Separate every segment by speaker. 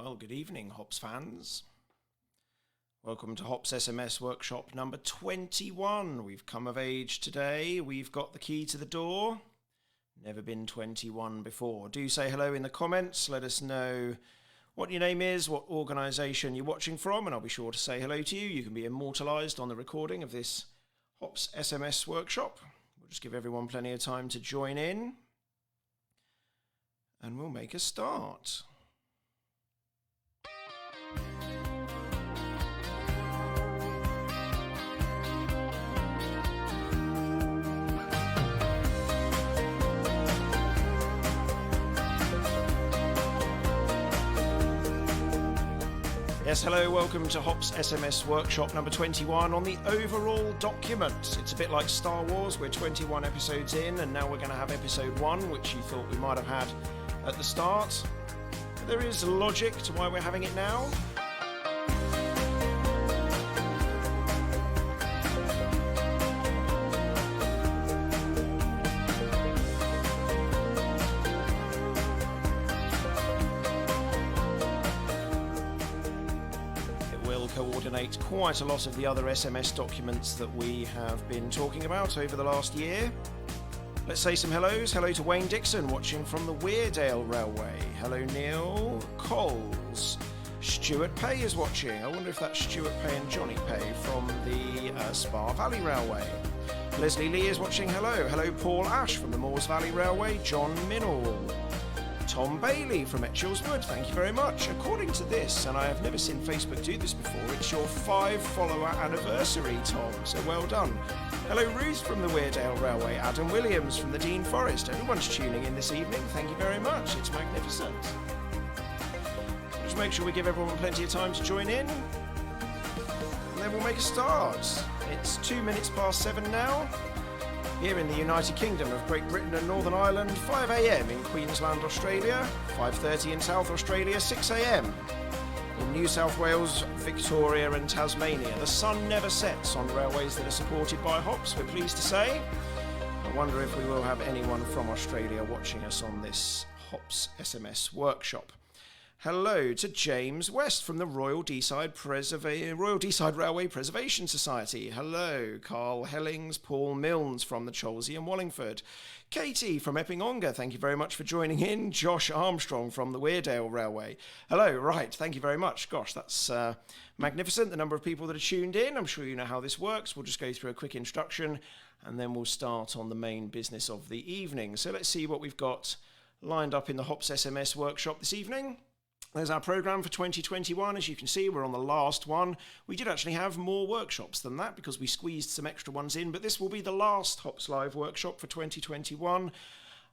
Speaker 1: Well, good evening, HOPS fans. Welcome to HOPS SMS workshop number 21. We've come of age today. We've got the key to the door. Never been 21 before. Do say hello in the comments. Let us know what your name is, what organisation you're watching from, and I'll be sure to say hello to you. You can be immortalised on the recording of this HOPS SMS workshop. We'll just give everyone plenty of time to join in, and we'll make a start. Yes, hello, welcome to HOPS SMS workshop number 21 on the overall document. It's a bit like Star Wars, we're 21 episodes in and now we're going to have episode 1, which you thought we might have had at the start. But there is logic to why we're having it now. Coordinate quite a lot of the other SMS documents that we have been talking about over the last year. Let's say some hellos. Hello to Wayne Dixon watching from the Weardale Railway. Hello Neil Coles. Stuart Pay is watching. I wonder if that's Stuart Pay and Johnny Pay from the Spa Valley Railway. Leslie Lee is watching. Hello. Hello Paul Ash from the Moors Valley Railway. John Minnell. Tom Bailey from Etchells Wood, thank you very much. According to this, and I have never seen Facebook do this before, it's your 5-follower anniversary, Tom, so well done. Hello Ruth from the Weardale Railway, Adam Williams from the Dean Forest. Everyone's tuning in this evening, thank you very much, it's magnificent. Just make sure we give everyone plenty of time to join in, and then we'll make a start. It's 2 minutes past 7 now. Here in the United Kingdom of Great Britain and Northern Ireland, 5 a.m. in Queensland, Australia, 5:30 in South Australia, 6 a.m. in New South Wales, Victoria and Tasmania. The sun never sets on railways that are supported by HOPS, we're pleased to say. I wonder if we will have anyone from Australia watching us on this HOPS SMS workshop. Hello to James West from the Royal Deeside Railway Preservation Society. Hello, Carl Hellings, Paul Milnes from the Cholsey and Wallingford. Katie from Epping Ongar, thank you very much for joining in. Josh Armstrong from the Weardale Railway. Hello, right, thank you very much. Gosh, that's magnificent, the number of people that are tuned in. I'm sure you know how this works. We'll just go through a quick introduction and then we'll start on the main business of the evening. So let's see what we've got lined up in the HOPS SMS workshop this evening. There's our programme for 2021. As you can see, we're on the last one. We did actually have more workshops than that because we squeezed some extra ones in, but this will be the last HOPS Live workshop for 2021.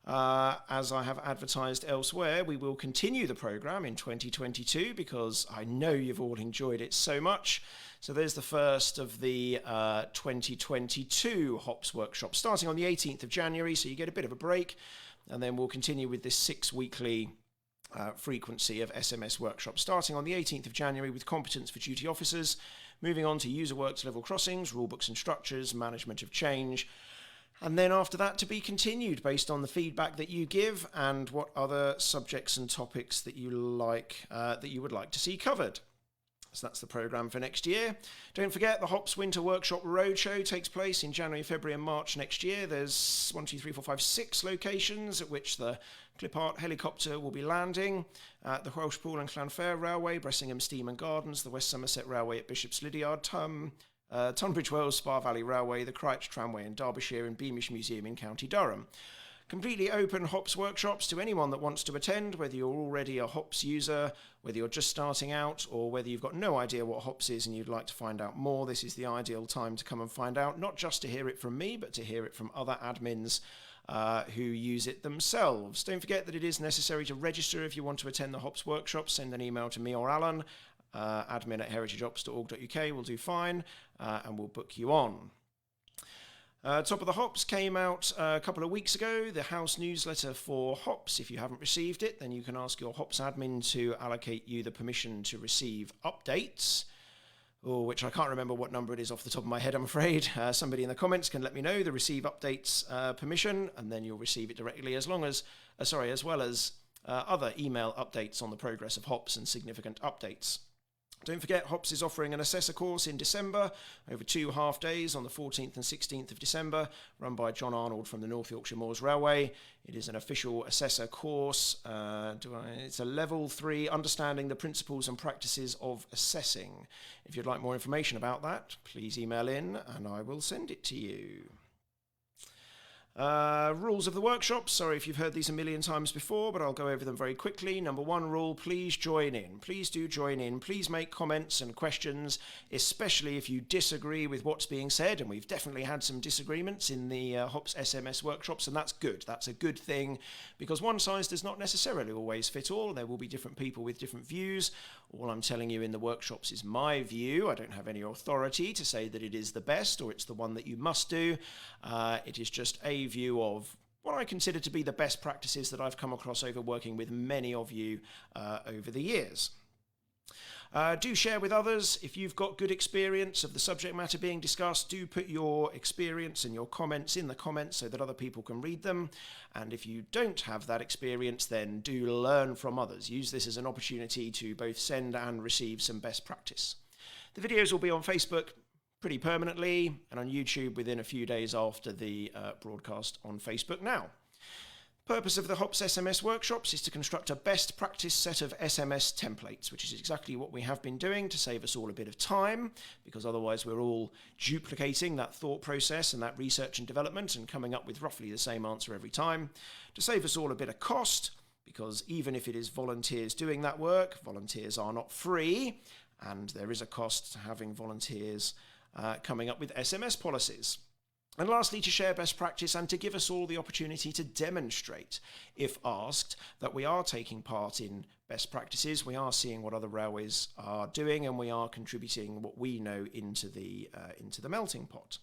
Speaker 1: As I have advertised elsewhere, we will continue the programme in 2022 because I know you've all enjoyed it so much. So there's the first of the 2022 HOPS workshops, starting on the 18th of January, so you get a bit of a break, and then we'll continue with this 6-weekly frequency of SMS workshops, starting on the 18th of January with competence for duty officers, moving on to user works level crossings, rulebooks and structures, management of change, and then after that to be continued based on the feedback that you give and what other subjects and topics that you would like to see covered. So that's the programme for next year. Don't forget the HOPS Winter Workshop Roadshow takes place in January, February and March next year. There's 6 locations at which the Clipart helicopter will be landing. At the Welshpool and Llanfair Railway, Bressingham Steam and Gardens, the West Somerset Railway at Bishop's Lydiard, Tunbridge Wells Spa Valley Railway, the Crouch Tramway in Derbyshire and Beamish Museum in County Durham. Completely open HOPS workshops to anyone that wants to attend, whether you're already a HOPS user, whether you're just starting out, or whether you've got no idea what HOPS is and you'd like to find out more. This is the ideal time to come and find out, not just to hear it from me, but to hear it from other admins who use it themselves. Don't forget that it is necessary to register if you want to attend the HOPS workshop. Send an email to me or Alan, admin@heritageops.org.uk will do fine, and we'll book you on. Top of the HOPS came out a couple of weeks ago, the house newsletter for HOPS. If you haven't received it, then you can ask your HOPS admin to allocate you the permission to receive updates, which I can't remember what number it is off the top of my head, I'm afraid. Somebody in the comments can let me know the receive updates permission, and then you'll receive it directly as well as other email updates on the progress of HOPS and significant updates. Don't forget, HOPS is offering an assessor course in December, over 2 half days on the 14th and 16th of December, run by John Arnold from the North Yorkshire Moors Railway. It is an official assessor course. It's a level 3, understanding the principles and practices of assessing. If you'd like more information about that, please email in and I will send it to you. Rules of the workshop. Sorry if you've heard these a million times before, but I'll go over them very quickly. Number 1 rule, please join in. Please do join in. Please make comments and questions, especially if you disagree with what's being said, and we've definitely had some disagreements in the HOPS SMS workshops, and that's good. That's a good thing, because one size does not necessarily always fit all. There will be different people with different views. All I'm telling you in the workshops is my view. I don't have any authority to say that it is the best or it's the one that you must do. It is just a view of what I consider to be the best practices that I've come across over working with many of you over the years. Do share with others. If you've got good experience of the subject matter being discussed, do put your experience and your comments in the comments so that other people can read them. And if you don't have that experience, then do learn from others. Use this as an opportunity to both send and receive some best practice. The videos will be on Facebook pretty permanently and on YouTube within a few days after the broadcast on Facebook now. Purpose of the HOPS SMS workshops is to construct a best practice set of SMS templates, which is exactly what we have been doing to save us all a bit of time, because otherwise we're all duplicating that thought process and that research and development and coming up with roughly the same answer every time. To save us all a bit of cost, because even if it is volunteers doing that work, volunteers are not free, and there is a cost to having volunteers coming up with SMS policies. And lastly, to share best practice and to give us all the opportunity to demonstrate, if asked, that we are taking part in best practices, we are seeing what other railways are doing, and we are contributing what we know into the melting pot.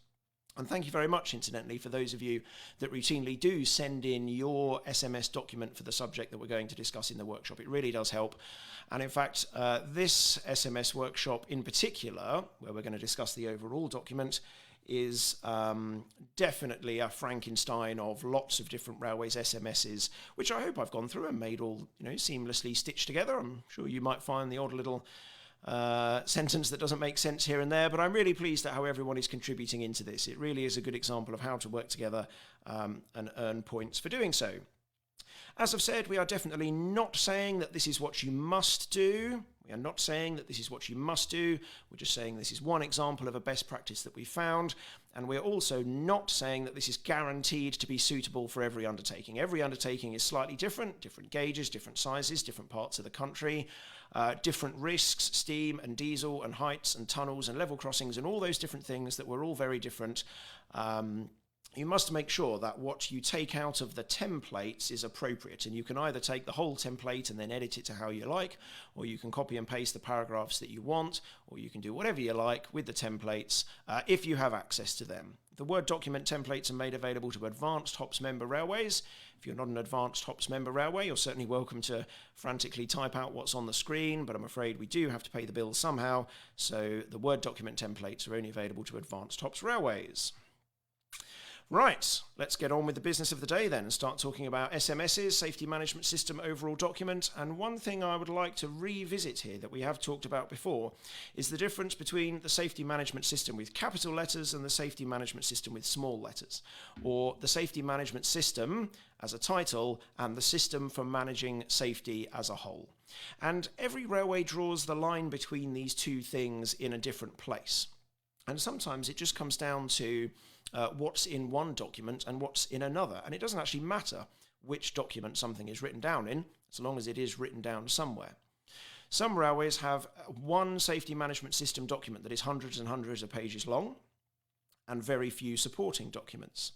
Speaker 1: And thank you very much, incidentally, for those of you that routinely do send in your SMS document for the subject that we're going to discuss in the workshop. It really does help. And in fact, this SMS workshop in particular, where we're going to discuss the overall document, is definitely a Frankenstein of lots of different railways SMSs, which I hope I've gone through and made all seamlessly stitched together. I'm sure you might find the odd little sentence that doesn't make sense here and there, but I'm really pleased at how everyone is contributing into this. It really is a good example of how to work together and earn points for doing so. As I've said, we are definitely not saying that this is what you must do. We are not saying that this is what you must do. We're just saying this is one example of a best practice that we found. And we're also not saying that this is guaranteed to be suitable for every undertaking. Every undertaking is slightly different gauges, different sizes, different parts of the country, different risks, steam and diesel and heights and tunnels and level crossings and all those different things that were all very different. You must make sure that what you take out of the templates is appropriate, and you can either take the whole template and then edit it to how you like, or you can copy and paste the paragraphs that you want, or you can do whatever you like with the templates if you have access to them. The Word document templates are made available to advanced HOPS member railways. If you're not an advanced HOPS member railway, you're certainly welcome to frantically type out what's on the screen, but I'm afraid we do have to pay the bills somehow, so the Word document templates are only available to advanced HOPS railways. Right, let's get on with the business of the day then and start talking about SMSs, Safety Management System overall document. And one thing I would like to revisit here that we have talked about before is the difference between the Safety Management System with capital letters and the Safety Management System with small letters, or the Safety Management System as a title and the system for managing safety as a whole. And every railway draws the line between these two things in a different place. And sometimes it just comes down to what's in one document and what's in another. And it doesn't actually matter which document something is written down in, as long as it is written down somewhere. Some railways have one safety management system document that is hundreds and hundreds of pages long, and very few supporting documents.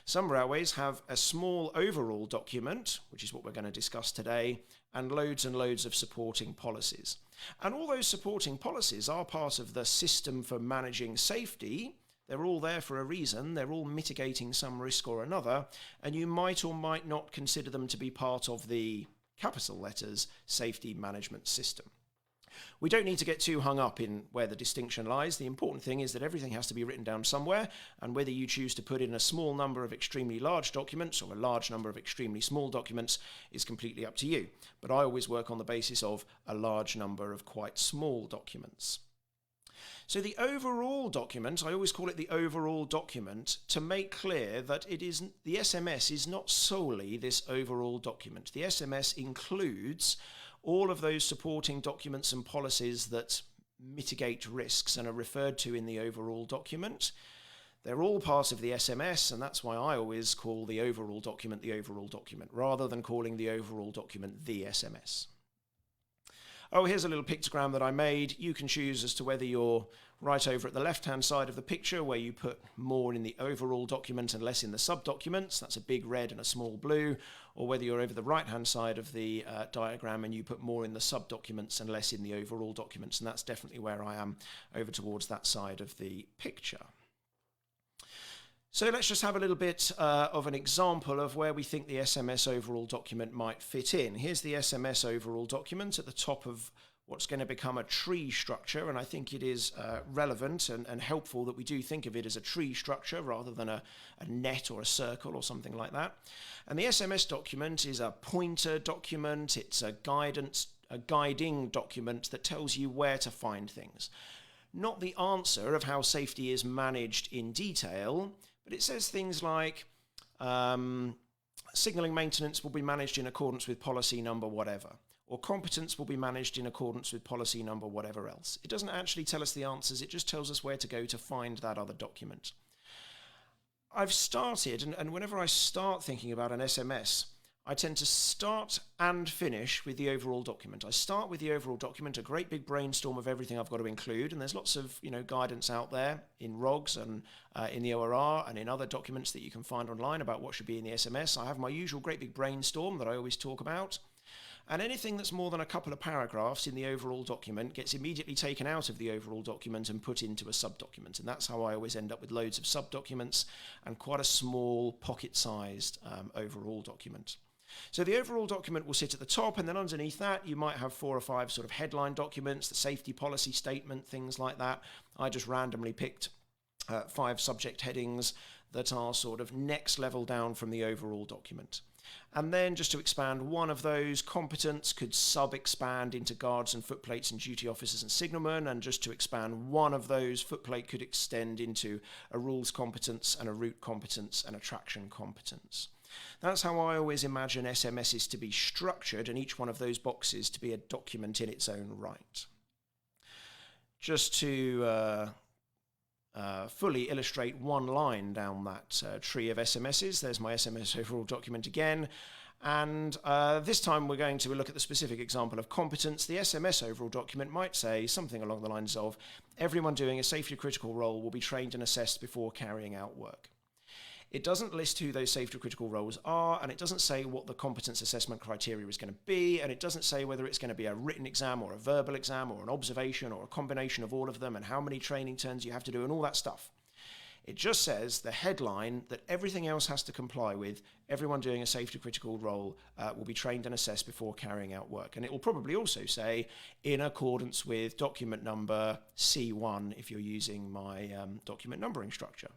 Speaker 1: Some railways have a small overall document, which is what we're going to discuss today, and loads of supporting policies. And all those supporting policies are part of the system for managing safety. They're all there for a reason. They're all mitigating some risk or another, and you might or might not consider them to be part of the capital letters safety management system. We don't need to get too hung up in where the distinction lies. The important thing is that everything has to be written down somewhere, and whether you choose to put in a small number of extremely large documents or a large number of extremely small documents is completely up to you. But I always work on the basis of a large number of quite small documents. So the overall document, I always call it the overall document to make clear that the SMS is not solely this overall document. The SMS includes all of those supporting documents and policies that mitigate risks and are referred to in the overall document. They're all part of the SMS, and that's why I always call the overall document, rather than calling the overall document the SMS. Oh, here's a little pictogram that I made. You can choose as to whether you're right over at the left-hand side of the picture, where you put more in the overall document and less in the sub-documents. That's a big red and a small blue. Or whether you're over the right-hand side of the diagram and you put more in the sub-documents and less in the overall documents. And that's definitely where I am, over towards that side of the picture. So let's just have a little bit of an example of where we think the SMS overall document might fit in. Here's the SMS overall document at the top of what's going to become a tree structure, and I think it is relevant and helpful that we do think of it as a tree structure rather than a net or a circle or something like that. And the SMS document is a pointer document. It's a guiding document that tells you where to find things. Not the answer of how safety is managed in detail, but it says things like signalling maintenance will be managed in accordance with policy number whatever, or competence will be managed in accordance with policy number whatever else. It doesn't actually tell us the answers, it just tells us where to go to find that other document. I've started, and whenever I start thinking about an SMS, I tend to start and finish with the overall document. I start with the overall document, a great big brainstorm of everything I've got to include, and there's lots of guidance out there in ROGs and in the ORR and in other documents that you can find online about what should be in the SMS. I have my usual great big brainstorm that I always talk about, and anything that's more than a couple of paragraphs in the overall document gets immediately taken out of the overall document and put into a sub-document, and that's how I always end up with loads of sub-documents and quite a small pocket-sized overall document. So the overall document will sit at the top, and then underneath that you might have 4 or 5 sort of headline documents, the safety policy statement, things like that. I just randomly picked 5 subject headings that are sort of next level down from the overall document. And then just to expand one of those, competence could sub-expand into guards and footplates and duty officers and signalmen, and just to expand one of those, footplate could extend into a rules competence and a route competence and a traction competence. That's how I always imagine SMSs to be structured, and each one of those boxes to be a document in its own right. Just to fully illustrate one line down that tree of SMSs, there's my SMS overall document again, and this time we're going to look at the specific example of competence. The SMS overall document might say something along the lines of, everyone doing a safety critical role will be trained and assessed before carrying out work. It doesn't list who those safety critical roles are, and it doesn't say what the competence assessment criteria is going to be, and it doesn't say whether it's going to be a written exam or a verbal exam or an observation or a combination of all of them and how many training turns you have to do and all that stuff. It just says the headline that everything else has to comply with. Everyone doing a safety critical role will be trained and assessed before carrying out work. And it will probably also say in accordance with document number C1 if you're using my document numbering structure.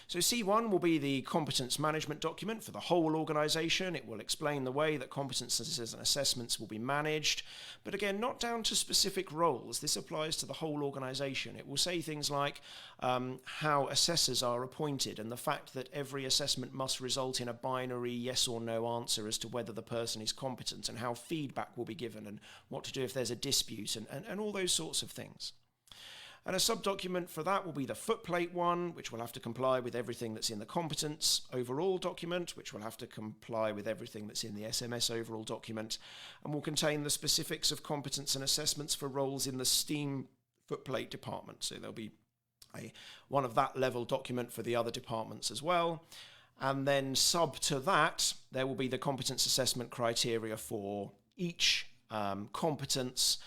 Speaker 1: So C1 will be the competence management document for the whole organisation. It will explain the way that competences and assessments will be managed, but again, not down to specific roles. This applies to the whole organisation. It will say things like how assessors are appointed and the fact that every assessment must result in a binary yes or no answer as to whether the person is competent, and how feedback will be given and what to do if there's a dispute and all those sorts of things. And a sub-document for that will be the footplate one, which will have to comply with everything that's in the competence overall document, which will have to comply with everything that's in the SMS overall document, and will contain the specifics of competence and assessments for roles in the STEAM footplate department. So there'll be one of that level document for the other departments as well. And then sub to that, there will be the competence assessment criteria for each competence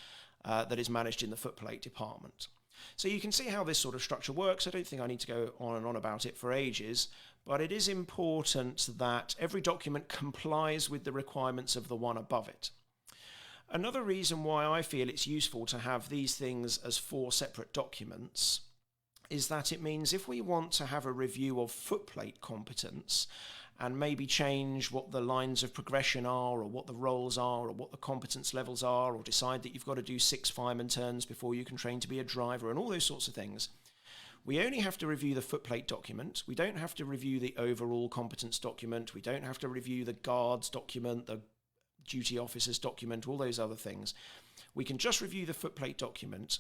Speaker 1: that is managed in the footplate department. So you can see how this sort of structure works. I don't think I need to go on and on about it for ages, but it is important that every document complies with the requirements of the one above it. Another reason why I feel it's useful to have these things as 4 separate documents is that it means if we want to have a review of footplate competence and maybe change what the lines of progression are, or what the roles are, or what the competence levels are, or decide that you've got to do 6 fireman turns before you can train to be a driver, and all those sorts of things, we only have to review the footplate document. We don't have to review the overall competence document. We don't have to review the guards document, the duty officers document, all those other things. We can just review the footplate document,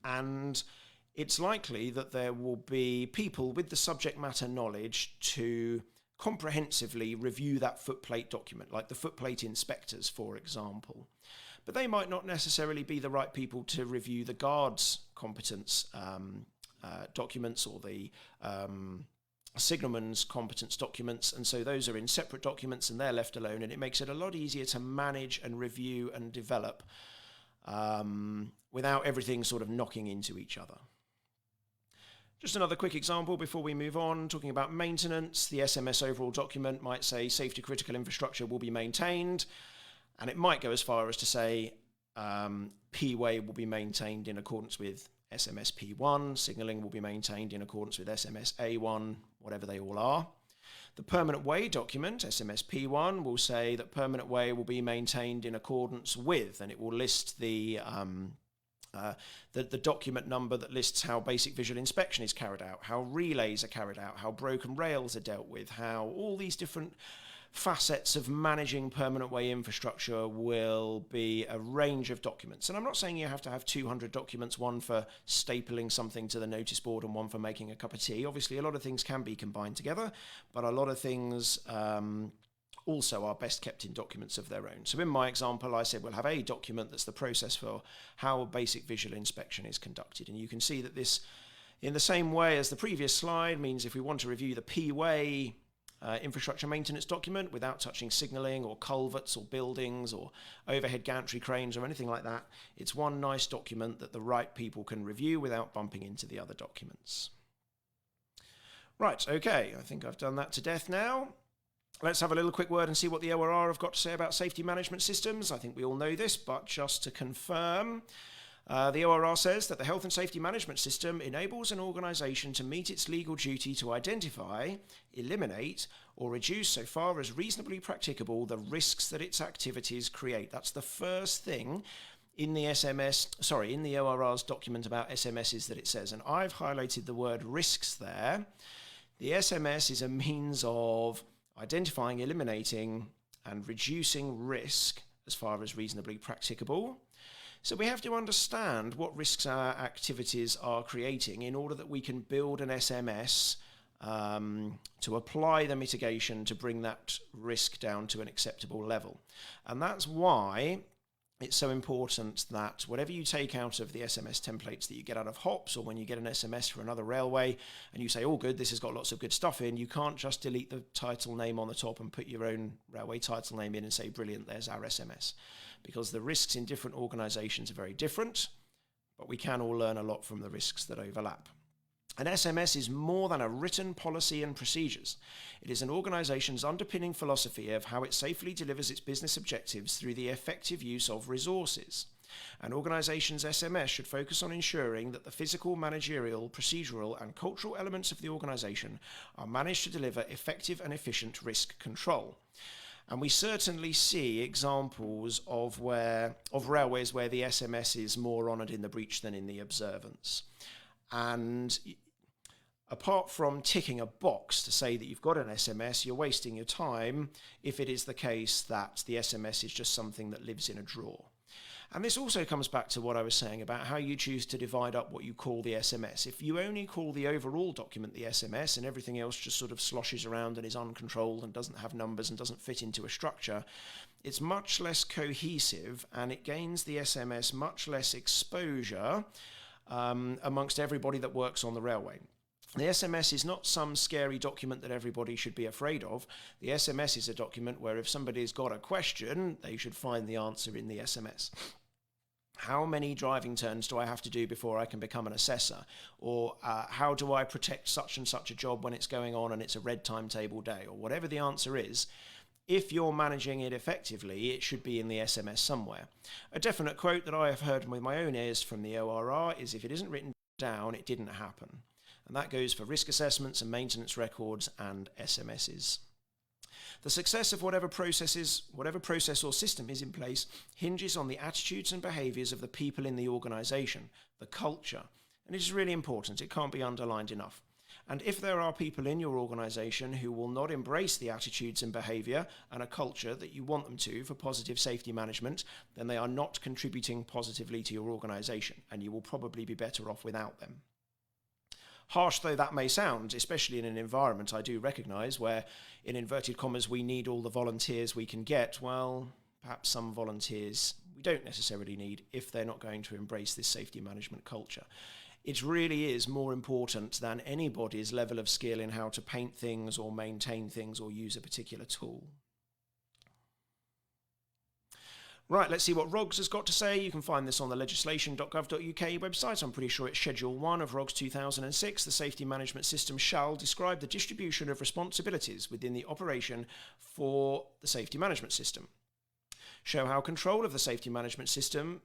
Speaker 1: and it's likely that there will be people with the subject matter knowledge to comprehensively review that footplate document, like the footplate inspectors, for example. But they might not necessarily be the right people to review the guards' competence documents, or the signalman's competence documents, and so those are in separate documents and they're left alone, and it makes it a lot easier to manage and review and develop without everything sort of knocking into each other. Just another quick example before we move on, talking about maintenance. The SMS overall document might say safety critical infrastructure will be maintained, and it might go as far as to say P-way will be maintained in accordance with SMS P1, signalling will be maintained in accordance with SMS A1, whatever they all are. The permanent way document, SMS P1, will say that permanent way will be maintained in accordance with, and it will list the document number that lists how basic visual inspection is carried out, how relays are carried out, how broken rails are dealt with, how all these different facets of managing permanent way infrastructure will be a range of documents. And I'm not saying you have to have 200 documents, one for stapling something to the notice board and one for making a cup of tea. Obviously, a lot of things can be combined together, but a lot of things also are best kept in documents of their own. So in my example, I said we'll have a document that's the process for how a basic visual inspection is conducted. And you can see that this, in the same way as the previous slide, means if we want to review the P-way infrastructure maintenance document without touching signalling or culverts or buildings or overhead gantry cranes or anything like that, it's one nice document that the right people can review without bumping into the other documents. Right, okay, I think I've done that to death now. Let's have a little quick word and see what the ORR have got to say about safety management systems. I think we all know this, but just to confirm, the ORR says that the health and safety management system enables an organisation to meet its legal duty to identify, eliminate, or reduce so far as reasonably practicable the risks that its activities create. That's the first thing in the in the ORR's document about SMSs that it says, and I've highlighted the word risks there. The SMS is a means of identifying, eliminating, and reducing risk as far as reasonably practicable. So we have to understand what risks our activities are creating in order that we can build an SMS to apply the mitigation to bring that risk down to an acceptable level. And that's why it's so important that whatever you take out of the SMS templates that you get out of HOPS, or when you get an SMS for another railway and you say, oh good, this has got lots of good stuff in, you can't just delete the title name on the top and put your own railway title name in and say, brilliant, there's our SMS. Because the risks in different organisations are very different, but we can all learn a lot from the risks that overlap. An SMS is more than a written policy and procedures. It is an organisation's underpinning philosophy of how it safely delivers its business objectives through the effective use of resources. An organisation's SMS should focus on ensuring that the physical, managerial, procedural and cultural elements of the organisation are managed to deliver effective and efficient risk control. And we certainly see examples of railways where the SMS is more honoured in the breach than in the observance. And apart from ticking a box to say that you've got an SMS, you're wasting your time if it is the case that the SMS is just something that lives in a drawer. And this also comes back to what I was saying about how you choose to divide up what you call the SMS. If you only call the overall document the SMS and everything else just sort of sloshes around and is uncontrolled and doesn't have numbers and doesn't fit into a structure, it's much less cohesive and it gains the SMS much less exposure amongst everybody that works on the railway. The SMS is not some scary document that everybody should be afraid of. The SMS is a document where if somebody's got a question, they should find the answer in the SMS. How many driving turns do I have to do before I can become an assessor? Or how do I protect such and such a job when it's going on and it's a red timetable day? Or whatever the answer is, if you're managing it effectively, it should be in the SMS somewhere. A definite quote that I have heard with my own ears from the ORR is, if it isn't written down, it didn't happen. And that goes for risk assessments and maintenance records and SMSs. The success of whatever process or system is in place hinges on the attitudes and behaviours of the people in the organisation, the culture. And it is really important. It can't be underlined enough. And if there are people in your organisation who will not embrace the attitudes and behaviour and a culture that you want them to for positive safety management, then they are not contributing positively to your organisation, and you will probably be better off without them. Harsh though that may sound, especially in an environment I do recognise where, in inverted commas, we need all the volunteers we can get, well, perhaps some volunteers we don't necessarily need if they're not going to embrace this safety management culture. It really is more important than anybody's level of skill in how to paint things or maintain things or use a particular tool. Right, let's see what ROGS has got to say. You can find this on the legislation.gov.uk website. I'm pretty sure it's Schedule 1 of ROGS 2006. The safety management system shall describe the distribution of responsibilities within the operation for the safety management system. Show how control of the safety management system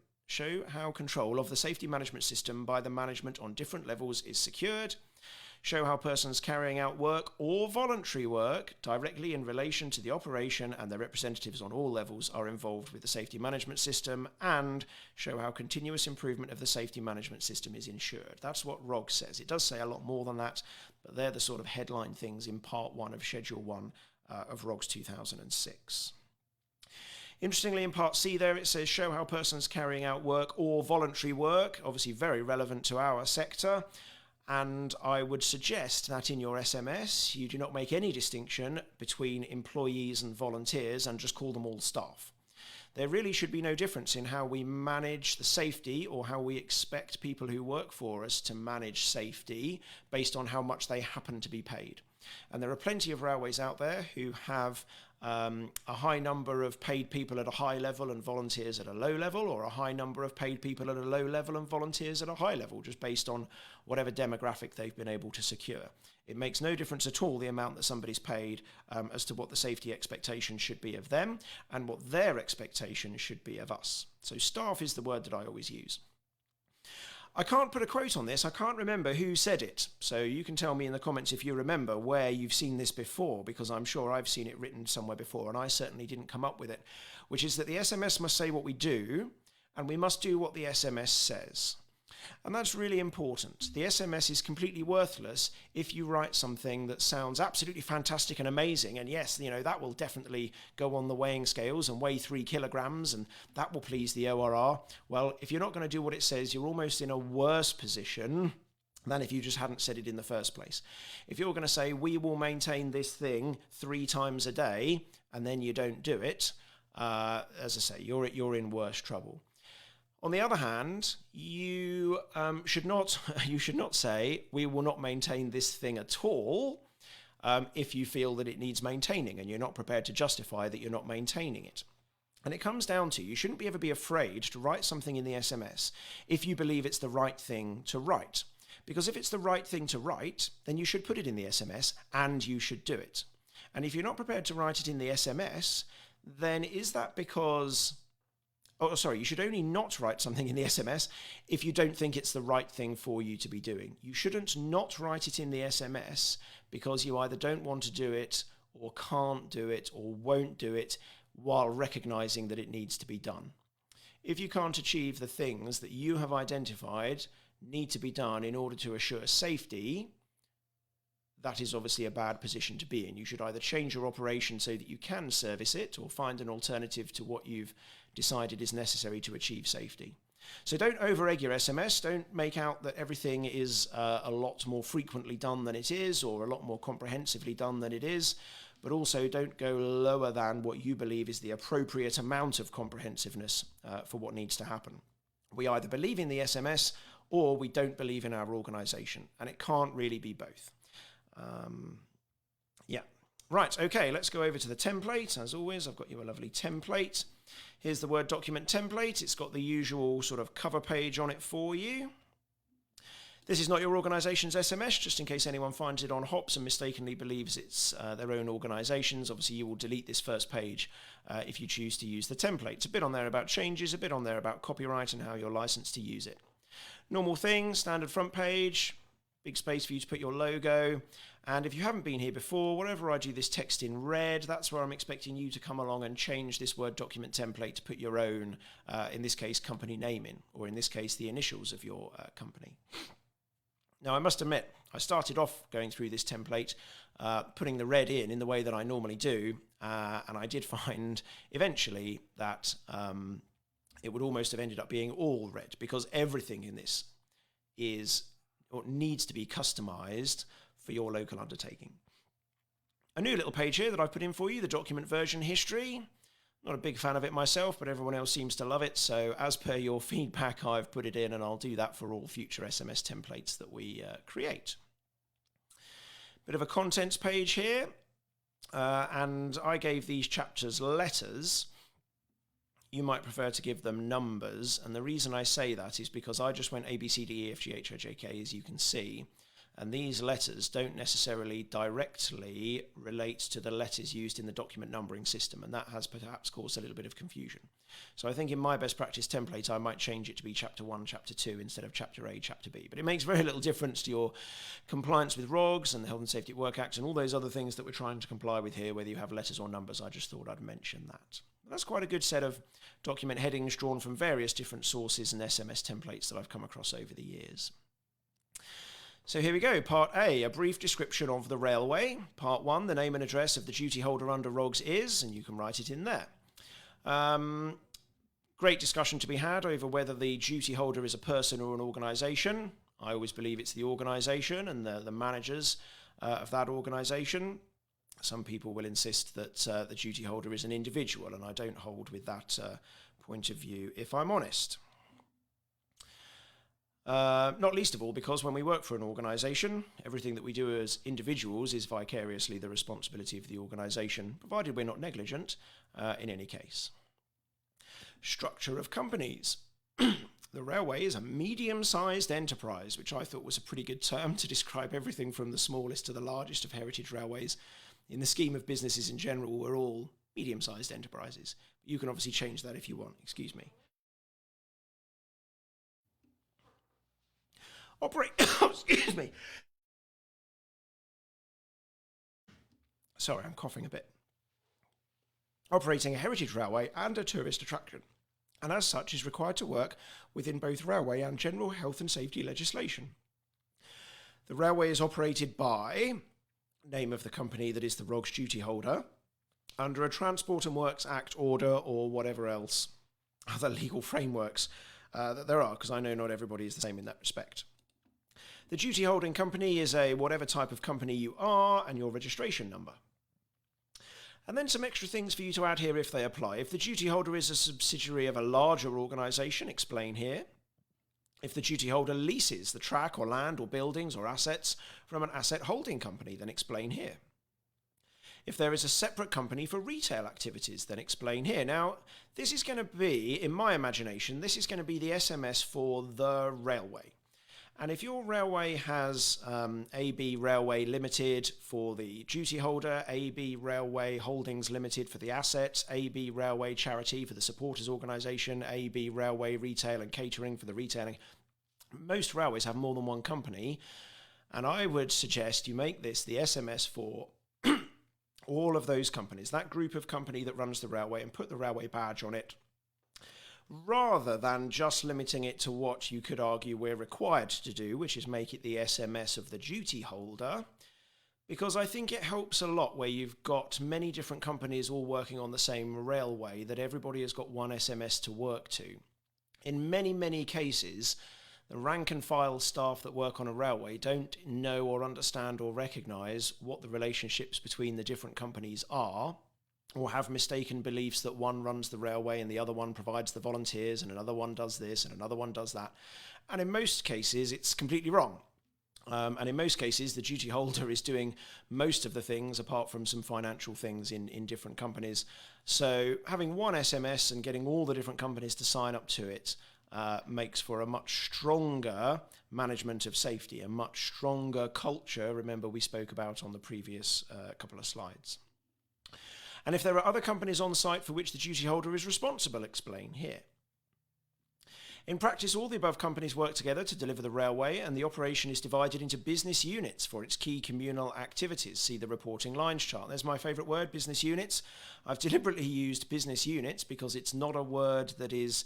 Speaker 1: by the management on different levels is secured. Show how persons carrying out work or voluntary work directly in relation to the operation and their representatives on all levels are involved with the safety management system, and show how continuous improvement of the safety management system is ensured. That's what ROG says. It does say a lot more than that, but they're the sort of headline things in Part 1 of Schedule 1 of ROGS 2006. Interestingly, in Part C there, it says show how persons carrying out work or voluntary work, obviously very relevant to our sector, and I would suggest that in your SMS you do not make any distinction between employees and volunteers and just call them all staff. There really should be no difference in how we manage the safety or how we expect people who work for us to manage safety based on how much they happen to be paid. And there are plenty of railways out there who have a high number of paid people at a high level and volunteers at a low level, or a high number of paid people at a low level and volunteers at a high level, just based on whatever demographic they've been able to secure. It makes no difference at all the amount that somebody's paid as to what the safety expectation should be of them and what their expectation should be of us. So staff is the word that I always use. I can't put a quote on this. I can't remember who said it. So you can tell me in the comments if you remember where you've seen this before, because I'm sure I've seen it written somewhere before, and I certainly didn't come up with it, which is that the SMS must say what we do, and we must do what the SMS says. And that's really important. The SMS is completely worthless if you write something that sounds absolutely fantastic and amazing, and yes, that will definitely go on the weighing scales and weigh 3 kilograms, and that will please the ORR. Well, if you're not going to do what it says, you're almost in a worse position than if you just hadn't said it in the first place. If you're going to say, we will maintain this thing 3 times a day, and then you don't do it, as I say, you're in worse trouble. On the other hand, you should not say, we will not maintain this thing at all, if you feel that it needs maintaining and you're not prepared to justify that you're not maintaining it. And it comes down to, you shouldn't ever be afraid to write something in the SMS if you believe it's the right thing to write. Because if it's the right thing to write, then you should put it in the SMS and you should do it. And if you're not prepared to write it in the SMS, then is that because... you should only not write something in the SMS if you don't think it's the right thing for you to be doing. You shouldn't not write it in the SMS because you either don't want to do it or can't do it or won't do it while recognizing that it needs to be done. If you can't achieve the things that you have identified need to be done in order to assure safety, that is obviously a bad position to be in. You should either change your operation so that you can service it or find an alternative to what you've decided is necessary to achieve safety. So don't over-egg your SMS. Don't make out that everything is a lot more frequently done than it is, or a lot more comprehensively done than it is. But also don't go lower than what you believe is the appropriate amount of comprehensiveness for what needs to happen. We either believe in the SMS or we don't believe in our organisation, and it can't really be both. Right, okay, let's go over to the template. As always, I've got you a lovely template. Here's the Word document template. It's got the usual sort of cover page on it for you. This is not your organisation's SMS, just in case anyone finds it on HOPS and mistakenly believes it's their own organisation's. Obviously, you will delete this first page if you choose to use the template. It's a bit on there about changes, a bit on there about copyright and how you're licensed to use it. Normal thing, standard front page, big space for you to put your logo. And if you haven't been here before, wherever I do this text in red, that's where I'm expecting you to come along and change this Word document template to put your own, in this case, company name in, or in this case, the initials of your company. Now, I must admit, I started off going through this template, putting the red in the way that I normally do, and I did find eventually that it would almost have ended up being all red, because everything in this is or needs to be customized for your local undertaking. A new little page here that I've put in for you, the document version history. Not a big fan of it myself, but everyone else seems to love it. So as per your feedback, I've put it in, and I'll do that for all future SMS templates that we create. Bit of a contents page here. And I gave these chapters letters. You might prefer to give them numbers. And the reason I say that is because I just went A, B, C, D, E, F, G, H, I, J, K, as you can see. And these letters don't necessarily directly relate to the letters used in the document numbering system, and that has perhaps caused a little bit of confusion. So I think in my best practice template, I might change it to be Chapter 1, Chapter 2 instead of Chapter A, Chapter B. But it makes very little difference to your compliance with ROGS and the Health and Safety at Work Act and all those other things that we're trying to comply with here, whether you have letters or numbers. I just thought I'd mention that. That's quite a good set of document headings drawn from various different sources and SMS templates that I've come across over the years. So here we go. Part A, a brief description of the railway. Part 1, the name and address of the duty holder under ROGS is, and you can write it in there. Great discussion to be had over whether the duty holder is a person or an organisation. I always believe it's the organisation and the managers of that organisation. Some people will insist that the duty holder is an individual, and I don't hold with that point of view, if I'm honest. Not least of all because when we work for an organisation, everything that we do as individuals is vicariously the responsibility of the organisation, provided we're not negligent in any case. Structure of companies. The railway is a medium-sized enterprise, which I thought was a pretty good term to describe everything from the smallest to the largest of heritage railways. In the scheme of businesses in general, we're all medium-sized enterprises. You can obviously change that if you want. Excuse me. Excuse me. Sorry, I'm coughing a bit. Operating a heritage railway and a tourist attraction, and as such is required to work within both railway and general health and safety legislation. The railway is operated by, name of the company that is the ROGS duty holder, under a Transport and Works Act order or whatever else, other legal frameworks that there are, because I know not everybody is the same in that respect. The duty holding company is a whatever type of company you are and your registration number. And then some extra things for you to add here if they apply. If the duty holder is a subsidiary of a larger organisation, explain here. If the duty holder leases the track or land or buildings or assets from an asset holding company, then explain here. If there is a separate company for retail activities, then explain here. Now, this is going to be, in my imagination, this is going to be the SMS for the railway. And if your railway has AB Railway Limited for the duty holder, AB Railway Holdings Limited for the assets, AB Railway Charity for the supporters organisation, AB Railway Retail and Catering for the retailing, most railways have more than one company, and I would suggest you make this the SMS for all of those companies, that group of company that runs the railway, and put the railway badge on it, rather than just limiting it to what you could argue we're required to do, which is make it the SMS of the duty holder, because I think it helps a lot where you've got many different companies all working on the same railway, that everybody has got one SMS to work to. In many, many cases, the rank and file staff that work on a railway don't know or understand or recognise what the relationships between the different companies are, or have mistaken beliefs that one runs the railway and the other one provides the volunteers and another one does this and another one does that. And in most cases, it's completely wrong. And in most cases, the duty holder is doing most of the things apart from some financial things in different companies. So having one SMS and getting all the different companies to sign up to it, makes for a much stronger management of safety, a much stronger culture, remember we spoke about on the previous couple of slides. And if there are other companies on site for which the duty holder is responsible, explain here. In practice, all the above companies work together to deliver the railway, and the operation is divided into business units for its key communal activities. See the reporting lines chart. There's my favourite word, business units. I've deliberately used business units because it's not a word that is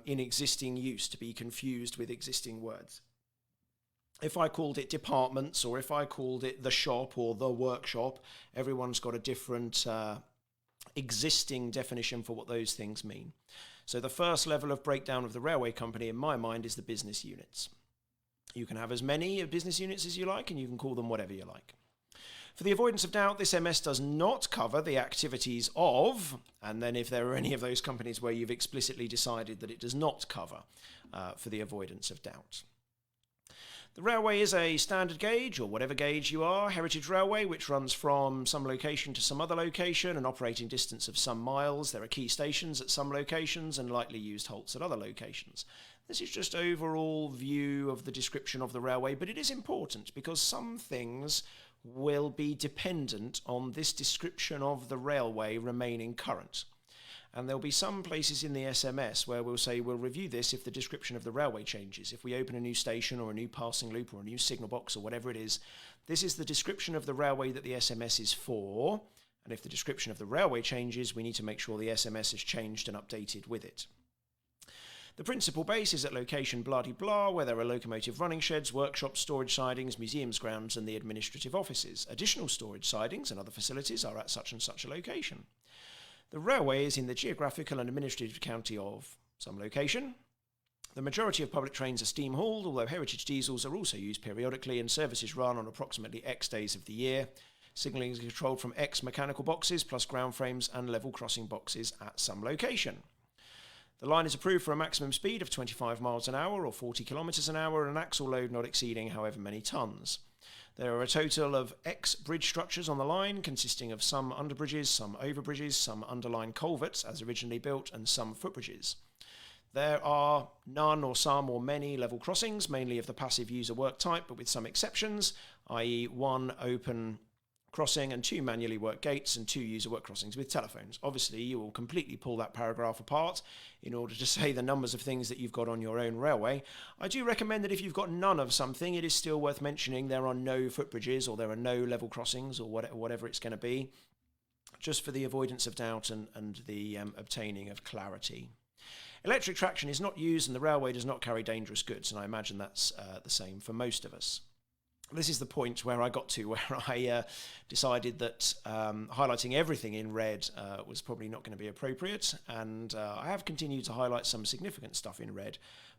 Speaker 1: in existing use to be confused with existing words. If I called it departments, or if I called it the shop or the workshop, everyone's got a different existing definition for what those things mean. So the first level of breakdown of the railway company in my mind is the business units. You can have as many business units as you like, and you can call them whatever you like. For the avoidance of doubt, this MS does not cover the activities of, and then if there are any of those companies where you've explicitly decided that it does not cover, for the avoidance of doubt. The railway is a standard gauge, or whatever gauge you are, heritage railway, which runs from some location to some other location, an operating distance of some miles. There are key stations at some locations and lightly used halts at other locations. This is just overall view of the description of the railway, but it is important because some things will be dependent on this description of the railway remaining current. And there'll be some places in the SMS where we'll say we'll review this if the description of the railway changes. If we open a new station or a new passing loop or a new signal box or whatever it is, this is the description of the railway that the SMS is for. And if the description of the railway changes, we need to make sure the SMS is changed and updated with it. The principal base is at location blah-de-blah, where there are locomotive running sheds, workshops, storage sidings, museums grounds, and the administrative offices. Additional storage sidings and other facilities are at such and such a location. The railway is in the geographical and administrative county of some location. The majority of public trains are steam-hauled, although heritage diesels are also used periodically, and services run on approximately X days of the year. Signalling is controlled from X mechanical boxes, plus ground frames and level crossing boxes at some location. The line is approved for a maximum speed of 25 miles an hour or 40 kilometres an hour, and an axle load not exceeding however many tonnes. There are a total of X bridge structures on the line, consisting of some underbridges, some overbridges, some underline culverts as originally built, and some footbridges. There are none or some or many level crossings, mainly of the passive user work type, but with some exceptions, i.e. 1 open crossing and 2 manually worked gates and 2 user work crossings with telephones. Obviously, you will completely pull that paragraph apart in order to say the numbers of things that you've got on your own railway. I do recommend that if you've got none of something, it is still worth mentioning there are no footbridges or there are no level crossings or whatever it's going to be, just for the avoidance of doubt and the obtaining of clarity. Electric traction is not used and the railway does not carry dangerous goods, and I imagine that's the same for most of us. This is the point where I got to, where I decided that highlighting everything in red was probably not going to be appropriate, and I have continued to highlight some significant stuff in red,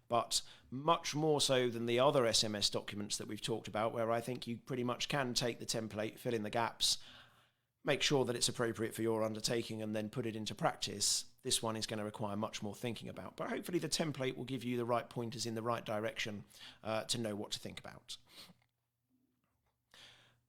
Speaker 1: but much more so than the other SMS documents that we've talked about, where I think you pretty much can take the template, fill in the gaps, make sure that it's appropriate for your undertaking, and then put it into practice. This one is going to require much more thinking about, but hopefully the template will give you the right pointers in the right direction to know what to think about.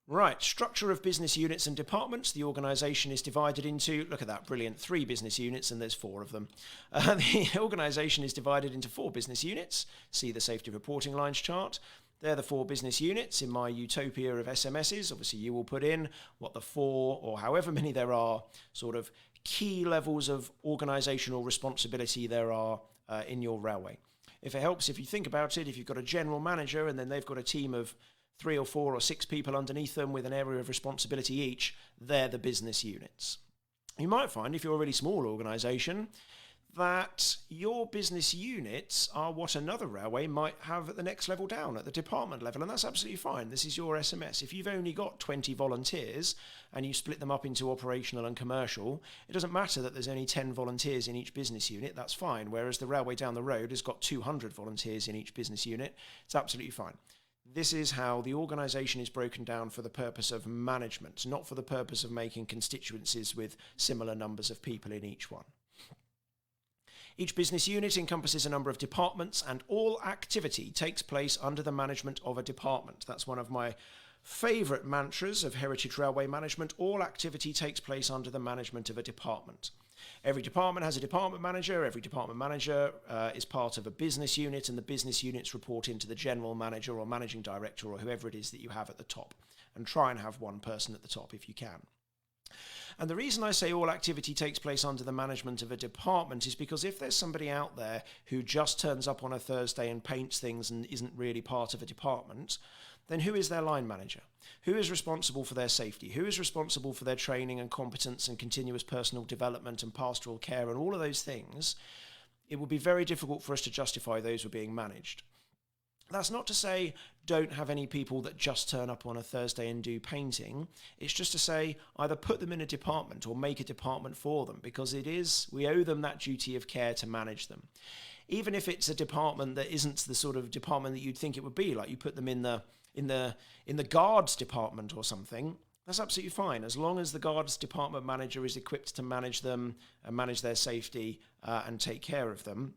Speaker 1: Right, structure of business units and departments. The organisation is divided into, look at that, brilliant, 3 business units, and there's 4 of them. The organisation is divided into 4 business units. See the safety reporting lines chart. They're the 4 business units in my utopia of SMSs. Obviously, you will put in what the 4, or however many there are, sort of key levels of organisational responsibility there are in your railway. If it helps, if you think about it, if you've got a general manager and then they've got a team of 3 or 4 or 6 people underneath them with an area of responsibility each, they're the business units. You might find, if you're a really small organisation, that your business units are what another railway might have at the next level down, at the department level, and that's absolutely fine. This is your SMS. If you've only got 20 volunteers and you split them up into operational and commercial, it doesn't matter that there's only 10 volunteers in each business unit, that's fine, whereas the railway down the road has got 200 volunteers in each business unit, it's absolutely fine. This is how the organisation is broken down for the purpose of management, not for the purpose of making constituencies with similar numbers of people in each one. Each business unit encompasses a number of departments, and all activity takes place under the management of a department. That's one of my favourite mantras of Heritage Railway Management. All activity takes place under the management of a department. Every department has a department manager. Every department manager is part of a business unit, and the business units report into the general manager or managing director or whoever it is that you have at the top. And try and have one person at the top if you can. And the reason I say all activity takes place under the management of a department is because if there's somebody out there who just turns up on a Thursday and paints things and isn't really part of a department, then who is their line manager? Who is responsible for their safety? Who is responsible for their training and competence and continuous personal development and pastoral care and all of those things? It would be very difficult for us to justify those were being managed. That's not to say don't have any people that just turn up on a Thursday and do painting. It's just to say either put them in a department or make a department for them, because we owe them that duty of care to manage them. Even if it's a department that isn't the sort of department that you'd think it would be, like you put them in the guards department or something, that's absolutely fine, as long as the guards department manager is equipped to manage them and manage their safety and take care of them.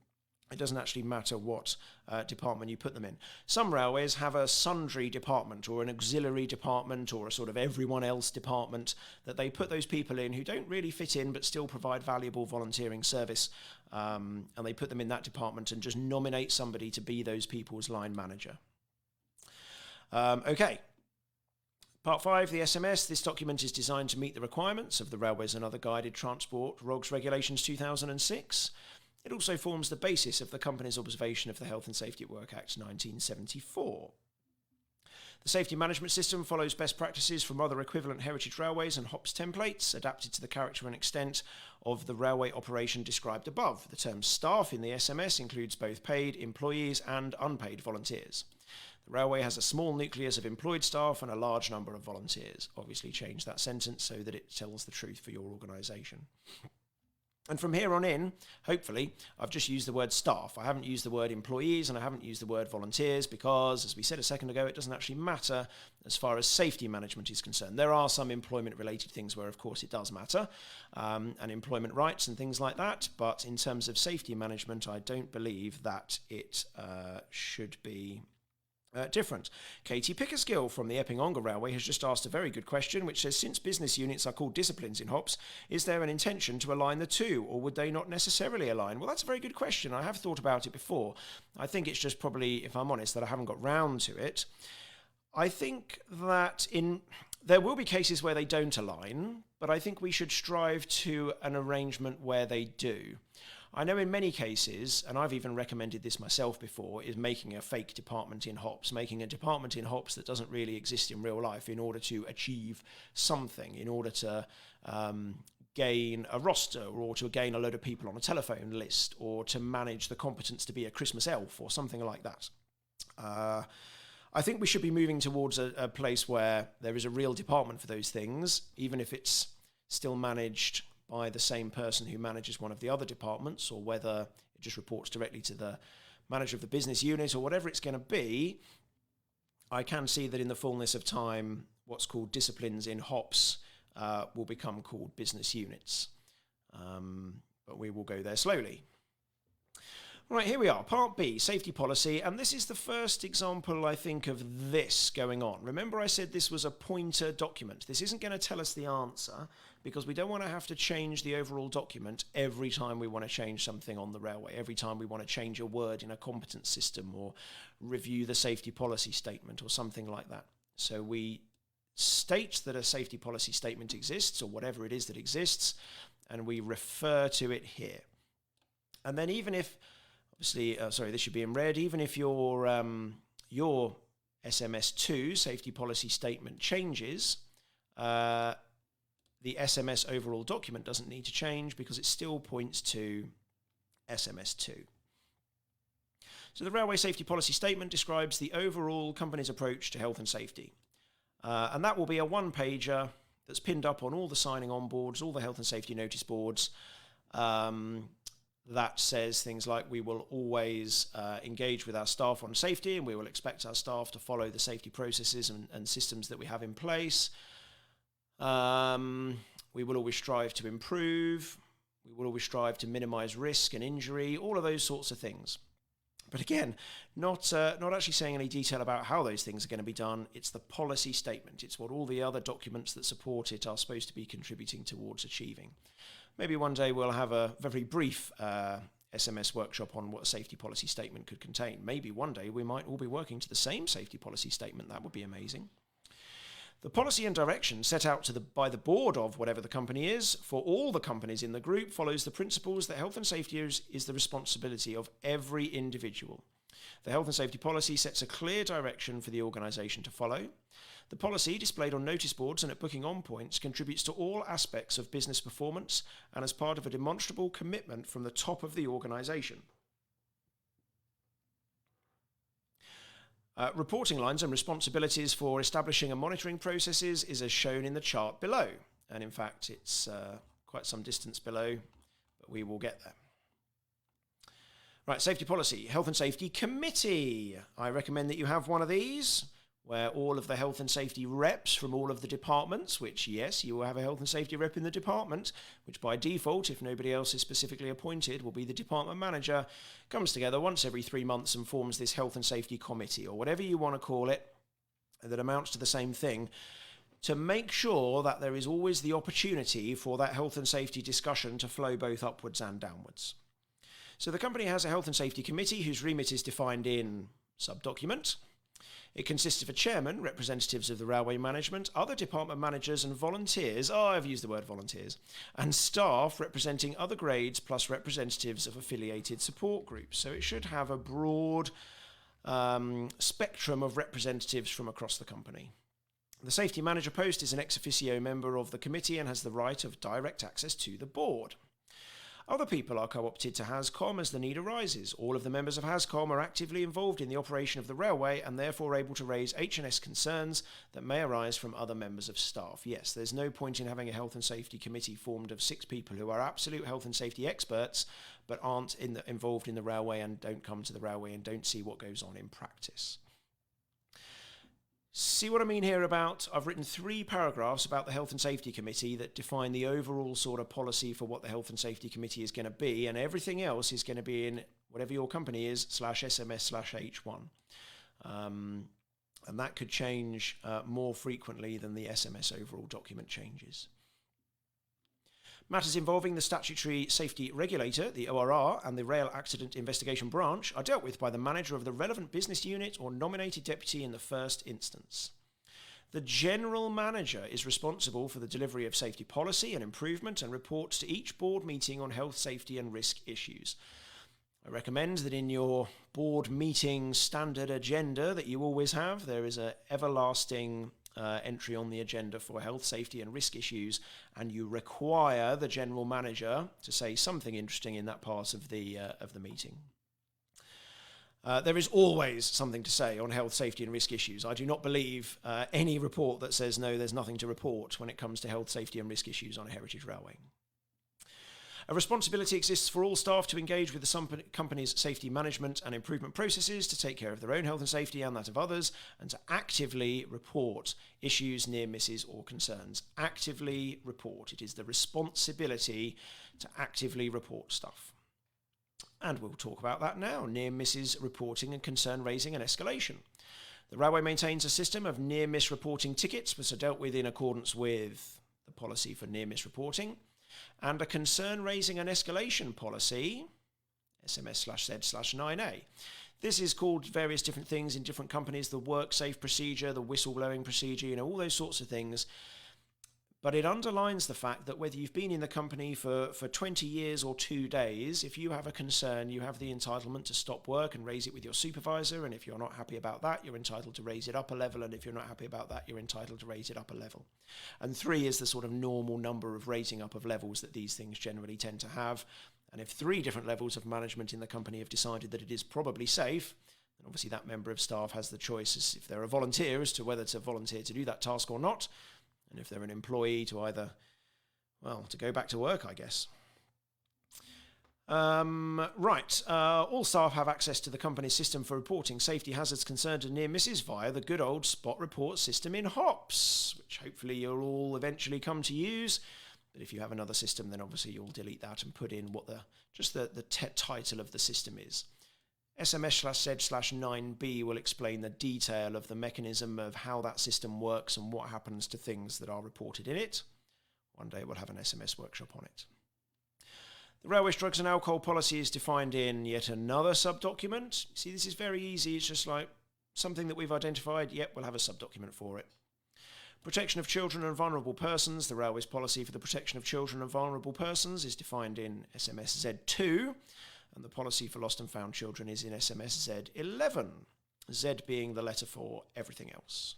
Speaker 1: It doesn't actually matter what department you put them in. Some railways have a sundry department or an auxiliary department or a sort of everyone else department that they put those people in who don't really fit in but still provide valuable volunteering service, and they put them in that department and just nominate somebody to be those people's line manager. Okay. Part 5, the SMS. This document is designed to meet the requirements of the Railways and Other Guided Transport ROGS Regulations 2006. It also forms the basis of the company's observation of the Health and Safety at Work Act 1974. The safety management system follows best practices from other equivalent heritage railways and HOPS templates, adapted to the character and extent of the railway operation described above. The term staff in the SMS includes both paid employees and unpaid volunteers. The railway has a small nucleus of employed staff and a large number of volunteers. Obviously change that sentence so that it tells the truth for your organisation. And from here on in, hopefully, I've just used the word staff. I haven't used the word employees and I haven't used the word volunteers because, as we said a second ago, it doesn't actually matter as far as safety management is concerned. There are some employment-related things where, of course, it does matter, and employment rights and things like that. But in terms of safety management, I don't believe that it should be different. Katie Pickerskill from the Epping-Ongar Railway has just asked a very good question, which says, since business units are called disciplines in HOPS, is there an intention to align the two, or would they not necessarily align? Well, that's a very good question. I have thought about it before. I think it's just probably, if I'm honest, that I haven't got round to it. I think that there will be cases where they don't align, but I think we should strive to an arrangement where they do. I know in many cases, and I've even recommended this myself before, is making a fake department in HOPS, making a department in HOPS that doesn't really exist in real life in order to achieve something, in order to gain a roster or to gain a load of people on a telephone list or to manage the competence to be a Christmas elf or something like that. I think we should be moving towards a place where there is a real department for those things, even if it's still managed by the same person who manages one of the other departments, or whether it just reports directly to the manager of the business unit or whatever it's going to be. I can see that in the fullness of time, what's called disciplines in HOPS will become called business units. But we will go there slowly. Right, here we are, Part B, Safety Policy, and this is the first example, I think, of this going on. Remember I said this was a pointer document. This isn't going to tell us the answer, because we don't want to have to change the overall document every time we want to change something on the railway, every time we want to change a word in a competence system or review the safety policy statement or something like that. So we state that a safety policy statement exists, or whatever it is that exists, and we refer to it here. And then even if obviously, this should be in red. Even if your SMS2 safety policy statement changes, the SMS overall document doesn't need to change because it still points to SMS2. So the Railway Safety Policy Statement describes the overall company's approach to health and safety. And that will be a one-pager that's pinned up on all the signing on boards, all the health and safety notice boards, that says things like we will always engage with our staff on safety, and we will expect our staff to follow the safety processes and systems that we have in place. We will always strive to improve. We will always strive to minimize risk and injury, all of those sorts of things. But again, not actually saying any detail about how those things are going to be done. It's the policy statement. It's what all the other documents that support it are supposed to be contributing towards achieving. Maybe one day we'll have a very brief SMS workshop on what a safety policy statement could contain. Maybe one day we might all be working to the same safety policy statement. That would be amazing. The policy and direction set out by the board of whatever the company is for all the companies in the group follows the principles that health and safety is the responsibility of every individual. The health and safety policy sets a clear direction for the organisation to follow. The policy, displayed on notice boards and at booking on points, contributes to all aspects of business performance and as part of a demonstrable commitment from the top of the organisation. Reporting lines and responsibilities for establishing and monitoring processes is as shown in the chart below. And in fact, it's quite some distance below, but we will get there. Right, safety policy, health and safety committee. I recommend that you have one of these, where all of the health and safety reps from all of the departments, which, yes, you will have a health and safety rep in the department, which by default, if nobody else is specifically appointed, will be the department manager, comes together once every 3 months and forms this health and safety committee, or whatever you want to call it, that amounts to the same thing, to make sure that there is always the opportunity for that health and safety discussion to flow both upwards and downwards. So the company has a health and safety committee whose remit is defined in sub-document. It consists of a chairman, representatives of the railway management, other department managers and volunteers, I've used the word volunteers, and staff representing other grades plus representatives of affiliated support groups. So it should have a broad spectrum of representatives from across the company. The safety manager post is an ex officio member of the committee and has the right of direct access to the board. Other people are co-opted to HASCOM as the need arises. All of the members of HASCOM are actively involved in the operation of the railway and therefore able to raise H&S concerns that may arise from other members of staff. Yes, there's no point in having a health and safety committee formed of 6 people who are absolute health and safety experts but aren't involved in the railway and don't come to the railway and don't see what goes on in practice. See what I mean here about, I've written 3 paragraphs about the Health and Safety Committee that define the overall sort of policy for what the Health and Safety Committee is going to be, and everything else is going to be in whatever your company is, /SMS/H1. And that could change more frequently than the SMS overall document changes. Matters involving the statutory safety regulator, the ORR, and the Rail Accident Investigation Branch are dealt with by the manager of the relevant business unit or nominated deputy in the first instance. The general manager is responsible for the delivery of safety policy and improvement and reports to each board meeting on health, safety and risk issues. I recommend that in your board meeting standard agenda that you always have, there is an everlasting entry on the agenda for health, safety and risk issues, and you require the general manager to say something interesting in that part of the meeting. There is always something to say on health, safety and risk issues. I do not believe any report that says no, there's nothing to report when it comes to health, safety and risk issues on a heritage railway. A responsibility exists for all staff to engage with the company's safety management and improvement processes to take care of their own health and safety and that of others, and to actively report issues, near misses or concerns. Actively report. It is the responsibility to actively report stuff. And we'll talk about that now. Near misses reporting and concern raising and escalation. The railway maintains a system of near miss reporting tickets which are dealt with in accordance with the policy for near miss reporting, and a concern raising and escalation policy, SMS/Z/9A. This is called various different things in different companies, the work safe procedure, the whistleblowing procedure, all those sorts of things. But it underlines the fact that whether you've been in the company for 20 years or 2 days, if you have a concern, you have the entitlement to stop work and raise it with your supervisor. And if you're not happy about that, you're entitled to raise it up a level. And if you're not happy about that, you're entitled to raise it up a level. And 3 is the sort of normal number of raising up of levels that these things generally tend to have. And if 3 different levels of management in the company have decided that it is probably safe, then obviously that member of staff has the choice, if they're a volunteer, as to whether to volunteer to do that task or not. And if they're an employee, to either, to go back to work, I guess. All staff have access to the company's system for reporting safety hazards, concerns and near misses via the good old spot report system in HOPS, which hopefully you'll all eventually come to use. But if you have another system, then obviously you'll delete that and put in what the title of the system is. SMS/Z/9B will explain the detail of the mechanism of how that system works and what happens to things that are reported in it. One day we'll have an SMS workshop on it. The Railways Drugs and Alcohol Policy is defined in yet another sub-document. See, this is very easy. It's just like something that we've identified. Yep, we'll have a sub-document for it. Protection of children and vulnerable persons. The Railways Policy for the protection of children and vulnerable persons is defined in SMS Z2, and the policy for lost and found children is in SMS Z11, Z being the letter for everything else.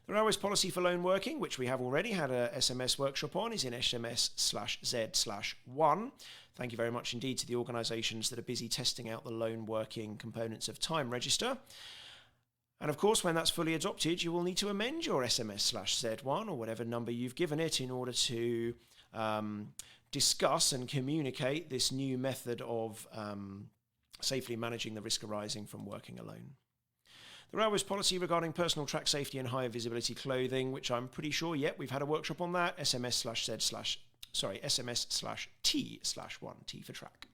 Speaker 1: The Railways Policy for Lone Working, which we have already had a SMS workshop on, is in SMS/Z/1. Thank you very much indeed to the organisations that are busy testing out the lone working components of Time Register. And of course, when that's fully adopted, you will need to amend your SMS/Z1 or whatever number you've given it in order to discuss and communicate this new method of safely managing the risk arising from working alone. The Railways Policy regarding personal track safety and higher visibility clothing, which I'm pretty sure, we've had a workshop on that, SMS/T/1, T for track.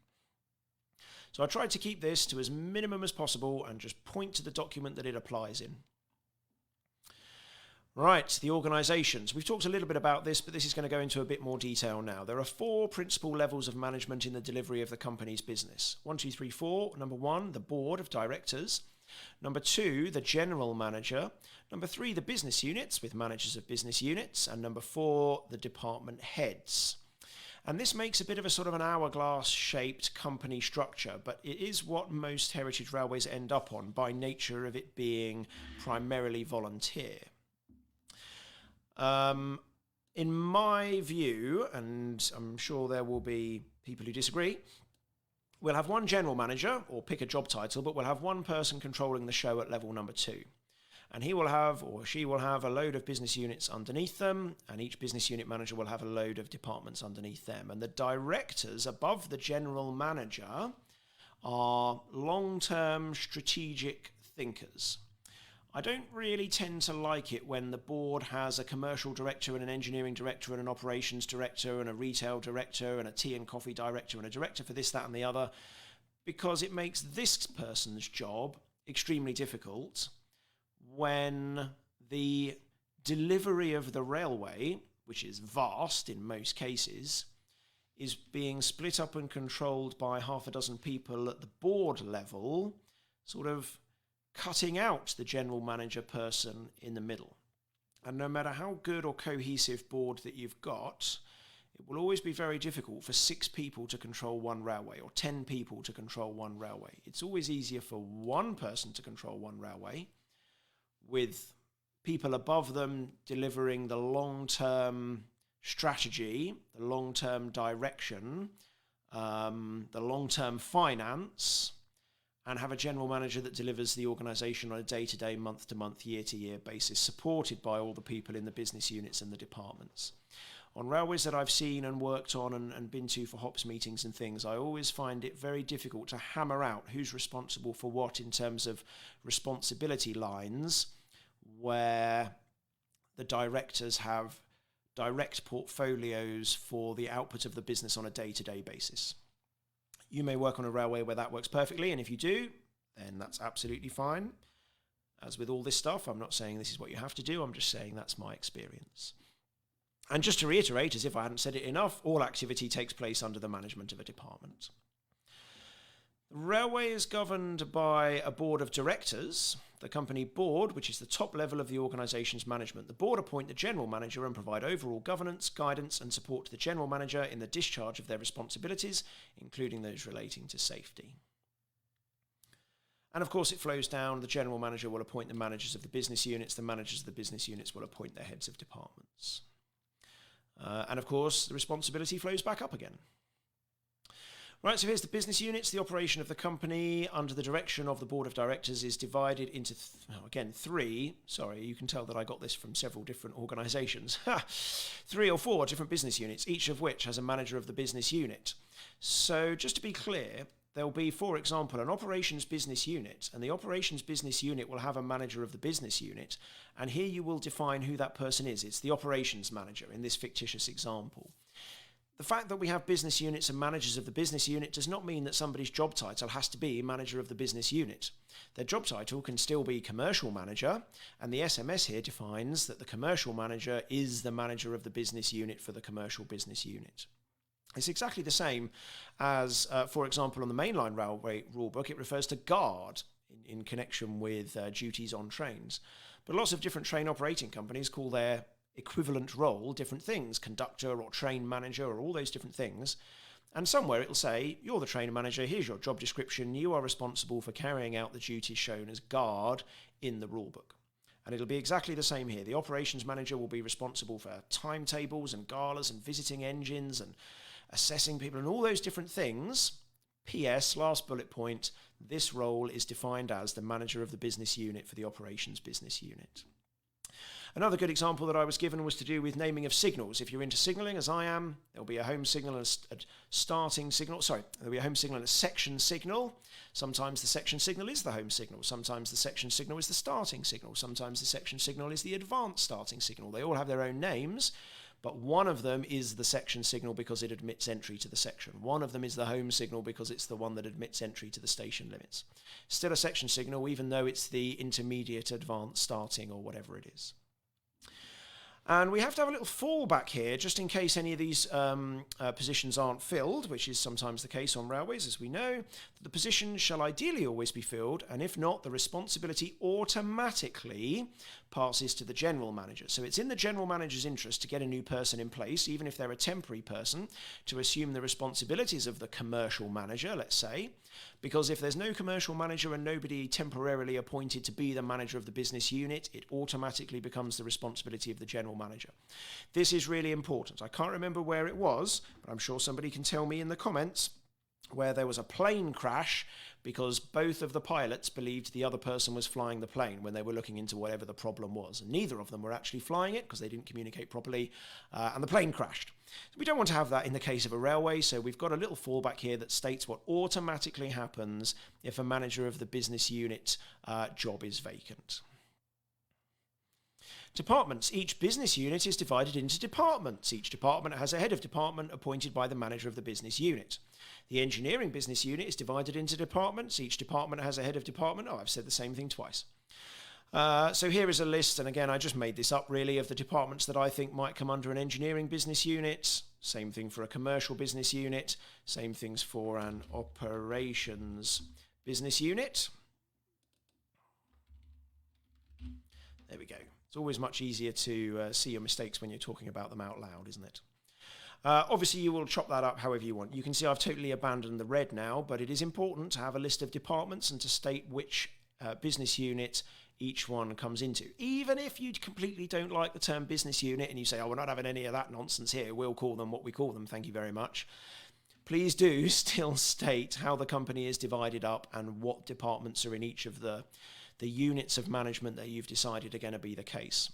Speaker 1: So I tried to keep this to as minimum as possible and just point to the document that it applies in. Right, the organisations. We've talked a little bit about this, but this is going to go into a bit more detail now. There are 4 principal levels of management in the delivery of the company's business. 1, 2, 3, 4. Number 1, the board of directors. Number 2, the general manager. Number 3, the business units with managers of business units. And number 4, the department heads. And this makes a bit of a sort of an hourglass-shaped company structure, but it is what most heritage railways end up on by nature of it being primarily volunteer. In my view, and I'm sure there will be people who disagree, we'll have one general manager, or pick a job title, but we'll have one person controlling the show at level number 2. And he will have, or she will have, a load of business units underneath them, and each business unit manager will have a load of departments underneath them. And the directors above the general manager are long-term strategic thinkers. I don't really tend to like it when the board has a commercial director and an engineering director and an operations director and a retail director and a tea and coffee director and a director for this, that and the other, because it makes this person's job extremely difficult when the delivery of the railway, which is vast in most cases, is being split up and controlled by half a dozen people at the board level, sort of cutting out the general manager person in the middle. And no matter how good or cohesive board that you've got, it will always be very difficult for 6 people to control one railway or 10 people to control one railway. It's always easier for one person to control one railway, with people above them delivering the long-term strategy, the long-term direction, the long-term finance, and have a general manager that delivers the organisation on a day-to-day, month-to-month, year-to-year basis, supported by all the people in the business units and the departments. On railways that I've seen and worked on and been to for HOPS meetings and things, I always find it very difficult to hammer out who's responsible for what in terms of responsibility lines, where the directors have direct portfolios for the output of the business on a day-to-day basis. You may work on a railway where that works perfectly, and if you do, then that's absolutely fine. As with all this stuff, I'm not saying this is what you have to do, I'm just saying that's my experience. And just to reiterate, as if I hadn't said it enough, all activity takes place under the management of a department. The railway is governed by a board of directors, the company board, which is the top level of the organisation's management. The board appoint the general manager and provide overall governance, guidance and support to the general manager in the discharge of their responsibilities, including those relating to safety. And of course it flows down. The general manager will appoint the managers of the business units. The managers of the business units will appoint their heads of departments. And of course the responsibility flows back up again. Right, so here's the business units. The operation of the company under the direction of the board of directors is divided into, 3. Sorry, you can tell that I got this from several different organisations. 3 or 4 different business units, each of which has a manager of the business unit. So just to be clear, there'll be, for example, an operations business unit, and the operations business unit will have a manager of the business unit, and here you will define who that person is. It's the operations manager in this fictitious example. the fact that we have business units and managers of the business unit does not mean that somebody's job title has to be manager of the business unit. Their job title can still be commercial manager, and the SMS here defines that the commercial manager is the manager of the business unit for the commercial business unit. It's exactly the same as, for example, on the mainline railway rulebook, it refers to guard in connection with duties on trains. But lots of different train operating companies call their equivalent role different things, conductor or train manager or all those different things. And somewhere it'll say, you're the train manager, here's your job description, you are responsible for carrying out the duties shown as guard in the rulebook. And it'll be exactly the same here. The operations manager will be responsible for timetables and galas and visiting engines and assessing people and all those different things. P.S. Last bullet point, this role is defined as the manager of the business unit for the operations business unit. Another good example that I was given was to do with naming of signals. If you're into signalling, as I am, there'll be a home signal and a starting signal. There'll be a home signal and a section signal. Sometimes the section signal is the home signal. Sometimes the section signal is the starting signal. Sometimes the section signal is the advanced starting signal. They all have their own names, but one of them is the section signal because it admits entry to the section. One of them is the home signal because it's the one that admits entry to the station limits. Still a section signal, even though it's the intermediate, advanced, starting, or whatever it is. And we have to have a little fallback here, just in case any of these positions aren't filled, which is sometimes the case on railways, as we know. The position shall ideally always be filled, and if not, the responsibility automatically passes to the general manager. So it's in the general manager's interest to get a new person in place, even if they're a temporary person, to assume the responsibilities of the commercial manager, let's say, because if there's no commercial manager and nobody temporarily appointed to be the manager of the business unit, it automatically becomes the responsibility of the general manager. This is really important. I can't remember where it was, but I'm sure somebody can tell me in the comments, where there was a plane crash because both of the pilots believed the other person was flying the plane when they were looking into whatever the problem was. And neither of them were actually flying it because they didn't communicate properly, and the plane crashed. We don't want to have that in the case of a railway, so we've got a little fallback here that states what automatically happens if a manager of the business unit job is vacant. Departments. Each business unit is divided into departments. Each department has a head of department appointed by the manager of the business unit. The engineering business unit is divided into departments. Each department has a head of department. Oh, I've said the same thing twice. So here is a list, and again, I just made this up really, of the departments that I think might come under an engineering business unit. Same thing for a commercial business unit. Same things for an operations business unit. There we go. It's always much easier to see your mistakes when you're talking about them out loud, isn't it? Obviously, you will chop that up however you want. You can see I've totally abandoned the red now, but it is important to have a list of departments and to state which business unit each one comes into. Even if you completely don't like the term business unit and you say, oh, we're not having any of that nonsense here, we'll call them what we call them, thank you very much. Please do still state how the company is divided up and what departments are in each of the units of management that you've decided are going to be the case.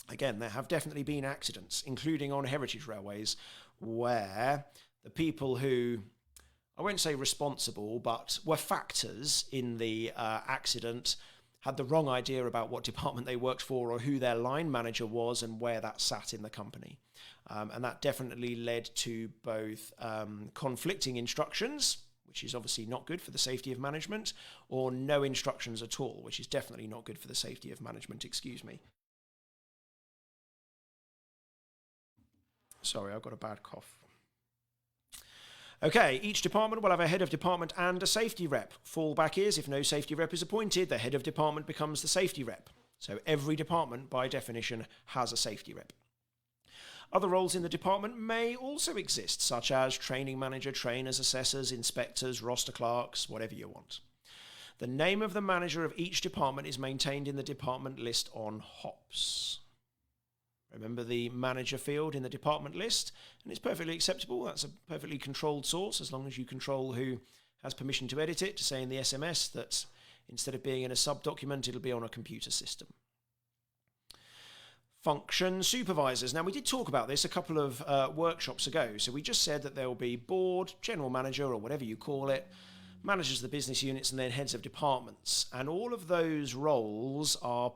Speaker 1: Again, there have definitely been accidents, including on heritage railways, where the people who, I won't say responsible, but were factors in the accident had the wrong idea about what department they worked for or who their line manager was and where that sat in the company. And that definitely led to both conflicting instructions, which is obviously not good for the safety of management, or no instructions at all, which is definitely not good for the safety of management, excuse me. Sorry, I've got a bad cough. Okay, each department will have a head of department and a safety rep. Fallback is, if no safety rep is appointed, the head of department becomes the safety rep. So every department, by definition, has a safety rep. Other roles in the department may also exist, such as training manager, trainers, assessors, inspectors, roster clerks, whatever you want. The name of the manager of each department is maintained in the department list on HOPS. Remember the manager field in the department list, and it's perfectly acceptable. That's a perfectly controlled source, as long as you control who has permission to edit it, to say in the SMS that instead of being in a sub-document, it'll be on a computer system. Function supervisors. Now, we did talk about this a couple of workshops ago. So we just said that there will be board, general manager, or whatever you call it, managers of the business units, and then heads of departments. And all of those roles are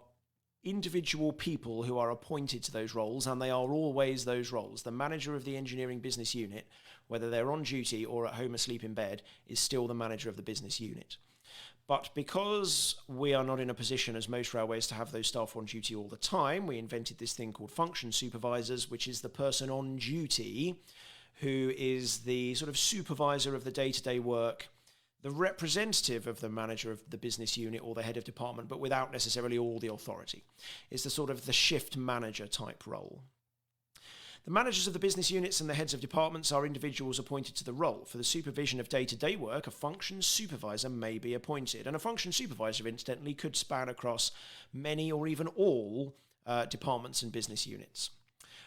Speaker 1: individual people who are appointed to those roles, and they are always those roles. The manager of the engineering business unit, whether they're on duty or at home asleep in bed, is still the manager of the business unit. But because we are not in a position, as most railways, to have those staff on duty all the time, we invented this thing called function supervisors, which is the person on duty who is the sort of supervisor of the day-to-day work, the representative of the manager of the business unit or the head of department, but without necessarily all the authority. It's the sort of the shift manager type role. The managers of the business units and the heads of departments are individuals appointed to the role. For the supervision of day-to-day work, a function supervisor may be appointed. And a function supervisor, incidentally, could span across many or even all departments and business units.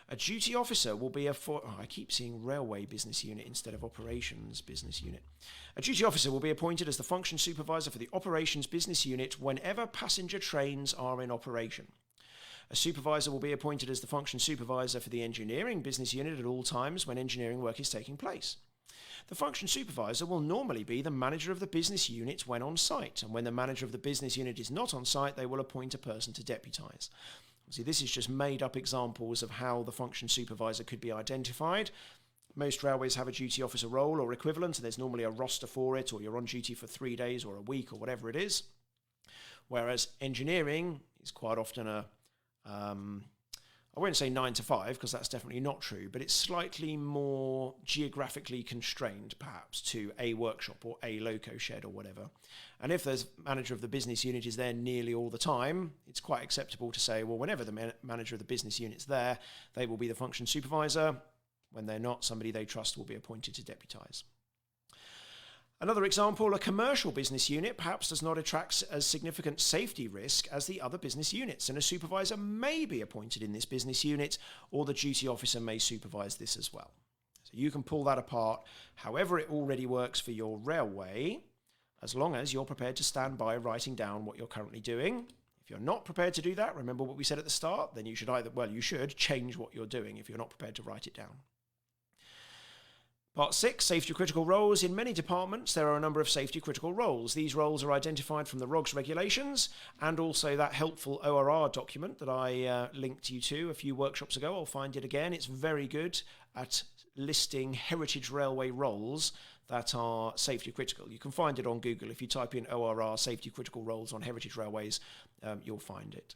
Speaker 1: A duty officer will be I keep seeing railway business unit instead of operations business unit. A duty officer will be appointed as the function supervisor for the operations business unit whenever passenger trains are in operation. A supervisor will be appointed as the function supervisor for the engineering business unit at all times when engineering work is taking place. The function supervisor will normally be the manager of the business unit when on site, and when the manager of the business unit is not on site, they will appoint a person to deputise. See, this is just made up examples of how the function supervisor could be identified. Most railways have a duty officer role or equivalent, and there's normally a roster for it, or you're on duty for 3 days or a week or whatever it is. Whereas engineering is quite often I won't say 9 to 5, because that's definitely not true, but it's slightly more geographically constrained, perhaps, to a workshop or a loco shed or whatever. And if the manager of the business unit is there nearly all the time, it's quite acceptable to say, well, whenever the manager of the business unit's there, they will be the function supervisor. When they're not, somebody they trust will be appointed to deputise. Another example, a commercial business unit perhaps does not attract as significant safety risk as the other business units, and a supervisor may be appointed in this business unit, or the duty officer may supervise this as well. So you can pull that apart however it already works for your railway, as long as you're prepared to stand by writing down what you're currently doing. If you're not prepared to do that, remember what we said at the start, then you should change what you're doing if you're not prepared to write it down. Part 6, safety critical roles. In many departments, there are a number of safety critical roles. These roles are identified from the ROGS regulations and also that helpful ORR document that I linked you to a few workshops ago. I'll find it again. It's very good at listing heritage railway roles that are safety critical. You can find it on Google. If you type in ORR safety critical roles on heritage railways, you'll find it.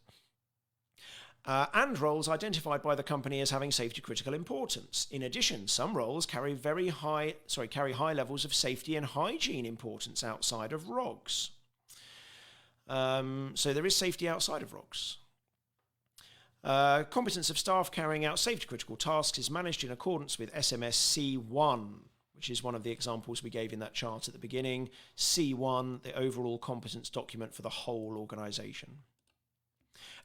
Speaker 1: And roles identified by the company as having safety critical importance. In addition, some roles carry high levels of safety and hygiene importance outside of ROGS. So there is safety outside of ROGS. Competence of staff carrying out safety critical tasks is managed in accordance with SMS C1, which is one of the examples we gave in that chart at the beginning. C1, the overall competence document for the whole organisation.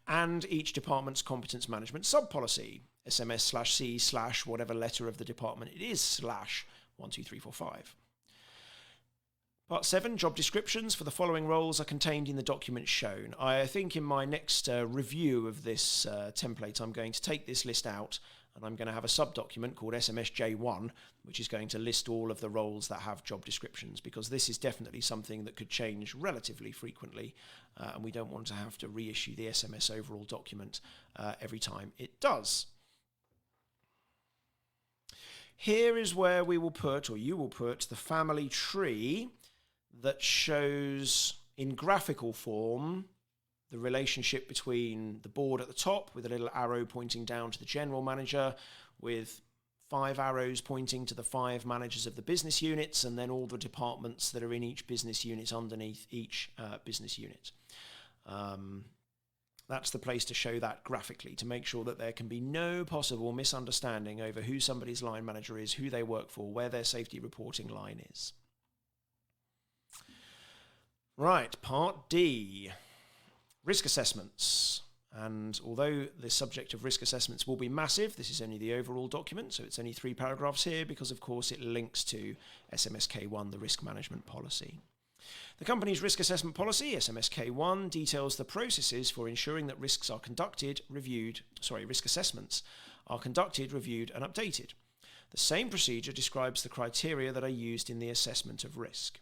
Speaker 1: And each department's competence management sub-policy, SMS/C/ whatever letter of the department it is, /12345. Part 7, job descriptions for the following roles are contained in the document shown. I think in my next review of this template, I'm going to take this list out and I'm going to have a sub-document called SMSJ1, which is going to list all of the roles that have job descriptions, because this is definitely something that could change relatively frequently, and we don't want to have to reissue the SMS overall document every time it does. Here is where we will put, or you will put, the family tree that shows in graphical form the relationship between the board at the top with a little arrow pointing down to the general manager, with 5 arrows pointing to the 5 managers of the business units, and then all the departments that are in each business unit underneath each business unit. That's the place to show that graphically, to make sure that there can be no possible misunderstanding over who somebody's line manager is, who they work for, where their safety reporting line is. Right, part D. Risk assessments. And although the subject of risk assessments will be massive, this is only the overall document, so it's only 3 paragraphs here because, of course, it links to SMSK1, the risk management policy. The company's risk assessment policy, SMSK1, details the processes for ensuring that risk assessments are conducted, reviewed, and updated. The same procedure describes the criteria that are used in the assessment of risk.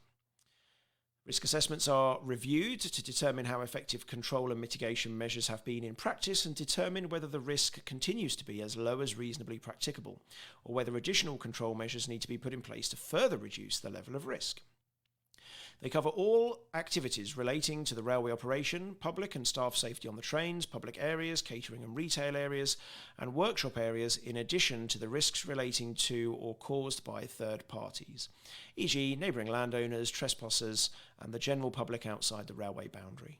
Speaker 1: Risk assessments are reviewed to determine how effective control and mitigation measures have been in practice and determine whether the risk continues to be as low as reasonably practicable, or whether additional control measures need to be put in place to further reduce the level of risk. They cover all activities relating to the railway operation, public and staff safety on the trains, public areas, catering and retail areas, and workshop areas, in addition to the risks relating to or caused by third parties, e.g. neighbouring landowners, trespassers, and the general public outside the railway boundary.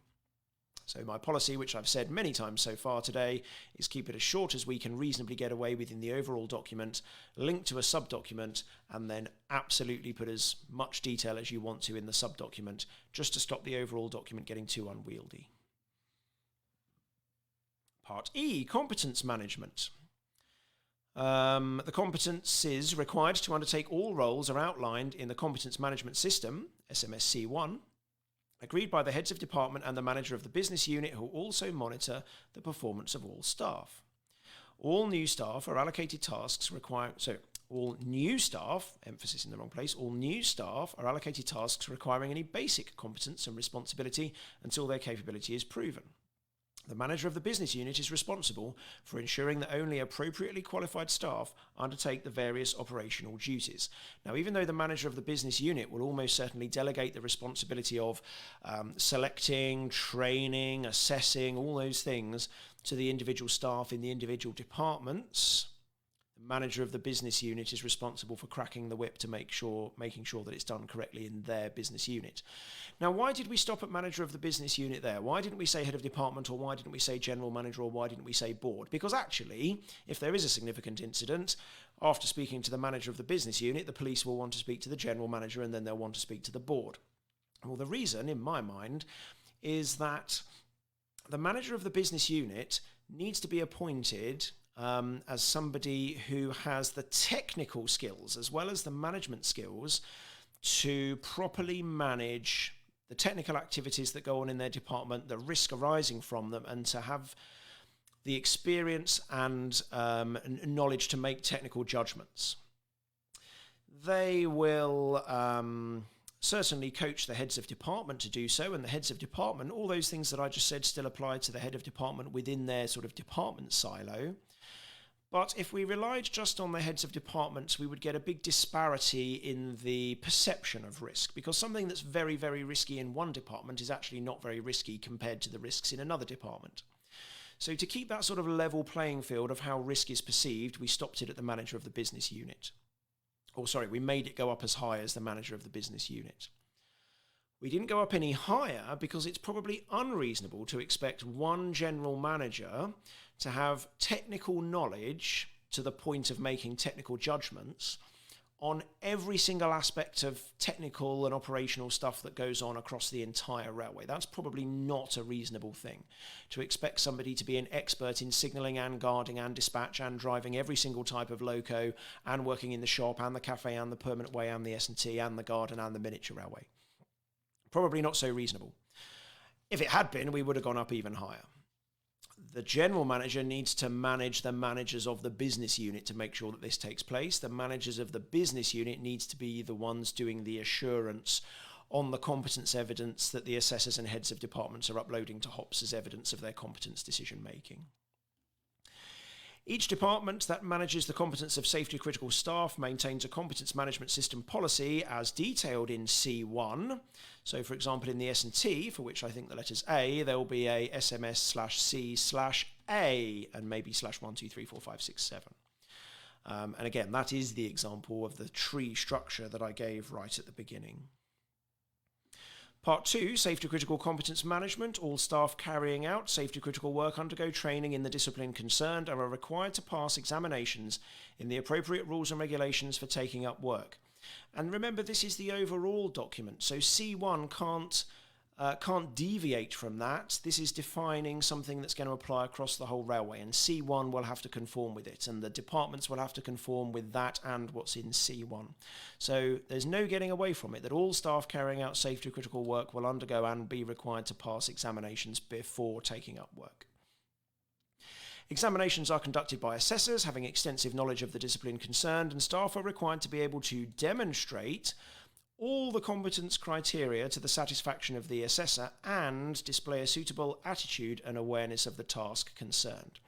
Speaker 1: So my policy, which I've said many times so far today, is keep it as short as we can reasonably get away with in the overall document, link to a sub-document, and then absolutely put as much detail as you want to in the sub-document, just to stop the overall document getting too unwieldy. Part E, competence management. The competences required to undertake all roles are outlined in the Competence Management System, SMS C1, agreed by the heads of department and the manager of the business unit, who also monitor the performance of all staff. All new staff are allocated tasks all new staff, emphasis in the wrong place, all new staff are allocated tasks requiring any basic competence and responsibility until their capability is proven. The manager of the business unit is responsible for ensuring that only appropriately qualified staff undertake the various operational duties. Now, even though the manager of the business unit will almost certainly delegate the responsibility of selecting, training, assessing, all those things to the individual staff in the individual departments, the manager of the business unit is responsible for cracking the whip to making sure that it's done correctly in their business unit. Now, why did we stop at manager of the business unit there? Why didn't we say head of department, or why didn't we say general manager, or why didn't we say board? Because actually, if there is a significant incident, after speaking to the manager of the business unit, the police will want to speak to the general manager, and then they'll want to speak to the board. Well, the reason, in my mind, is that the manager of the business unit needs to be appointed as somebody who has the technical skills as well as the management skills to properly manage the technical activities that go on in their department, the risk arising from them, and to have the experience and knowledge to make technical judgments. They will certainly coach the heads of department to do so, and the heads of department, all those things that I just said still apply to the head of department within their sort of department silo. But if we relied just on the heads of departments, we would get a big disparity in the perception of risk, because something that's very, very risky in one department is actually not very risky compared to the risks in another department. So to keep that sort of level playing field of how risk is perceived, we stopped it at the manager of the business unit. We made it go up as high as the manager of the business unit. We didn't go up any higher because it's probably unreasonable to expect one general manager to have technical knowledge to the point of making technical judgments on every single aspect of technical and operational stuff that goes on across the entire railway. That's probably not a reasonable thing. To expect somebody to be an expert in signalling and guarding and dispatch and driving every single type of loco and working in the shop and the cafe and the permanent way and the S&T and the garden and the miniature railway. Probably not so reasonable. If it had been, we would have gone up even higher. The general manager needs to manage the managers of the business unit to make sure that this takes place. The managers of the business unit needs to be the ones doing the assurance on the competence evidence that the assessors and heads of departments are uploading to HOPS as evidence of their competence decision making. Each department that manages the competence of safety critical staff maintains a competence management system policy as detailed in C1. So, for example, in the S&T, for which I think the letter's A, there will be a SMS/C/A and maybe /1, 2, 3, 4, 5, 6, 7. And again, that is the example of the tree structure that I gave right at the beginning. Part 2, Safety Critical Competence Management. All staff carrying out safety critical work undergo training in the discipline concerned and are required to pass examinations in the appropriate rules and regulations for taking up work. And remember, this is the overall document, so C1 can't deviate from that. This is defining something that's going to apply across the whole railway, and C1 will have to conform with it, and the departments will have to conform with that and what's in C1. So there's no getting away from it, that all staff carrying out safety critical work will undergo and be required to pass examinations before taking up work. Examinations are conducted by assessors having extensive knowledge of the discipline concerned, and staff are required to be able to demonstrate all the competence criteria to the satisfaction of the assessor and display a suitable attitude and awareness of the task concerned.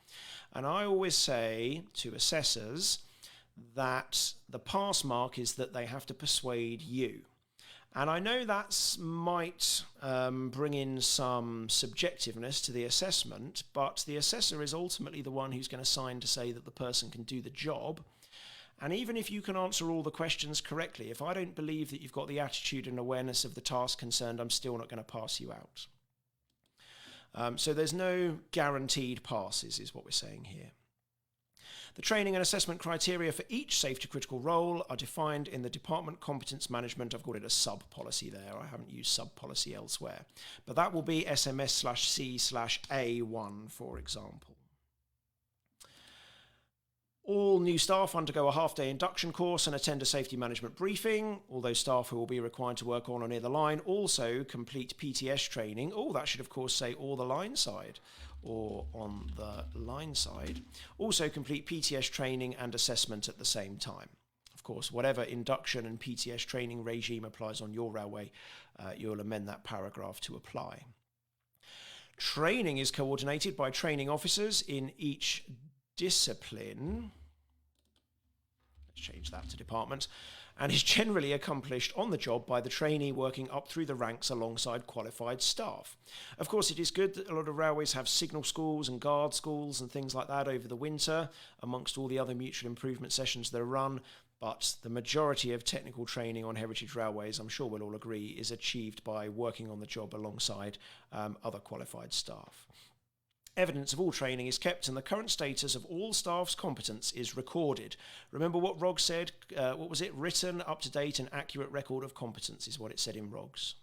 Speaker 1: And I always say to assessors that the pass mark is that they have to persuade you. And I know that might bring in some subjectiveness to the assessment, but the assessor is ultimately the one who's going to sign to say that the person can do the job. And even if you can answer all the questions correctly, if I don't believe that you've got the attitude and awareness of the task concerned, I'm still not going to pass you out. So there's no guaranteed passes, is what we're saying here. The training and assessment criteria for each safety critical role are defined in the Department Competence Management. I've called it a sub-policy there. I haven't used sub-policy elsewhere. But that will be SMS/C/A1, for example. All new staff undergo a half-day induction course and attend a safety management briefing. All those staff who will be required to work on or near the line also complete PTS training. Oh, that should of course say or the line side, or on the line side. Also complete PTS training and assessment at the same time. Of course, whatever induction and PTS training regime applies on your railway, you'll amend that paragraph to apply. Training is coordinated by training officers in each discipline. Let's change that to department, and is generally accomplished on the job by the trainee working up through the ranks alongside qualified staff. Of course, it is good that a lot of railways have signal schools and guard schools and things like that over the winter, amongst all the other mutual improvement sessions that are run, but the majority of technical training on heritage railways, I'm sure we'll all agree, is achieved by working on the job alongside other qualified staff. Evidence of all training is kept and the current status of all staff's competence is recorded. Remember what ROGS said? What was it? Written, up-to-date and accurate record of competence is what it said in ROGS.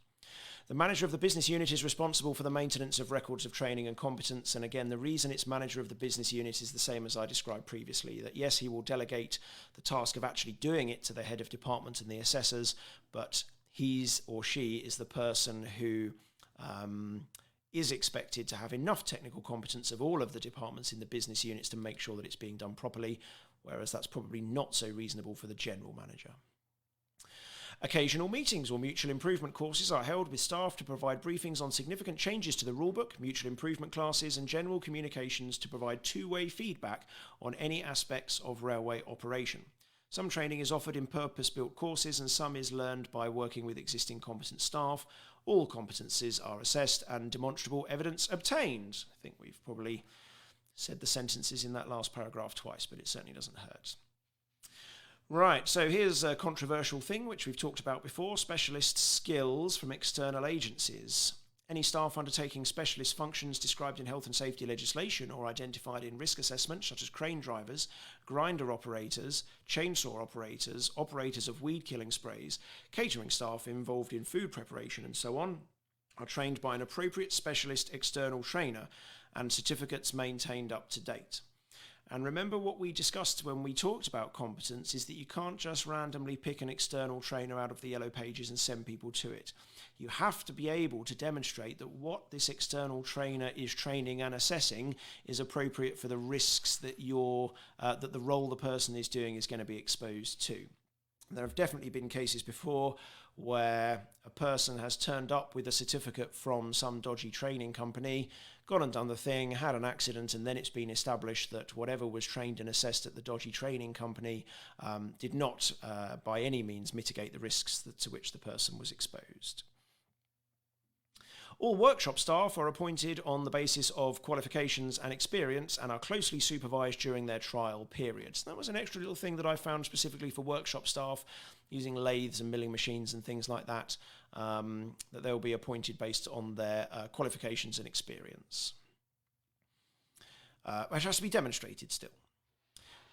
Speaker 1: The manager of the business unit is responsible for the maintenance of records of training and competence. And again, the reason it's manager of the business unit is the same as I described previously, that yes, he will delegate the task of actually doing it to the head of department and the assessors, but he's or she is the person who is expected to have enough technical competence of all of the departments in the business units to make sure that it's being done properly, whereas that's probably not so reasonable for the general manager. Occasional meetings or mutual improvement courses are held with staff to provide briefings on significant changes to the rulebook, mutual improvement classes and general communications to provide two-way feedback on any aspects of railway operation. Some training is offered in purpose-built courses and some is learned by working with existing competent staff. All competencies are assessed and demonstrable evidence obtained. I think we've probably said the sentences in that last paragraph twice, but it certainly doesn't hurt. Right, so here's a controversial thing which we've talked about before, specialist skills from external agencies. Any staff undertaking specialist functions described in health and safety legislation or identified in risk assessment, such as crane drivers, grinder operators, chainsaw operators, operators of weed killing sprays, catering staff involved in food preparation and so on, are trained by an appropriate specialist external trainer and certificates maintained up to date. And remember what we discussed when we talked about competence is that you can't just randomly pick an external trainer out of the yellow pages and send people to it. You have to be able to demonstrate that what this external trainer is training and assessing is appropriate for the risks that that the role the person is doing is going to be exposed to. There have definitely been cases before where a person has turned up with a certificate from some dodgy training company, gone and done the thing, had an accident, and then it's been established that whatever was trained and assessed at the dodgy training company did not by any means mitigate the risks to which the person was exposed. All workshop staff are appointed on the basis of qualifications and experience and are closely supervised during their trial periods. That was an extra little thing that I found specifically for workshop staff using lathes and milling machines and things like that, that they'll be appointed based on their qualifications and experience, which has to be demonstrated still.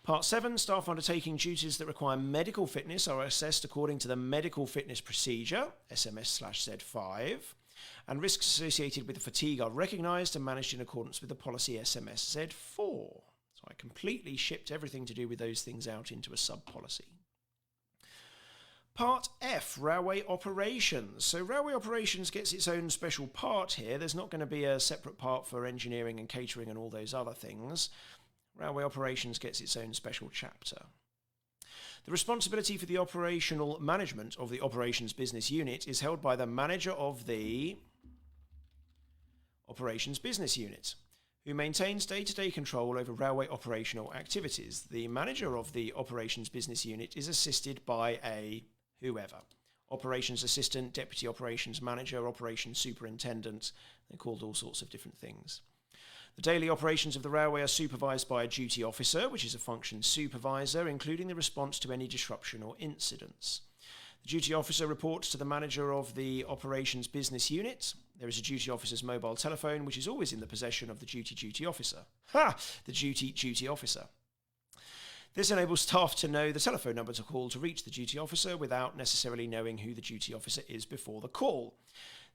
Speaker 1: Part 7, staff undertaking duties that require medical fitness are assessed according to the medical fitness procedure, SMS/Z5. And risks associated with fatigue are recognised and managed in accordance with the policy SMS/Z4. So I completely shipped everything to do with those things out into a sub-policy. Part F, railway operations. So railway operations gets its own special part here. There's not going to be a separate part for engineering and catering and all those other things. Railway operations gets its own special chapter. The responsibility for the operational management of the operations business unit is held by the manager of the operations business unit, who maintains day-to-day control over railway operational activities. The manager of the operations business unit is assisted by a whoever. Operations assistant, deputy operations manager, operations superintendent. They're called all sorts of different things. The daily operations of the railway are supervised by a duty officer, which is a function supervisor, including the response to any disruption or incidents. The duty officer reports to the manager of the operations business unit. There is a duty officer's mobile telephone, which is always in the possession of the duty officer. The duty officer. This enables staff to know the telephone number to call to reach the duty officer without necessarily knowing who the duty officer is before the call.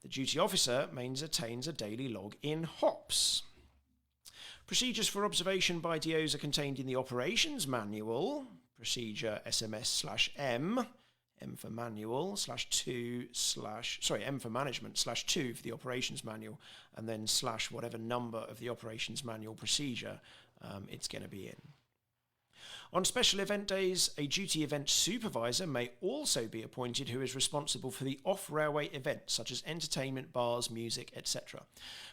Speaker 1: The duty officer maintains a daily log in HOPS. Procedures for observation by DOs are contained in the operations manual, procedure SMS/M, M for manual, M for management, /2 for the operations manual, and then / whatever number of the operations manual procedure it's going to be in. On special event days, a duty event supervisor may also be appointed who is responsible for the off-railway events, such as entertainment, bars, music, etc.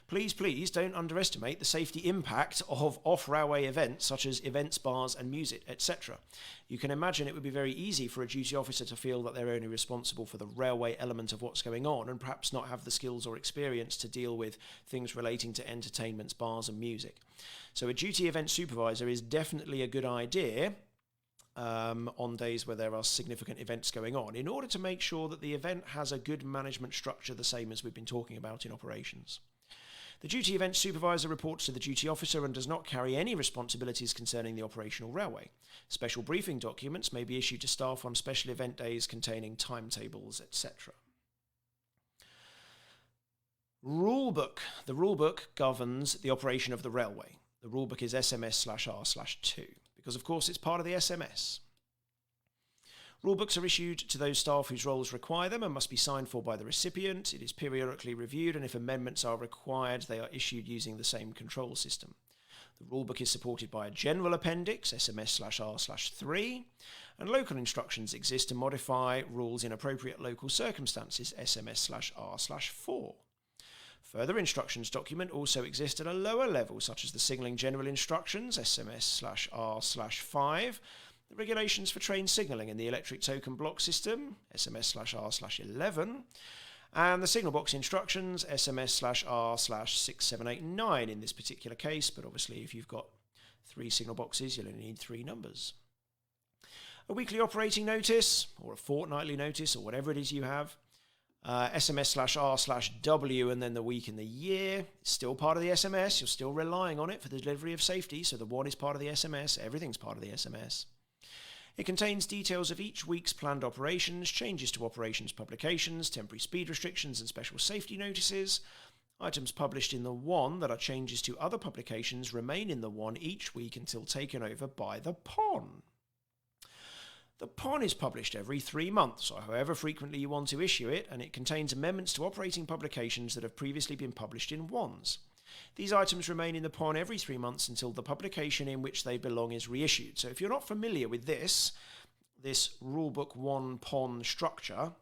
Speaker 1: Please don't underestimate the safety impact of off-railway events, such as events, bars and music, etc. You can imagine it would be very easy for a duty officer to feel that they're only responsible for the railway element of what's going on and perhaps not have the skills or experience to deal with things relating to entertainments, bars and music. So a duty event supervisor is definitely a good idea on days where there are significant events going on, in order to make sure that the event has a good management structure, the same as we've been talking about in operations. The duty event supervisor reports to the duty officer and does not carry any responsibilities concerning the operational railway. Special briefing documents may be issued to staff on special event days containing timetables, etc. Rulebook. The rulebook governs the operation of the railway. The rulebook is SMS/R/2 because, of course, it's part of the SMS. Rulebooks are issued to those staff whose roles require them and must be signed for by the recipient. It is periodically reviewed, and if amendments are required, they are issued using the same control system. The rulebook is supported by a general appendix, SMS/R/3, and local instructions exist to modify rules in appropriate local circumstances, SMS/R/4. Further instructions document also exist at a lower level, such as the signalling general instructions, SMS/R/5, the regulations for train signalling in the electric token block system, SMS/R/11, and the signal box instructions, SMS/R/6789 in this particular case, but obviously if you've got 3 signal boxes, you'll only need 3 numbers. A weekly operating notice, or a fortnightly notice, or whatever it is you have, SMS/R/W and then the week and the year. It's still part of the SMS. You're still relying on it for the delivery of safety, so the 1 is part of the SMS. Everything's part of the SMS. It contains details of each week's planned operations, changes to operations publications, temporary speed restrictions and special safety notices. Items published in the 1 that are changes to other publications remain in the 1 each week until taken over by the PON. The PON is published every 3 months, or however frequently you want to issue it, and it contains amendments to operating publications that have previously been published in 1s. These items remain in the PON every 3 months until the publication in which they belong is reissued. So if you're not familiar with this Rulebook 1 PON structure,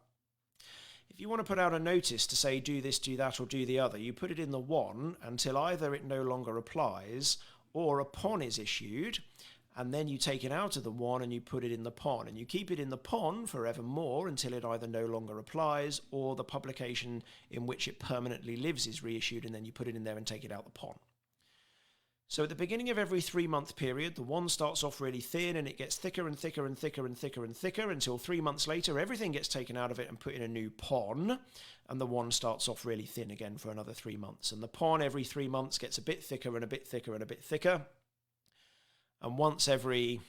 Speaker 1: if you want to put out a notice to say do this, do that, or do the other, you put it in the 1 until either it no longer applies or a PON is issued, and then you take it out of the 1 and you put it in the PON, and you keep it in the PON forevermore until it either no longer applies or the publication in which it permanently lives is reissued, and then you put it in there and take it out the PON. So at the beginning of every 3-month period, the 1 starts off really thin and it gets thicker and thicker and thicker and thicker and thicker until 3 months later everything gets taken out of it and put in a new PON, and the 1 starts off really thin again for another 3 months. And the PON every 3 months gets a bit thicker and a bit thicker and a bit thicker. And once every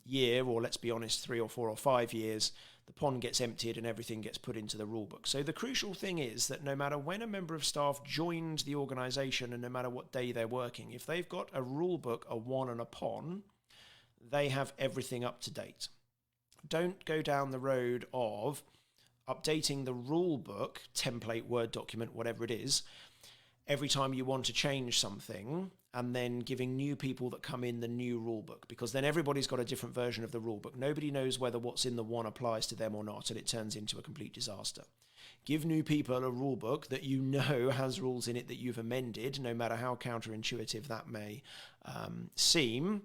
Speaker 1: year, or let's be honest, 3 or 4 or 5 years, the PON gets emptied and everything gets put into the rulebook. So the crucial thing is that no matter when a member of staff joins the organisation and no matter what day they're working, if they've got a rulebook, a 1 and a PON, they have everything up to date. Don't go down the road of updating the rulebook, template, Word document, whatever it is, every time you want to change something, and then giving new people that come in the new rulebook, because then everybody's got a different version of the rulebook. Nobody knows whether what's in the one applies to them or not, and it turns into a complete disaster. Give new people a rulebook that you know has rules in it that you've amended, no matter how counterintuitive that may seem,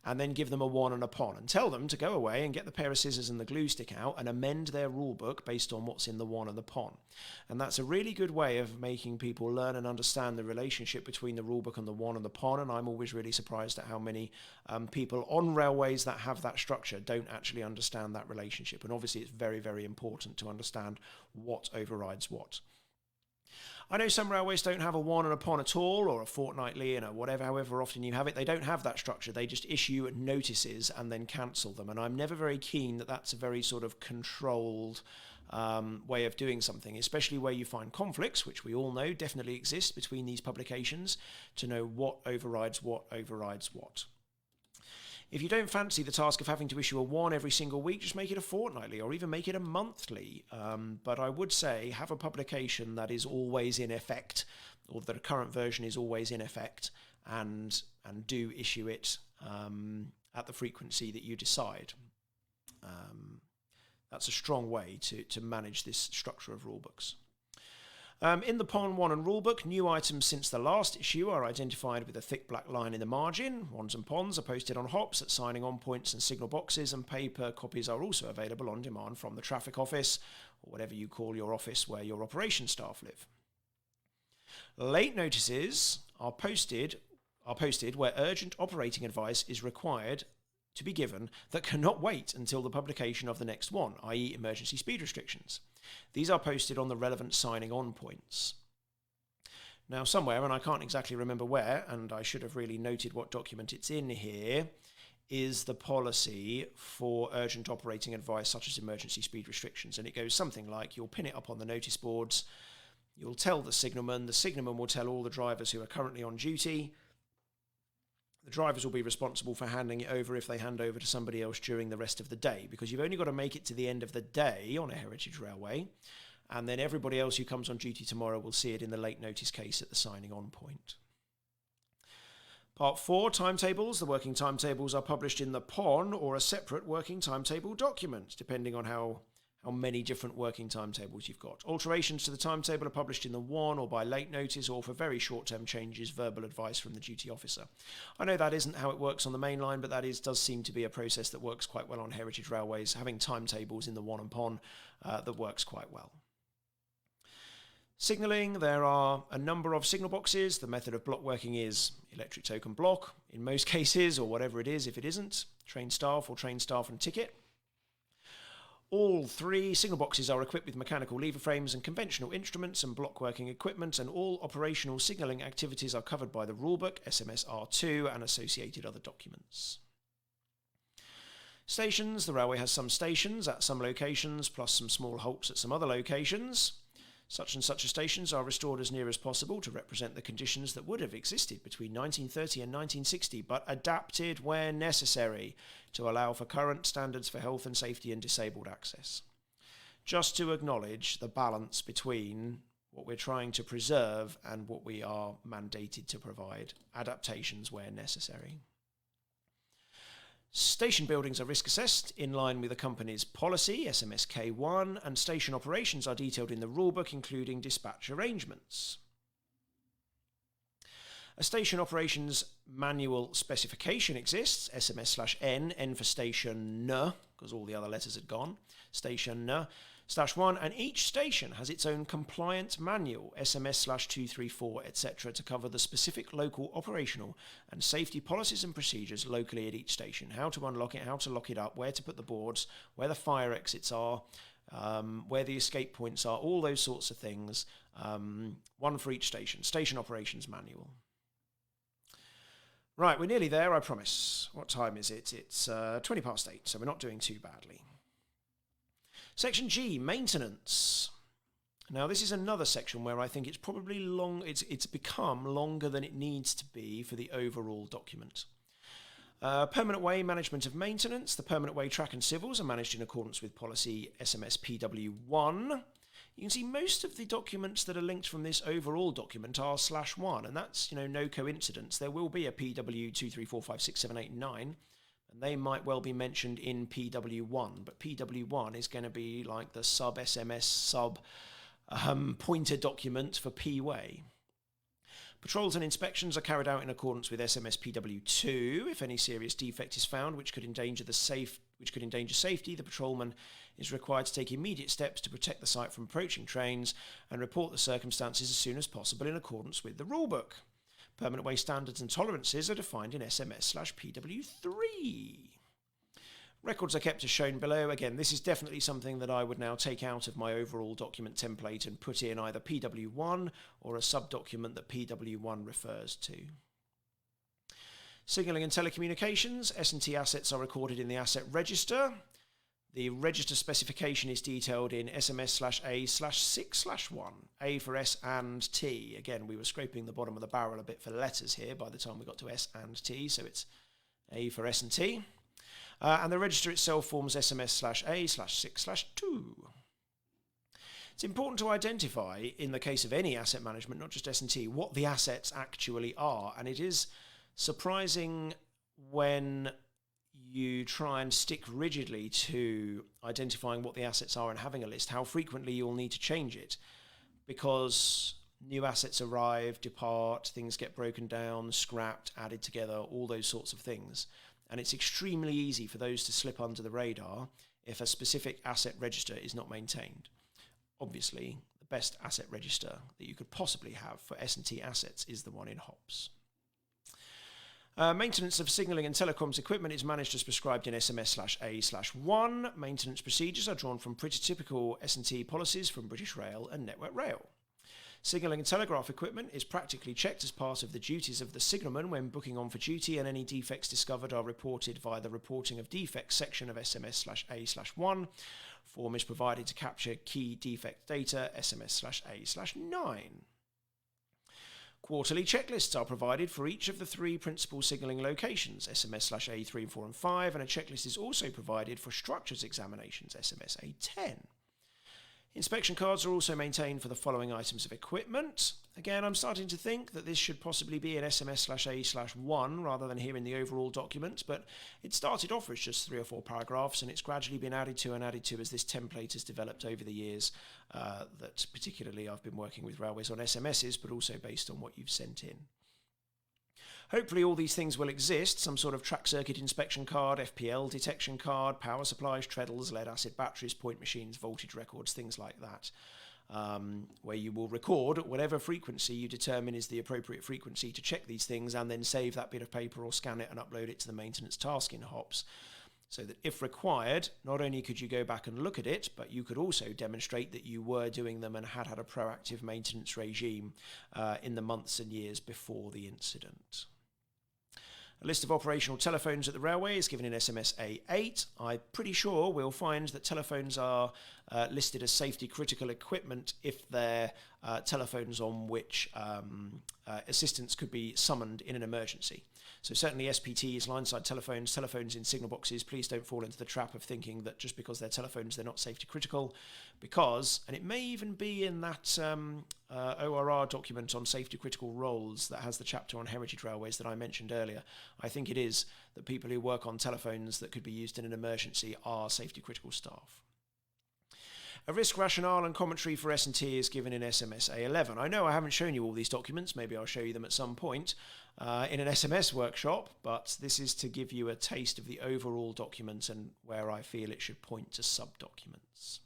Speaker 1: and then give them a one and a pon, and tell them to go away and get the pair of scissors and the glue stick out and amend their rulebook based on what's in the one and the pon. And that's a really good way of making people learn and understand the relationship between the rulebook and the one and the pon. And I'm always really surprised at how many people on railways that have that structure don't actually understand that relationship. And obviously it's very, very important to understand what overrides what. I know some railways don't have a one and a pon at all, or a fortnightly and a whatever, however often you have it. They don't have that structure. They just issue notices and then cancel them. And I'm never very keen that that's a very sort of controlled way of doing something, especially where you find conflicts, which we all know definitely exist between these publications, to know what overrides what overrides what. If you don't fancy the task of having to issue a one every single week, just make it a fortnightly or even make it a monthly. But I would say have a publication that is always in effect, or the current version is always in effect, and do issue it at the frequency that you decide. That's a strong way to manage this structure of rulebooks. In the PON 1 and rulebook, new items since the last issue are identified with a thick black line in the margin. Ones and PONs are posted on HOPS at signing on points and signal boxes, and paper copies are also available on demand from the traffic office, or whatever you call your office where your operations staff live. Late notices are posted where urgent operating advice is required to be given that cannot wait until the publication of the next one, i.e. emergency speed restrictions. These are posted on the relevant signing on points. Now somewhere, and I can't exactly remember where, and I should have really noted what document it's in here, is the policy for urgent operating advice such as emergency speed restrictions. And it goes something like, you'll pin it up on the notice boards, you'll tell the signalman will tell all the drivers who are currently on duty. The drivers will be responsible for handing it over if they hand over to somebody else during the rest of the day, because you've only got to make it to the end of the day on a heritage railway, and then everybody else who comes on duty tomorrow will see it in the late notice case at the signing on point. Part 4, timetables. The working timetables are published in the PON or a separate working timetable document, depending on how many different working timetables you've got. Alterations to the timetable are published in the one or by late notice, or for very short-term changes, verbal advice from the duty officer. I know that isn't how it works on the main line, but that does seem to be a process that works quite well on heritage railways, having timetables in the one and PON that works quite well. Signalling, there are a number of signal boxes. The method of block working is electric token block, in most cases, or whatever it is if it isn't, train staff or train staff and ticket. All 3 signal boxes are equipped with mechanical lever frames and conventional instruments and block working equipment, and all operational signalling activities are covered by the rulebook, SMS R2, and associated other documents. Stations, the railway has some stations at some locations, plus some small halts at some other locations. Such and such stations are restored as near as possible to represent the conditions that would have existed between 1930 and 1960, but adapted where necessary to allow for current standards for health and safety and disabled access. Just to acknowledge the balance between what we're trying to preserve and what we are mandated to provide, adaptations where necessary. Station buildings are risk assessed in line with the company's policy, SMS K1, and station operations are detailed in the rulebook, including dispatch arrangements. A station operations manual specification exists, SMS/N, N for station N, because all the other letters had gone, station N/1, and each station has its own compliant manual, SMS/234, etc., to cover the specific local operational and safety policies and procedures locally at each station, how to unlock it, how to lock it up, where to put the boards, where the fire exits are, where the escape points are, all those sorts of things, one for each station, station operations manual. Right, we're nearly there, I promise. What time is it? It's 20 past 8, so we're not doing too badly. Section G, maintenance. Now, this is another section where I think it's probably it's become longer than it needs to be for the overall document. Permanent way management of maintenance. The permanent way track and civils are managed in accordance with policy SMS PW1. you can see most of the documents that are linked from this overall document are /1, and that's, no coincidence. There will be a PW 2345678 and they might well be mentioned in PW1, but PW1 is going to be like the sub SMS sub pointer document for P-Way. Patrols and inspections are carried out in accordance with SMS PW2. If any serious defect is found which could endanger safety, the patrolman is required to take immediate steps to protect the site from approaching trains and report the circumstances as soon as possible in accordance with the rulebook. Permanent way standards and tolerances are defined in SMS/PW3. Records are kept as shown below. Again, this is definitely something that I would now take out of my overall document template and put in either PW1 or a sub-document that PW1 refers to. Signalling and telecommunications. S&T assets are recorded in the asset register. The register specification is detailed in SMS/A/6/1. A for S and T. Again, we were scraping the bottom of the barrel a bit for letters here by the time we got to S and T, so it's A for S and T. And the register itself forms SMS/A/6/2. It's important to identify, in the case of any asset management, not just S&T, what the assets actually are. And it is surprising when you try and stick rigidly to identifying what the assets are and having a list, how frequently you'll need to change it, because new assets arrive, depart, things get broken down, scrapped, added together, all those sorts of things. And it's extremely easy for those to slip under the radar if a specific asset register is not maintained. Obviously, the best asset register that you could possibly have for S&T assets is the one in HOPS. Maintenance of signalling and telecoms equipment is managed as prescribed in SMS/A/1. Maintenance procedures are drawn from pretty typical S&T policies from British Rail and Network Rail. Signalling and telegraph equipment is practically checked as part of the duties of the signalman when booking on for duty, and any defects discovered are reported via the reporting of defects section of SMS/A/1. Form is provided to capture key defect data, SMS/A/9. Quarterly checklists are provided for each of the three principal signalling locations, SMS/A3, 4 and 5, and a checklist is also provided for structures examinations, SMS/A10. Inspection cards are also maintained for the following items of equipment. Again, I'm starting to think that this should possibly be an SMS/A/1 rather than here in the overall document, but it started off as just 3 or 4 paragraphs and it's gradually been added to as this template has developed over the years, that particularly I've been working with railways on SMSs, but also based on what you've sent in. Hopefully all these things will exist, some sort of track circuit inspection card, FPL detection card, power supplies, treadles, lead acid batteries, point machines, voltage records, things like that, where you will record at whatever frequency you determine is the appropriate frequency to check these things, and then save that bit of paper or scan it and upload it to the maintenance task in HOPS, so that if required, not only could you go back and look at it, but you could also demonstrate that you were doing them and had a proactive maintenance regime in the months and years before the incident. A list of operational telephones at the railway is given in SMS/A8. I'm pretty sure we'll find that telephones are listed as safety critical equipment if they're telephones on which assistance could be summoned in an emergency. So certainly SPTs, lineside telephones, telephones in signal boxes, please don't fall into the trap of thinking that just because they're telephones they're not safety critical, because, and it may even be in that ORR document on safety critical roles that has the chapter on heritage railways that I mentioned earlier, I think it is that people who work on telephones that could be used in an emergency are safety critical staff. A risk rationale and commentary for S&T is given in SMS/A11. I know I haven't shown you all these documents, maybe I'll show you them at some point in an SMS workshop, but this is to give you a taste of the overall document and where I feel it should point to sub-documents.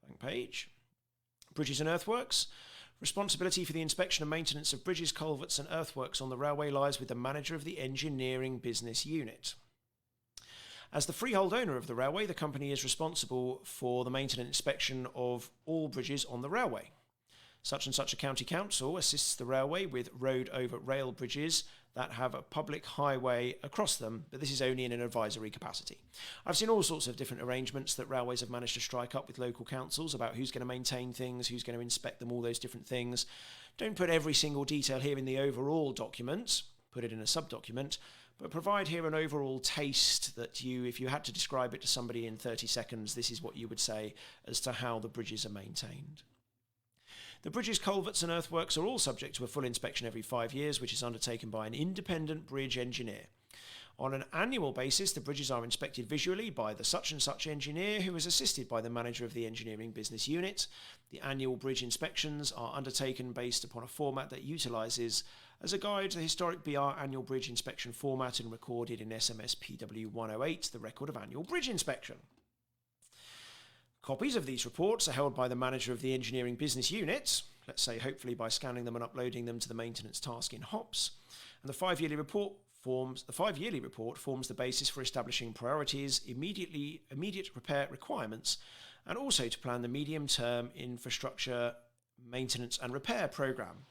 Speaker 1: Blank page. Bridges and earthworks. Responsibility for the inspection and maintenance of bridges, culverts and earthworks on the railway lies with the manager of the engineering business unit. As the freehold owner of the railway, the company is responsible for the maintenance inspection of all bridges on the railway. Such and such a county council assists the railway with road over rail bridges that have a public highway across them, but this is only in an advisory capacity. I've seen all sorts of different arrangements that railways have managed to strike up with local councils about who's going to maintain things, who's going to inspect them, all those different things. Don't put every single detail here in the overall document, put it in a sub-document, but provide here an overall taste that if you had to describe it to somebody in 30 seconds, this is what you would say as to how the bridges are maintained. The bridges, culverts and earthworks are all subject to a full inspection every 5 years, which is undertaken by an independent bridge engineer. On an annual basis, the bridges are inspected visually by the such and such engineer, who is assisted by the manager of the engineering business unit. The annual bridge inspections are undertaken based upon a format that utilises as a guide the historic BR annual bridge inspection format and recorded in SMS PW 108, the record of annual bridge inspection. Copies of these reports are held by the manager of the engineering business unit, let's say hopefully by scanning them and uploading them to the maintenance task in HOPS, and the five-yearly report forms the basis for establishing priorities, immediate repair requirements, and also to plan the medium-term infrastructure maintenance and repair programme.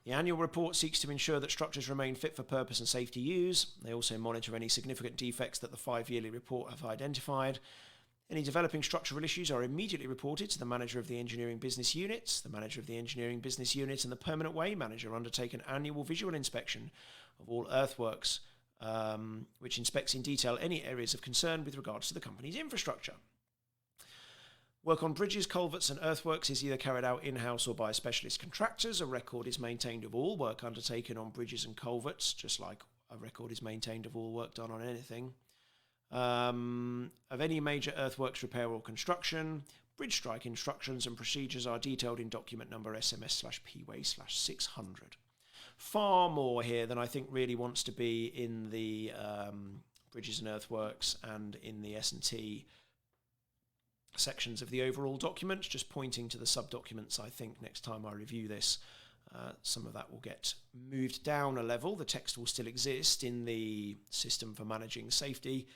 Speaker 1: The annual report seeks to ensure that structures remain fit for purpose and safe to use. They also monitor any significant defects that the five-yearly report have identified. Any developing structural issues are immediately reported to the manager of the engineering business unit. The manager of the engineering business unit and the permanent way manager undertake an annual visual inspection of all earthworks, which inspects in detail any areas of concern with regards to the company's infrastructure. Work on bridges, culverts and earthworks is either carried out in-house or by specialist contractors. A record is maintained of all work undertaken on bridges and culverts, just like a record is maintained of all work done on anything. Of any major earthworks repair or construction. Bridge strike instructions and procedures are detailed in document number SMS/PWAY/600. Far more here than I think really wants to be in the bridges and earthworks and in the S&T sections of the overall document, just pointing to the sub-documents. I think next time I review this, some of that will get moved down a level. The text will still exist in the system for managing safety.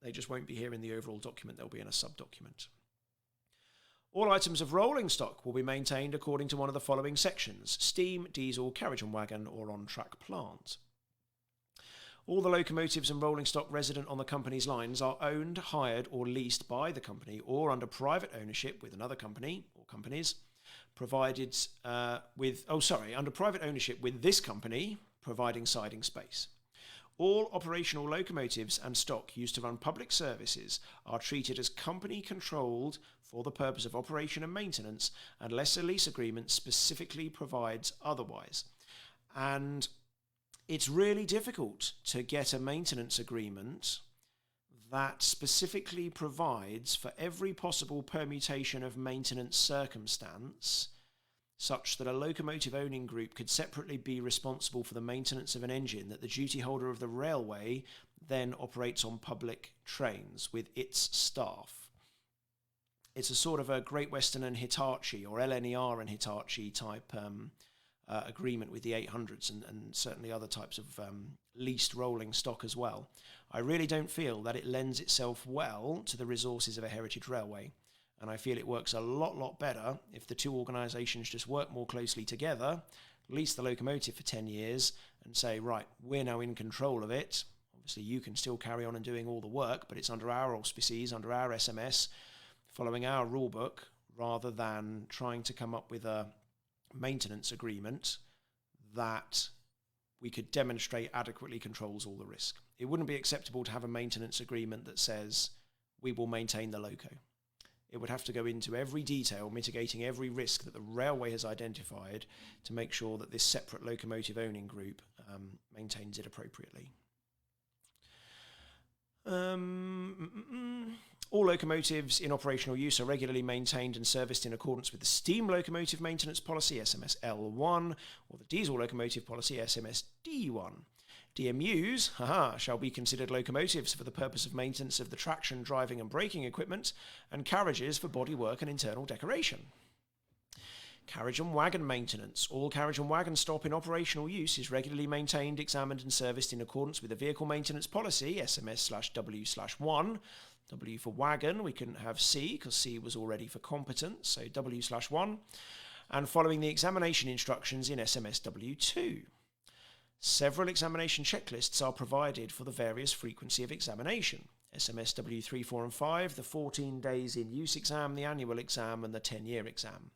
Speaker 1: They just won't be here in the overall document. They'll be in a sub-document. All items of rolling stock will be maintained according to one of the following sections: steam, diesel, carriage and wagon, or on-track plant. All the locomotives and rolling stock resident on the company's lines are owned, hired, or leased by the company or under private ownership with another company or companies, under private ownership with this company, providing siding space. All operational locomotives and stock used to run public services are treated as company-controlled for the purpose of operation and maintenance, unless a lease agreement specifically provides otherwise. And it's really difficult to get a maintenance agreement that specifically provides for every possible permutation of maintenance circumstance, such that a locomotive owning group could separately be responsible for the maintenance of an engine that the duty holder of the railway then operates on public trains with its staff. It's a sort of a Great Western and Hitachi, or LNER and Hitachi type agreement with the 800s and certainly other types of leased rolling stock as well. I really don't feel that it lends itself well to the resources of a heritage railway. And I feel it works a lot better if the two organisations just work more closely together, lease the locomotive for 10 years and say, right, we're now in control of it. Obviously, you can still carry on and doing all the work, but it's under our auspices, under our SMS, following our rule book, rather than trying to come up with a maintenance agreement that we could demonstrate adequately controls all the risk. It wouldn't be acceptable to have a maintenance agreement that says we will maintain the loco. It would have to go into every detail, mitigating every risk that the railway has identified to make sure that this separate locomotive owning group maintains it appropriately. All locomotives in operational use are regularly maintained and serviced in accordance with the Steam Locomotive Maintenance Policy, SMS L1, or the Diesel Locomotive Policy, SMS D1. DMUs, shall be considered locomotives for the purpose of maintenance of the traction, driving and braking equipment, and carriages for bodywork and internal decoration. Carriage and wagon maintenance. All carriage and wagon stock in operational use is regularly maintained, examined and serviced in accordance with the Vehicle Maintenance Policy, SMS/W/1. W for wagon, we couldn't have C because C was already for competent, so W/1. And following the examination instructions in SMS W2. Several examination checklists are provided for the various frequency of examination. SMS W3, 4 and 5, the 14 days in use exam, the annual exam and the 10-year exam.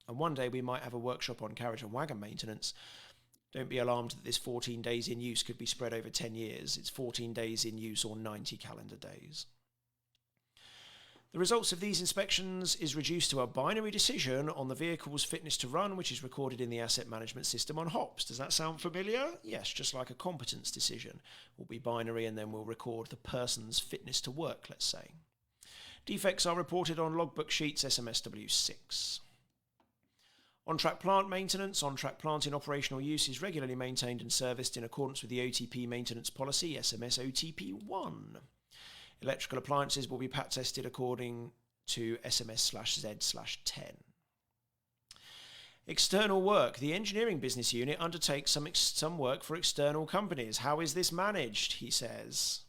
Speaker 1: And one day we might have a workshop on carriage and wagon maintenance Don't be alarmed that this 14 days in use could be spread over 10 years. It's 14 days in use or 90 calendar days. The results of these inspections is reduced to a binary decision on the vehicle's fitness to run, which is recorded in the asset management system on HOPS. Does that sound familiar? Yes, just like a competence decision. Will be binary, and then we'll record the person's fitness to work, let's say. Defects are reported on logbook sheets SMSW6. On-track plant maintenance. On-track plant in operational use is regularly maintained and serviced in accordance with the OTP maintenance policy SMS OTP1. Electrical appliances will be pat tested according to SMS/Z/10. External work. The engineering business unit undertakes some work for external companies. How is this managed? He says.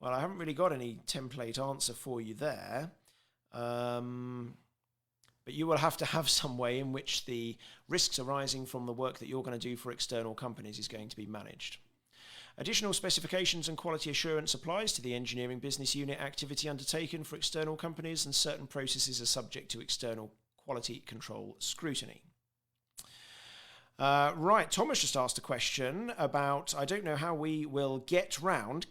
Speaker 1: Well, I haven't really got any template answer for you there. But you will have to have some way in which the risks arising from the work that you're going to do for external companies is going to be managed. Additional specifications and quality assurance applies to the engineering business unit activity undertaken for external companies, and certain processes are subject to external quality control scrutiny. Right, Thomas just asked a question about, I don't know how we will get round,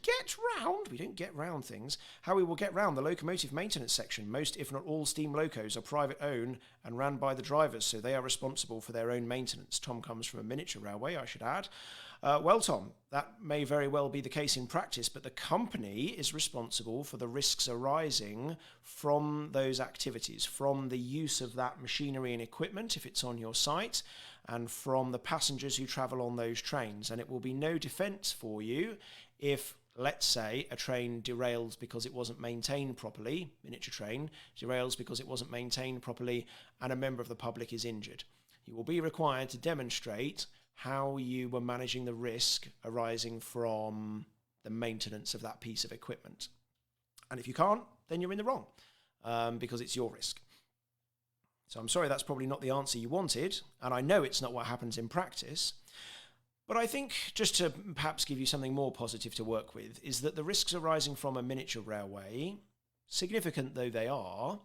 Speaker 1: we don't get round things, how we will get round the locomotive maintenance section. Most, if not all, steam locos are private owned and ran by the drivers, so they are responsible for their own maintenance. Tom comes from a miniature railway, I should add. Well, Tom, that may very well be the case in practice, but the company is responsible for the risks arising from those activities, from the use of that machinery and equipment if it's on your site, and from the passengers who travel on those trains. And it will be no defence for you if, let's say, a train derails because it wasn't maintained properly, miniature train, derails because it wasn't maintained properly, and a member of the public is injured. You will be required to demonstrate how you were managing the risk arising from the maintenance of that piece of equipment. And if you can't, then you're in the wrong, because it's your risk. So I'm sorry, that's probably not the answer you wanted, and I know it's not what happens in practice. But I think, just to perhaps give you something more positive to work with, is that the risks arising from a miniature railway, significant though they are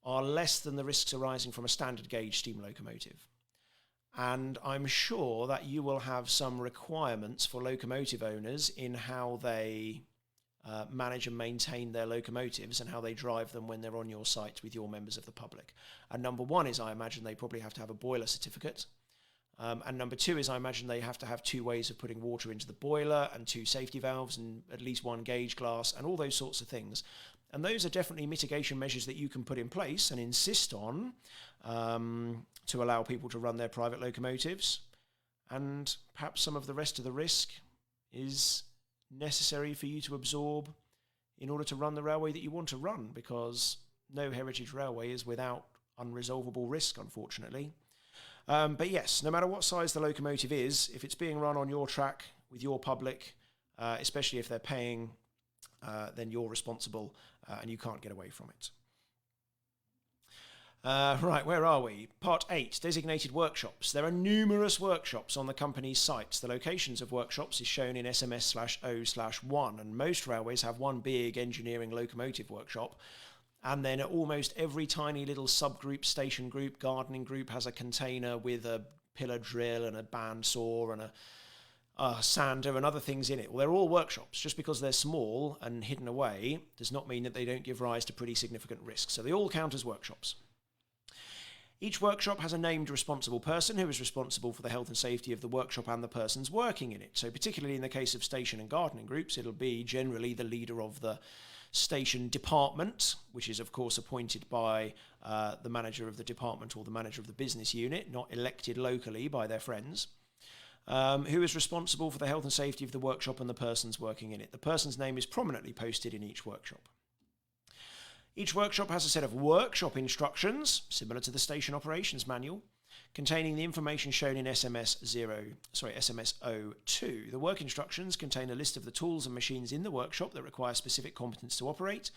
Speaker 1: less than the risks arising from a standard gauge steam locomotive. And I'm sure that you will have some requirements for locomotive owners in how they manage and maintain their locomotives and how they drive them when they're on your site with your members of the public. And number one is, I imagine they probably have to have a boiler certificate. And number two is, I imagine they have to have 2 ways of putting water into the boiler and 2 safety valves and at least 1 gauge glass and all those sorts of things. And those are definitely mitigation measures that you can put in place and insist on to allow people to run their private locomotives. And perhaps some of the rest of the risk is necessary for you to absorb in order to run the railway that you want to run, because no heritage railway is without unresolvable risk, unfortunately. But yes, no matter what size the locomotive is, if it's being run on your track with your public, especially if they're paying, then you're responsible and you can't get away from it. Right, where are we? Part 8, designated workshops. There are numerous workshops on the company's sites. The locations of workshops is shown in SMS/O/1, and most railways have one big engineering locomotive workshop. And then almost every tiny little subgroup, station group, gardening group has a container with a pillar drill and a bandsaw and a sander and other things in it. Well, they're all workshops. Just because they're small and hidden away does not mean that they don't give rise to pretty significant risks. So they all count as workshops. Each workshop has a named responsible person who is responsible for the health and safety of the workshop and the persons working in it. So particularly in the case of station and gardening groups, it'll be generally the leader of the station department, which is of course appointed by the manager of the department or the manager of the business unit, not elected locally by their friends, who is responsible for the health and safety of the workshop and the persons working in it. The person's name is prominently posted in each workshop. Each workshop has a set of workshop instructions, similar to the station operations manual, containing the information shown in SMS02. The work instructions contain a list of the tools and machines in the workshop that require specific competence to operate,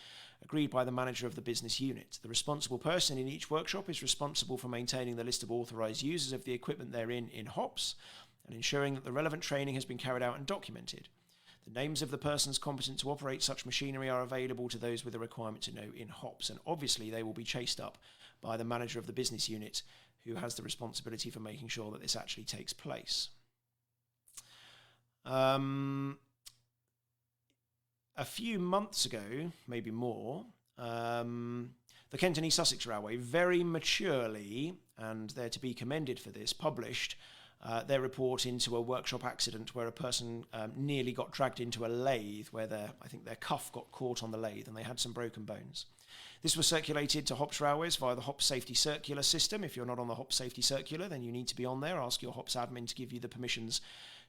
Speaker 1: agreed by the manager of the business unit. The responsible person in each workshop is responsible for maintaining the list of authorised users of the equipment therein in HOPS and ensuring that the relevant training has been carried out and documented. The names of the persons competent to operate such machinery are available to those with a requirement to know in HOPS, and obviously they will be chased up by the manager of the business unit, who has the responsibility for making sure that this actually takes place. A few months ago, maybe more, the Kent and East Sussex Railway very maturely, and they're to be commended for this, published their report into a workshop accident where a person nearly got dragged into a lathe where I think their cuff got caught on the lathe and they had some broken bones. This was circulated to HOPS Railways via the HOPS Safety Circular system. If you're not on the HOPS Safety Circular, then you need to be on there. Ask your HOPS admin to give you the permissions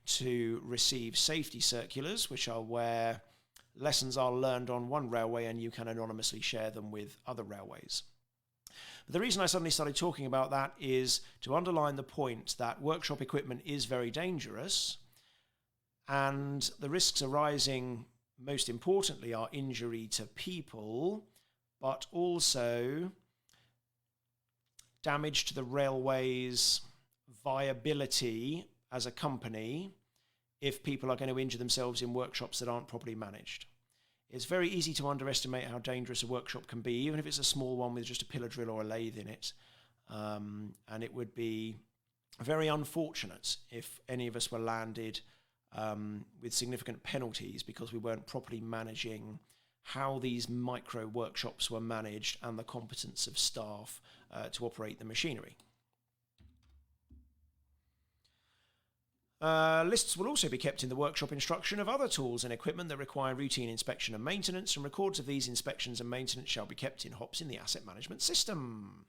Speaker 1: to receive safety circulars, which are where lessons are learned on one railway and you can anonymously share them with other railways. But the reason I suddenly started talking about that is to underline the point that workshop equipment is very dangerous, and the risks arising, most importantly, are injury to people, but also damage to the railway's viability as a company if people are going to injure themselves in workshops that aren't properly managed. It's very easy to underestimate how dangerous a workshop can be, even if it's a small one with just a pillar drill or a lathe in it. And it would be very unfortunate if any of us were landed with significant penalties because we weren't properly managing how these micro workshops were managed and the competence of staff to operate the machinery. Lists will also be kept in the workshop instruction of other tools and equipment that require routine inspection and maintenance, and records of these inspections and maintenance shall be kept in HOPS in the asset management system.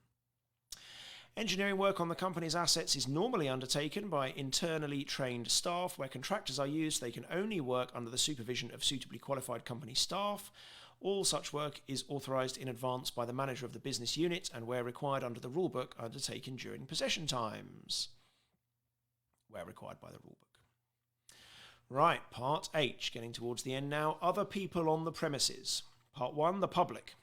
Speaker 1: Engineering work on the company's assets is normally undertaken by internally trained staff. Where contractors are used, they can only work under the supervision of suitably qualified company staff. All such work is authorised in advance by the manager of the business unit, and where required under the rulebook, undertaken during possession times. Where required by the rulebook. Right, Part H, getting towards the end now. Other people on the premises. Part 1, the public.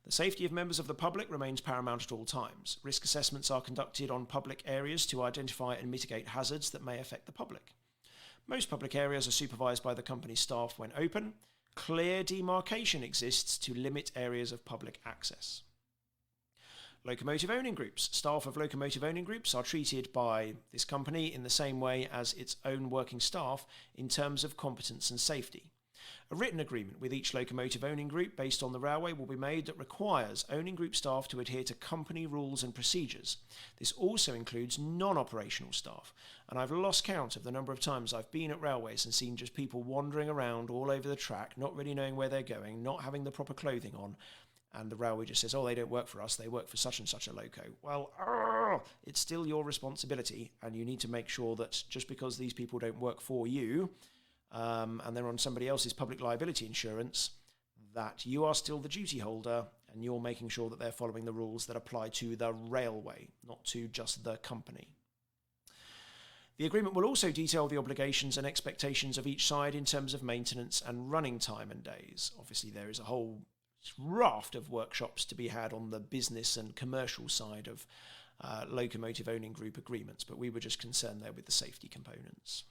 Speaker 1: The safety of members of the public remains paramount at all times. Risk assessments are conducted on public areas to identify and mitigate hazards that may affect the public. Most public areas are supervised by the company staff when open. Clear demarcation exists to limit areas of public access. Locomotive owning groups. Staff of locomotive owning groups are treated by this company in the same way as its own working staff in terms of competence and safety. A written agreement with each locomotive owning group based on the railway will be made that requires owning group staff to adhere to company rules and procedures. This also includes non-operational staff, and I've lost count of the number of times I've been at railways and seen just people wandering around all over the track, not really knowing where they're going, not having the proper clothing on, and the railway just says, oh, they don't work for us, they work for such and such a loco. Well, it's still your responsibility, and you need to make sure that just because these people don't work for you, and they're on somebody else's public liability insurance, that you are still the duty holder, and you're making sure that they're following the rules that apply to the railway, not to just the company. The agreement will also detail the obligations and expectations of each side in terms of maintenance and running time and days. Obviously, there is a whole raft of workshops to be had on the business and commercial side of locomotive owning group agreements, but we were just concerned there with the safety components.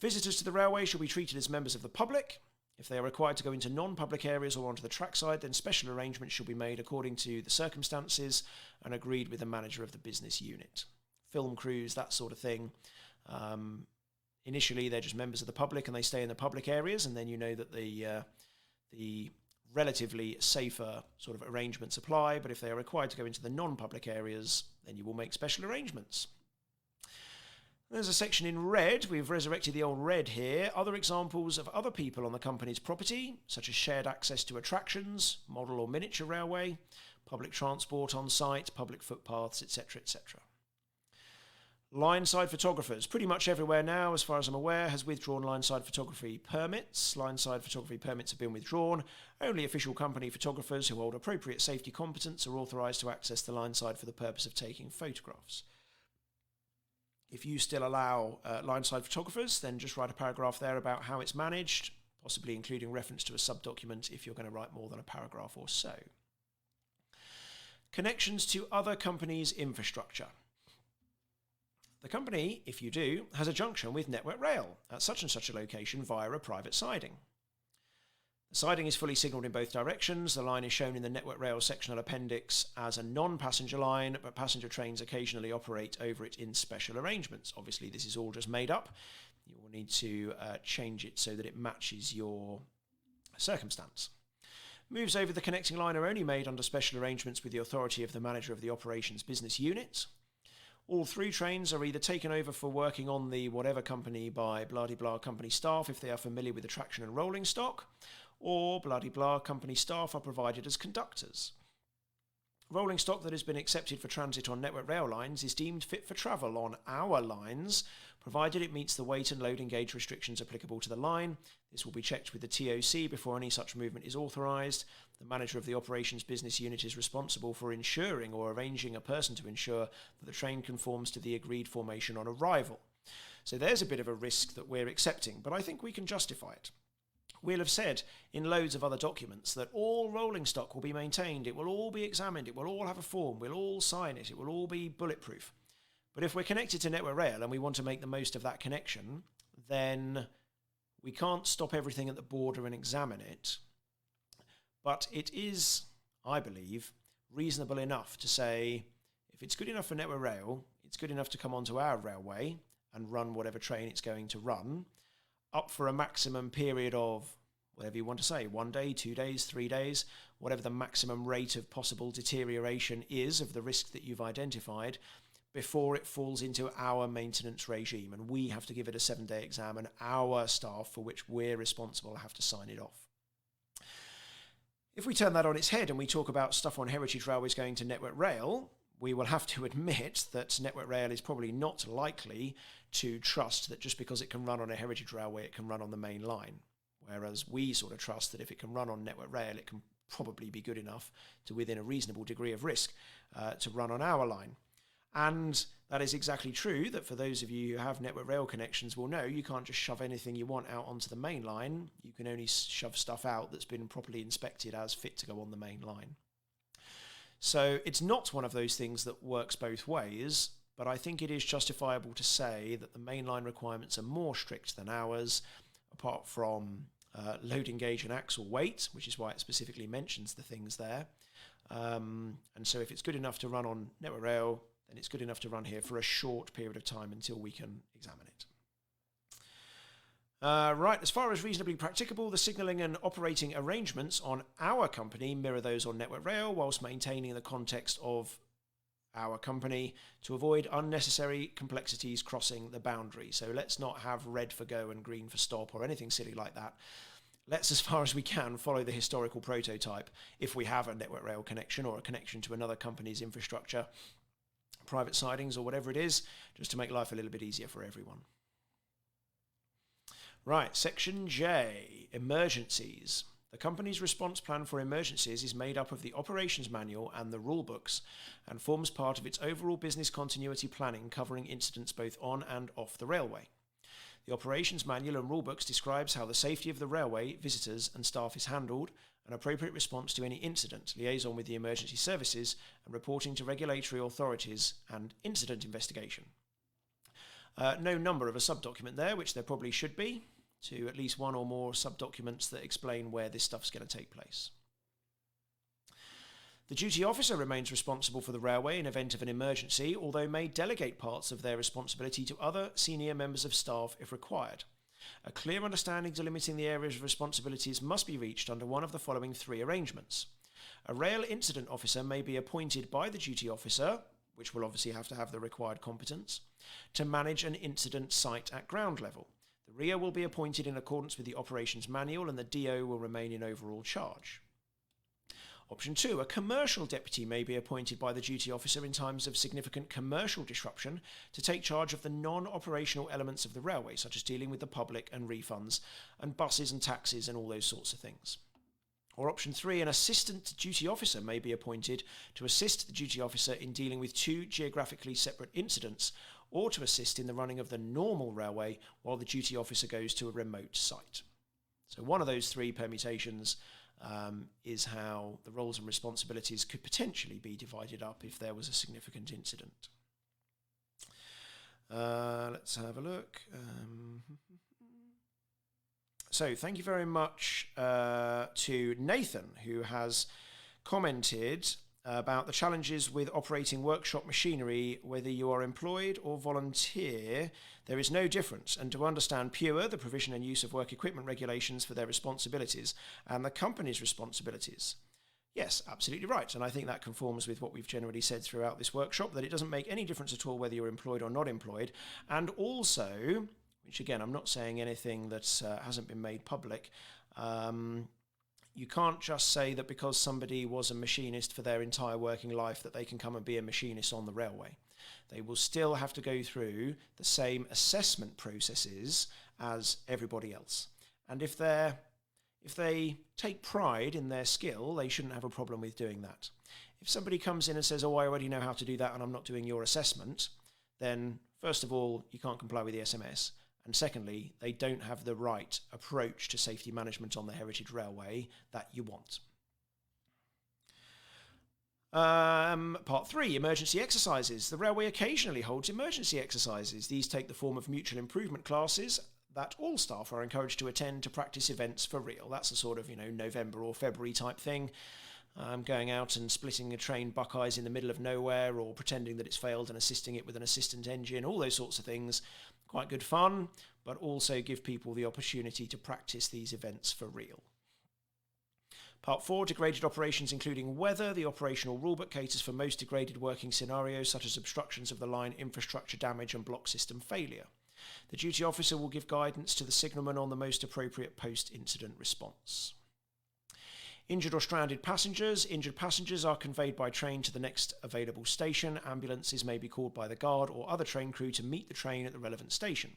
Speaker 1: Visitors to the railway shall be treated as members of the public. If they are required to go into non-public areas or onto the trackside, then special arrangements shall be made according to the circumstances and agreed with the manager of the business unit. Film crews, that sort of thing. Initially, they're just members of the public and they stay in the public areas, and then you know that the relatively safer sort of arrangements apply, but if they are required to go into the non-public areas, then you will make special arrangements. There's a section in red. We've resurrected the old red here. Other examples of other people on the company's property, such as shared access to attractions, model or miniature railway, public transport on site, public footpaths, etc., etc. Line-side photographers, pretty much everywhere now, as far as I'm aware, has withdrawn line-side photography permits. Line-side photography permits have been withdrawn. Only official company photographers who hold appropriate safety competence are authorised to access the line-side for the purpose of taking photographs. If you still allow line-side photographers, then just write a paragraph there about how it's managed, possibly including reference to a sub-document if you're going to write more than a paragraph or so. Connections to other companies' infrastructure. The company, if you do, has a junction with Network Rail at such and such a location via a private siding. The siding is fully signalled in both directions. The line is shown in the Network Rail sectional appendix as a non-passenger line, but passenger trains occasionally operate over it in special arrangements. Obviously, this is all just made up. you will need to change it so that it matches your circumstance. Moves over the connecting line are only made under special arrangements with the authority of the manager of the operations business unit. All through trains are either taken over for working on the whatever company by blah-de-blah company staff if they are familiar with the traction and rolling stock, or blah-de-blah company staff are provided as conductors. Rolling stock that has been accepted for transit on Network Rail lines is deemed fit for travel on our lines, provided it meets the weight and loading gauge restrictions applicable to the line. This will be checked with the TOC before any such movement is authorised. The manager of the operations business unit is responsible for ensuring or arranging a person to ensure that the train conforms to the agreed formation on arrival. So there's a bit of a risk that we're accepting, but I think we can justify it. We'll have said in loads of other documents that all rolling stock will be maintained, it will all be examined, it will all have a form, we'll all sign it, it will all be bulletproof. But if we're connected to Network Rail and we want to make the most of that connection, then we can't stop everything at the border and examine it. But it is, I believe, reasonable enough to say, if it's good enough for Network Rail, it's good enough to come onto our railway and run whatever train it's going to run, up for a maximum period of, whatever you want to say, 1 day, 2 days, 3 days, whatever the maximum rate of possible deterioration is of the risk that you've identified, before it falls into our maintenance regime. And we have to give it a 7-day exam, and our staff, for which we're responsible, have to sign it off. If we turn that on its head and we talk about stuff on heritage railways going to Network Rail, we will have to admit that Network Rail is probably not likely to trust that just because it can run on a heritage railway, it can run on the main line. Whereas we sort of trust that if it can run on Network Rail, it can probably be good enough to, within a reasonable degree of risk, to run on our line. And that is exactly true, that for those of you who have Network Rail connections will know you can't just shove anything you want out onto the main line. You can only shove stuff out that's been properly inspected as fit to go on the main line. So it's not one of those things that works both ways, but I think it is justifiable to say that the mainline requirements are more strict than ours, apart from loading gauge and axle weight, which is why it specifically mentions the things there. And so if it's good enough to run on Network Rail, then it's good enough to run here for a short period of time until we can examine it. Right, as far as reasonably practicable, the signalling and operating arrangements on our company mirror those on Network Rail, whilst maintaining the context of our company to avoid unnecessary complexities crossing the boundary. So let's not have red for go and green for stop or anything silly like that. Let's, as far as we can, follow the historical prototype if we have a Network Rail connection or a connection to another company's infrastructure, private sidings or whatever it is, just to make life a little bit easier for everyone. Right, section J, emergencies. The company's response plan for emergencies is made up of the operations manual and the rule books and forms part of its overall business continuity planning covering incidents both on and off the railway. The operations manual and rule books describes how the safety of the railway, visitors and staff is handled, an appropriate response to any incident, liaison with the emergency services and reporting to regulatory authorities and incident investigation. No number of a sub-document there, which there probably should be, to at least one or more sub-documents that explain where this stuff's going to take place. The duty officer remains responsible for the railway in event of an emergency, although may delegate parts of their responsibility to other senior members of staff if required. A clear understanding delimiting the areas of responsibilities must be reached under one of the following 3 arrangements. A rail incident officer may be appointed by the duty officer, which will obviously have to have the required competence, to manage an incident site at ground level. The RIA will be appointed in accordance with the operations manual and the DO will remain in overall charge. Option 2, a commercial deputy may be appointed by the duty officer in times of significant commercial disruption to take charge of the non-operational elements of the railway, such as dealing with the public and refunds and buses and taxis and all those sorts of things. Or option 3, an assistant duty officer may be appointed to assist the duty officer in dealing with 2 geographically separate incidents or to assist in the running of the normal railway while the duty officer goes to a remote site. So one of those 3 permutations is how the roles and responsibilities could potentially be divided up if there was a significant incident. Let's have a look. So thank you very much to Nathan, who has commented about the challenges with operating workshop machinery, whether you are employed or volunteer. There is no difference, and to understand PURE, the provision and use of work equipment regulations for their responsibilities and the company's responsibilities. Yes, absolutely right, and I think that conforms with what we've generally said throughout this workshop, that it doesn't make any difference at all whether you're employed or not employed, and also, which again, I'm not saying anything that hasn't been made public, you can't just say that because somebody was a machinist for their entire working life that they can come and be a machinist on the railway. They will still have to go through the same assessment processes as everybody else. And if they take pride in their skill, they shouldn't have a problem with doing that. If somebody comes in and says, oh, I already know how to do that and I'm not doing your assessment, then first of all, you can't comply with the SMS. And secondly, they don't have the right approach to safety management on the heritage railway that you want. Part 3, emergency exercises. The railway occasionally holds emergency exercises. These take the form of mutual improvement classes that all staff are encouraged to attend to practice events for real. That's a sort of, November or February type thing. Going out and splitting a train buckeyes in the middle of nowhere, or pretending that it's failed and assisting it with an assistant engine, all those sorts of things. Quite good fun, but also give people the opportunity to practice these events for real. Part 4, degraded operations including weather. The operational rulebook caters for most degraded working scenarios, such as obstructions of the line, infrastructure damage and block system failure. The duty officer will give guidance to the signalman on the most appropriate post-incident response. Injured or stranded passengers. Injured passengers are conveyed by train to the next available station. Ambulances may be called by the guard or other train crew to meet the train at the relevant station.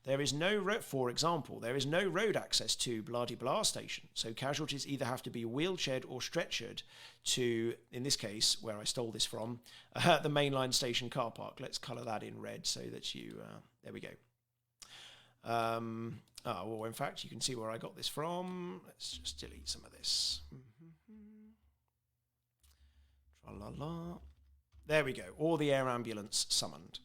Speaker 1: There is no road access to blah-de-blah station, so casualties either have to be wheelchaired or stretchered to, in this case, where I stole this from, the mainline station car park. Let's colour that in red so that you... there we go. Well, in fact, you can see where I got this from. Let's just delete some of this. Tra-la-la. There we go. Or the air ambulance summoned.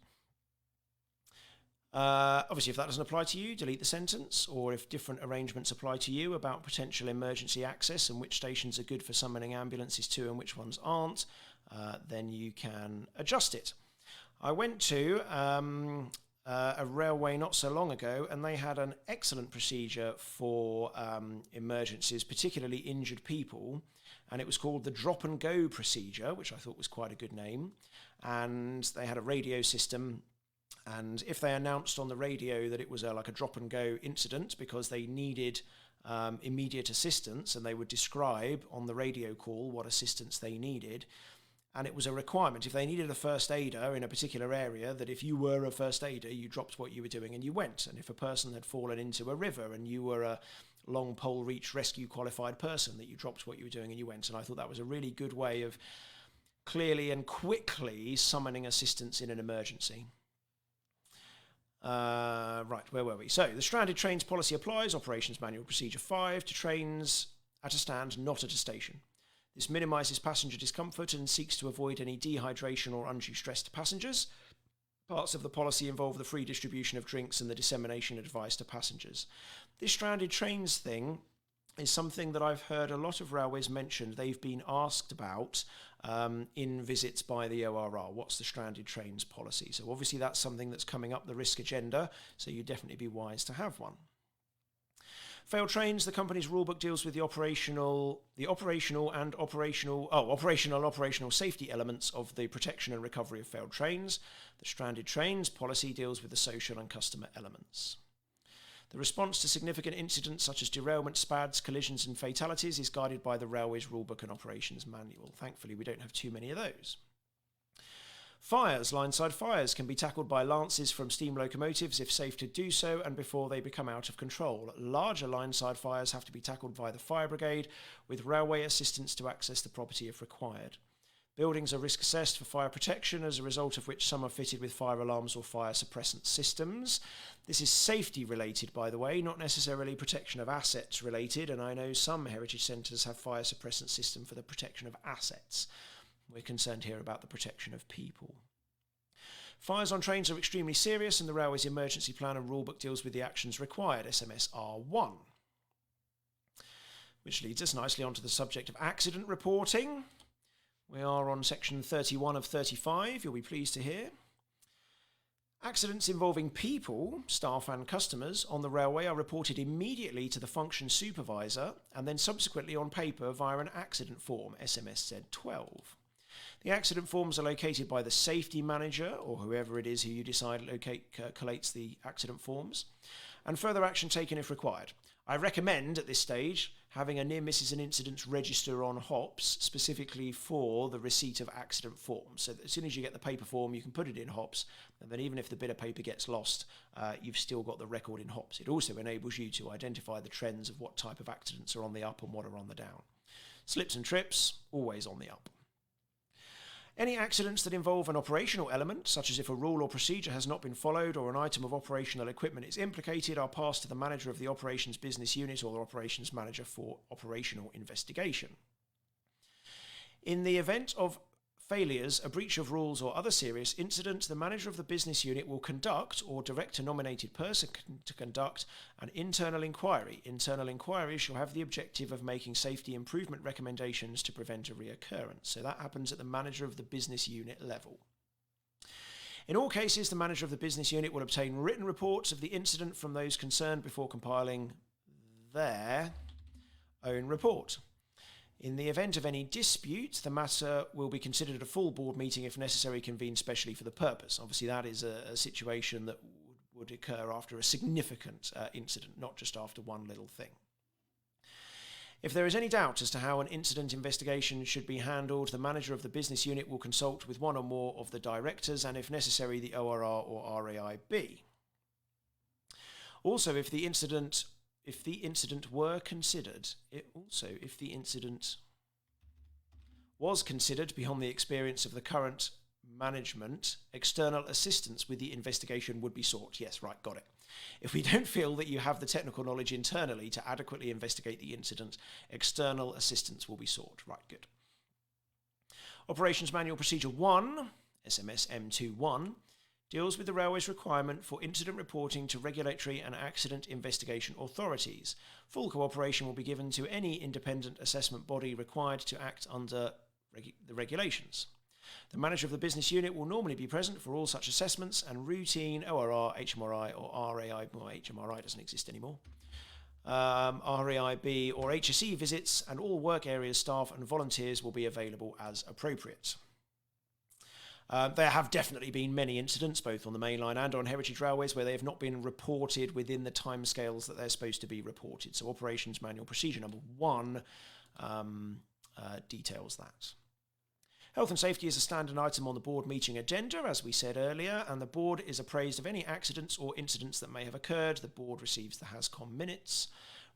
Speaker 1: Obviously, if that doesn't apply to you, delete the sentence. Or if different arrangements apply to you about potential emergency access and which stations are good for summoning ambulances to and which ones aren't, then you can adjust it. I went to... a railway not so long ago, and they had an excellent procedure for emergencies, particularly injured people, and it was called the drop and go procedure, which I thought was quite a good name. And they had a radio system, and if they announced on the radio that it was like a drop and go incident because they needed immediate assistance, and they would describe on the radio call what assistance they needed. And it was a requirement, if they needed a first aider in a particular area, that if you were a first aider, you dropped what you were doing and you went. And if a person had fallen into a river and you were a long pole reach rescue qualified person, that you dropped what you were doing and you went. And I thought that was a really good way of clearly and quickly summoning assistance in an emergency. Right, where were we? So, the stranded trains policy applies, Operations Manual Procedure 5, to trains at a stand, not at a station. This minimises passenger discomfort and seeks to avoid any dehydration or undue stress to passengers. Parts of the policy involve the free distribution of drinks and the dissemination of advice to passengers. This stranded trains thing is something that I've heard a lot of railways mention. They've been asked about in visits by the ORR. What's the stranded trains policy? So obviously that's something that's coming up the risk agenda, so you'd definitely be wise to have one. Failed trains, the company's rulebook deals with the operational safety elements of the protection and recovery of failed trains. The stranded trains policy deals with the social and customer elements. The response to significant incidents such as derailment, SPADs, collisions and fatalities is guided by the Railways Rulebook and Operations Manual. Thankfully, we don't have too many of those. Fires, lineside fires, can be tackled by lances from steam locomotives if safe to do so and before they become out of control. Larger lineside fires have to be tackled by the fire brigade with railway assistance to access the property if required. Buildings are risk assessed for fire protection, as a result of which some are fitted with fire alarms or fire suppressant systems. This is safety related, by the way, not necessarily protection of assets related, and I know some heritage centres have fire suppressant system for the protection of assets. We're concerned here about the protection of people. Fires on trains are extremely serious, and the Railway's Emergency Plan and Rulebook deals with the actions required, SMS R1. Which leads us nicely onto the subject of accident reporting. We are on section 31 of 35, you'll be pleased to hear. Accidents involving people, staff and customers on the railway are reported immediately to the function supervisor and then subsequently on paper via an accident form, SMS Z12. The accident forms are located by the safety manager or whoever it is who you decide collates the accident forms, and further action taken if required. I recommend at this stage having a near misses and incidents register on HOPS specifically for the receipt of accident forms. So that as soon as you get the paper form, you can put it in HOPS, and then even if the bit of paper gets lost, you've still got the record in HOPS. It also enables you to identify the trends of what type of accidents are on the up and what are on the down. Slips and trips, always on the up. Any accidents that involve an operational element, such as if a rule or procedure has not been followed or an item of operational equipment is implicated, are passed to the manager of the operations business unit or the operations manager for operational investigation. In the event of failures, a breach of rules or other serious incident, the manager of the business unit will conduct or direct a nominated person to conduct an internal inquiry. Internal inquiries shall have the objective of making safety improvement recommendations to prevent a reoccurrence. So that happens at the manager of the business unit level. In all cases, the manager of the business unit will obtain written reports of the incident from those concerned before compiling their own report. In the event of any dispute, the matter will be considered at a full board meeting if necessary, convened specially for the purpose. Obviously, that is a situation that would occur after a significant incident, not just after one little thing. If there is any doubt as to how an incident investigation should be handled, the manager of the business unit will consult with one or more of the directors and, if necessary, the ORR or RAIB. Also, if the incident were considered, if the incident was considered beyond the experience of the current management, external assistance with the investigation would be sought. Yes, right, got it. If we don't feel that you have the technical knowledge internally to adequately investigate the incident, external assistance will be sought. Right, good. Operations Manual Procedure 1, SMS M21, deals with the railway's requirement for incident reporting to regulatory and accident investigation authorities. Full cooperation will be given to any independent assessment body required to act under the regulations. The manager of the business unit will normally be present for all such assessments and routine ORR, HMRI or RAI, well, HMRI doesn't exist anymore, RAIB or HSE visits, and all work areas staff and volunteers will be available as appropriate. There have definitely been many incidents, both on the mainline and on heritage railways, where they have not been reported within the timescales that they're supposed to be reported. So Operations Manual Procedure number 1 details that. Health and safety is a standard item on the board meeting agenda, as we said earlier, and the board is appraised of any accidents or incidents that may have occurred. The board receives the HASCOM minutes.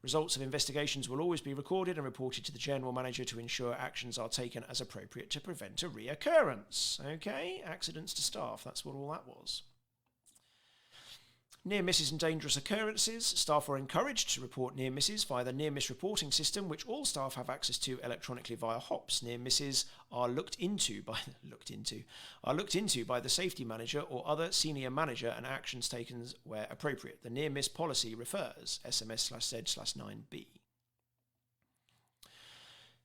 Speaker 1: Results of investigations will always be recorded and reported to the General Manager to ensure actions are taken as appropriate to prevent a reoccurrence. Okay, accidents to staff, that's what all that was. Near misses and dangerous occurrences. Staff are encouraged to report near misses via the near miss reporting system, which all staff have access to electronically via HOPS. Near misses are looked into by the safety manager or other senior manager, and actions taken where appropriate. The near miss policy refers SMS/Z/9B.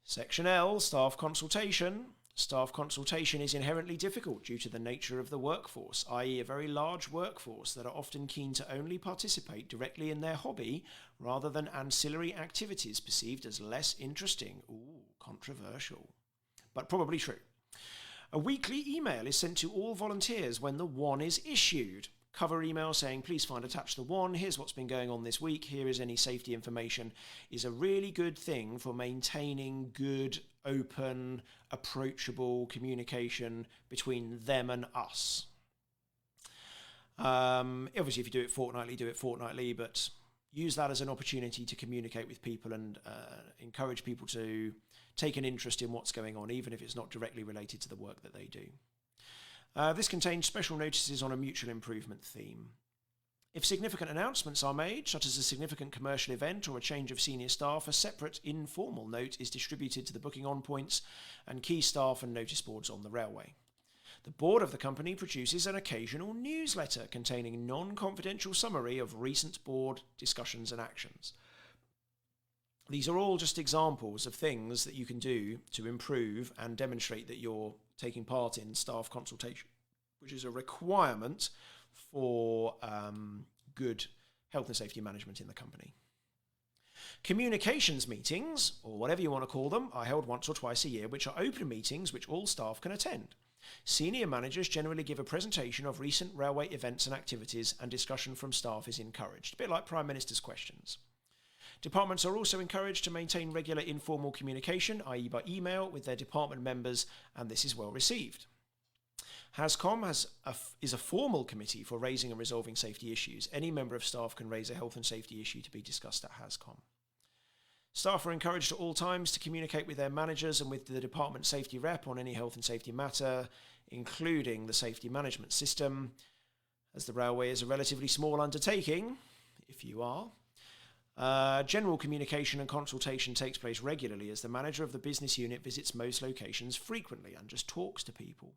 Speaker 1: Section L, staff consultation. Staff consultation is inherently difficult due to the nature of the workforce, i.e. a very large workforce that are often keen to only participate directly in their hobby rather than ancillary activities perceived as less interesting. Ooh, controversial. But probably true. A weekly email is sent to all volunteers when the WON is issued. Cover email saying, please find attached the WON, here's what's been going on this week, here is any safety information, is a really good thing for maintaining good, open, approachable communication between them and us. Obviously, if you do it fortnightly, but use that as an opportunity to communicate with people and encourage people to take an interest in what's going on, even if it's not directly related to the work that they do. This contains special notices on a mutual improvement theme. If significant announcements are made, such as a significant commercial event or a change of senior staff, a separate informal note is distributed to the booking on points and key staff and notice boards on the railway. The board of the company produces an occasional newsletter containing non-confidential summary of recent board discussions and actions. These are all just examples of things that you can do to improve and demonstrate that you're taking part in staff consultation, which is a requirement for good health and safety management in the company. Communications meetings, or whatever you want to call them, are held once or twice a year, which are open meetings which all staff can attend. Senior managers generally give a presentation of recent railway events and activities, and discussion from staff is encouraged, a bit like Prime Minister's questions. Departments are also encouraged to maintain regular informal communication, i.e. by email, with their department members, and this is well received. HASCOM is a formal committee for raising and resolving safety issues. Any member of staff can raise a health and safety issue to be discussed at HASCOM. Staff are encouraged at all times to communicate with their managers and with the department safety rep on any health and safety matter, including the safety management system. As the railway is a relatively small undertaking, if you are, general communication and consultation takes place regularly, as the manager of the business unit visits most locations frequently and just talks to people.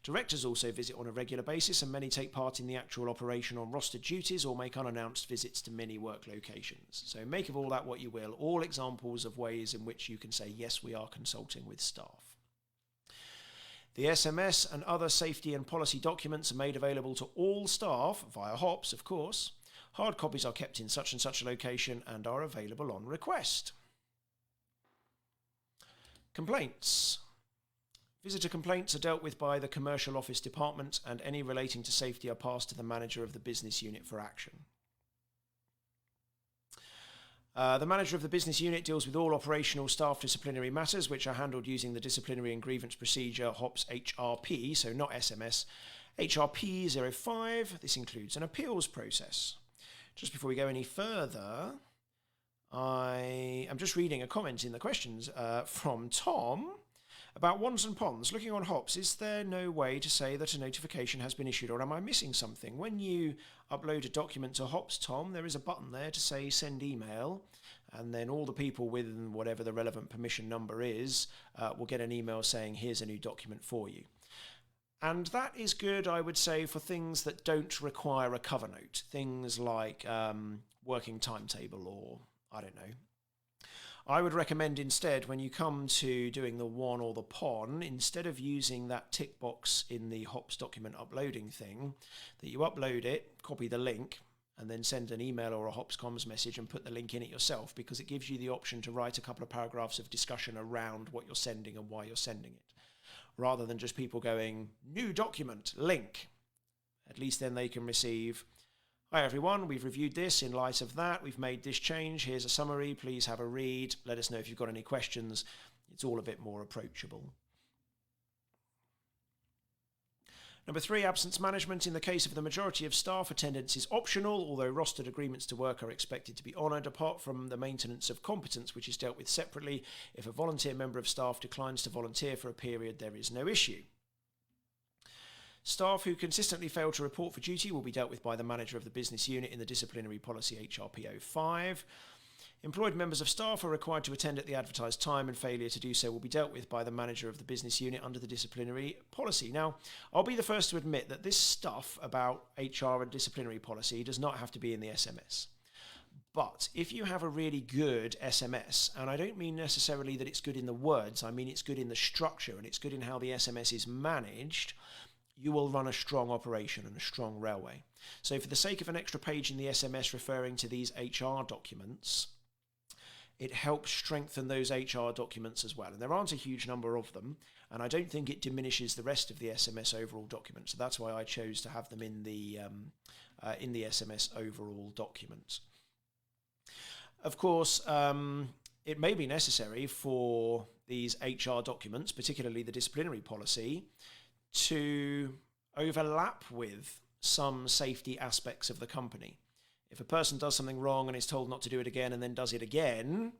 Speaker 1: Directors also visit on a regular basis, and many take part in the actual operation on rostered duties or make unannounced visits to many work locations. So make of all that what you will, all examples of ways in which you can say, yes, we are consulting with staff. The SMS and other safety and policy documents are made available to all staff via HOPS, of course. Hard copies are kept in such and such a location and are available on request. Complaints. Visitor complaints are dealt with by the Commercial Office Department, and any relating to safety are passed to the manager of the business unit for action. The manager of the business unit deals with all operational staff disciplinary matters, which are handled using the disciplinary and grievance procedure HOPS HRP, so not SMS, HRP 05. This includes an appeals process. Just before we go any further, I am just reading a comment in the questions from Tom about Wands and Ponds. Looking on HOPS, is there no way to say that a notification has been issued, or am I missing something? When you upload a document to HOPS, Tom, there is a button there to say send email, and then all the people with whatever the relevant permission number is will get an email saying here's a new document for you. And that is good, I would say, for things that don't require a cover note. Things like working timetable, or I don't know. I would recommend instead, when you come to doing the WAN or the PON, instead of using that tick box in the HOPS document uploading thing, that you upload it, copy the link, and then send an email or a HOPS comms message and put the link in it yourself, because it gives you the option to write a couple of paragraphs of discussion around what you're sending and why you're sending it, rather than just people going, new document, link. At least then they can receive, hi everyone, we've reviewed this. In light of that, we've made this change. Here's a summary. Please have a read. Let us know if you've got any questions. It's all a bit more approachable. Number 3, absence management. In the case of the majority of staff, attendance is optional, although rostered agreements to work are expected to be honoured. Apart from the maintenance of competence, which is dealt with separately, if a volunteer member of staff declines to volunteer for a period, there is no issue. Staff who consistently fail to report for duty will be dealt with by the manager of the business unit in the disciplinary policy HRP 05. Employed members of staff are required to attend at the advertised time, and failure to do so will be dealt with by the manager of the business unit under the disciplinary policy. Now, I'll be the first to admit that this stuff about HR and disciplinary policy does not have to be in the SMS. But if you have a really good SMS, and I don't mean necessarily that it's good in the words, I mean it's good in the structure and it's good in how the SMS is managed, you will run a strong operation and a strong railway. So for the sake of an extra page in the SMS referring to these HR documents, it helps strengthen those HR documents as well. And there aren't a huge number of them, and I don't think it diminishes the rest of the SMS overall document. So that's why I chose to have them in the SMS overall document. Of course, it may be necessary for these HR documents, particularly the disciplinary policy, to overlap with some safety aspects of the company. If a person does something wrong and is told not to do it again and then does it again,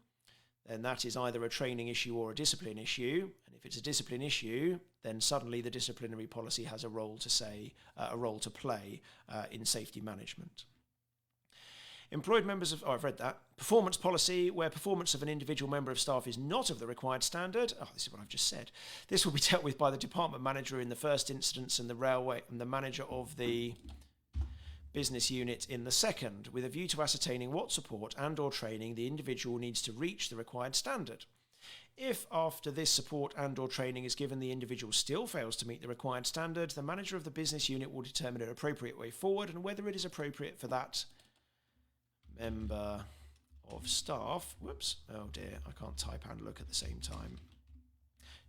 Speaker 1: then that is either a training issue or a discipline issue. And if it's a discipline issue, then suddenly the disciplinary policy has a role to play in safety management. Employed members of, I've read that. Performance policy, where performance of an individual member of staff is not of the required standard. This is what I've just said. This will be dealt with by the department manager in the first instance, and the railway and the manager of the business unit in the second, with a view to ascertaining what support and/or training the individual needs to reach the required standard. If after this support and/or training is given, the individual still fails to meet the required standard, the manager of the business unit will determine an appropriate way forward and whether it is appropriate for that member of staff, oh dear, I can't type and look at the same time,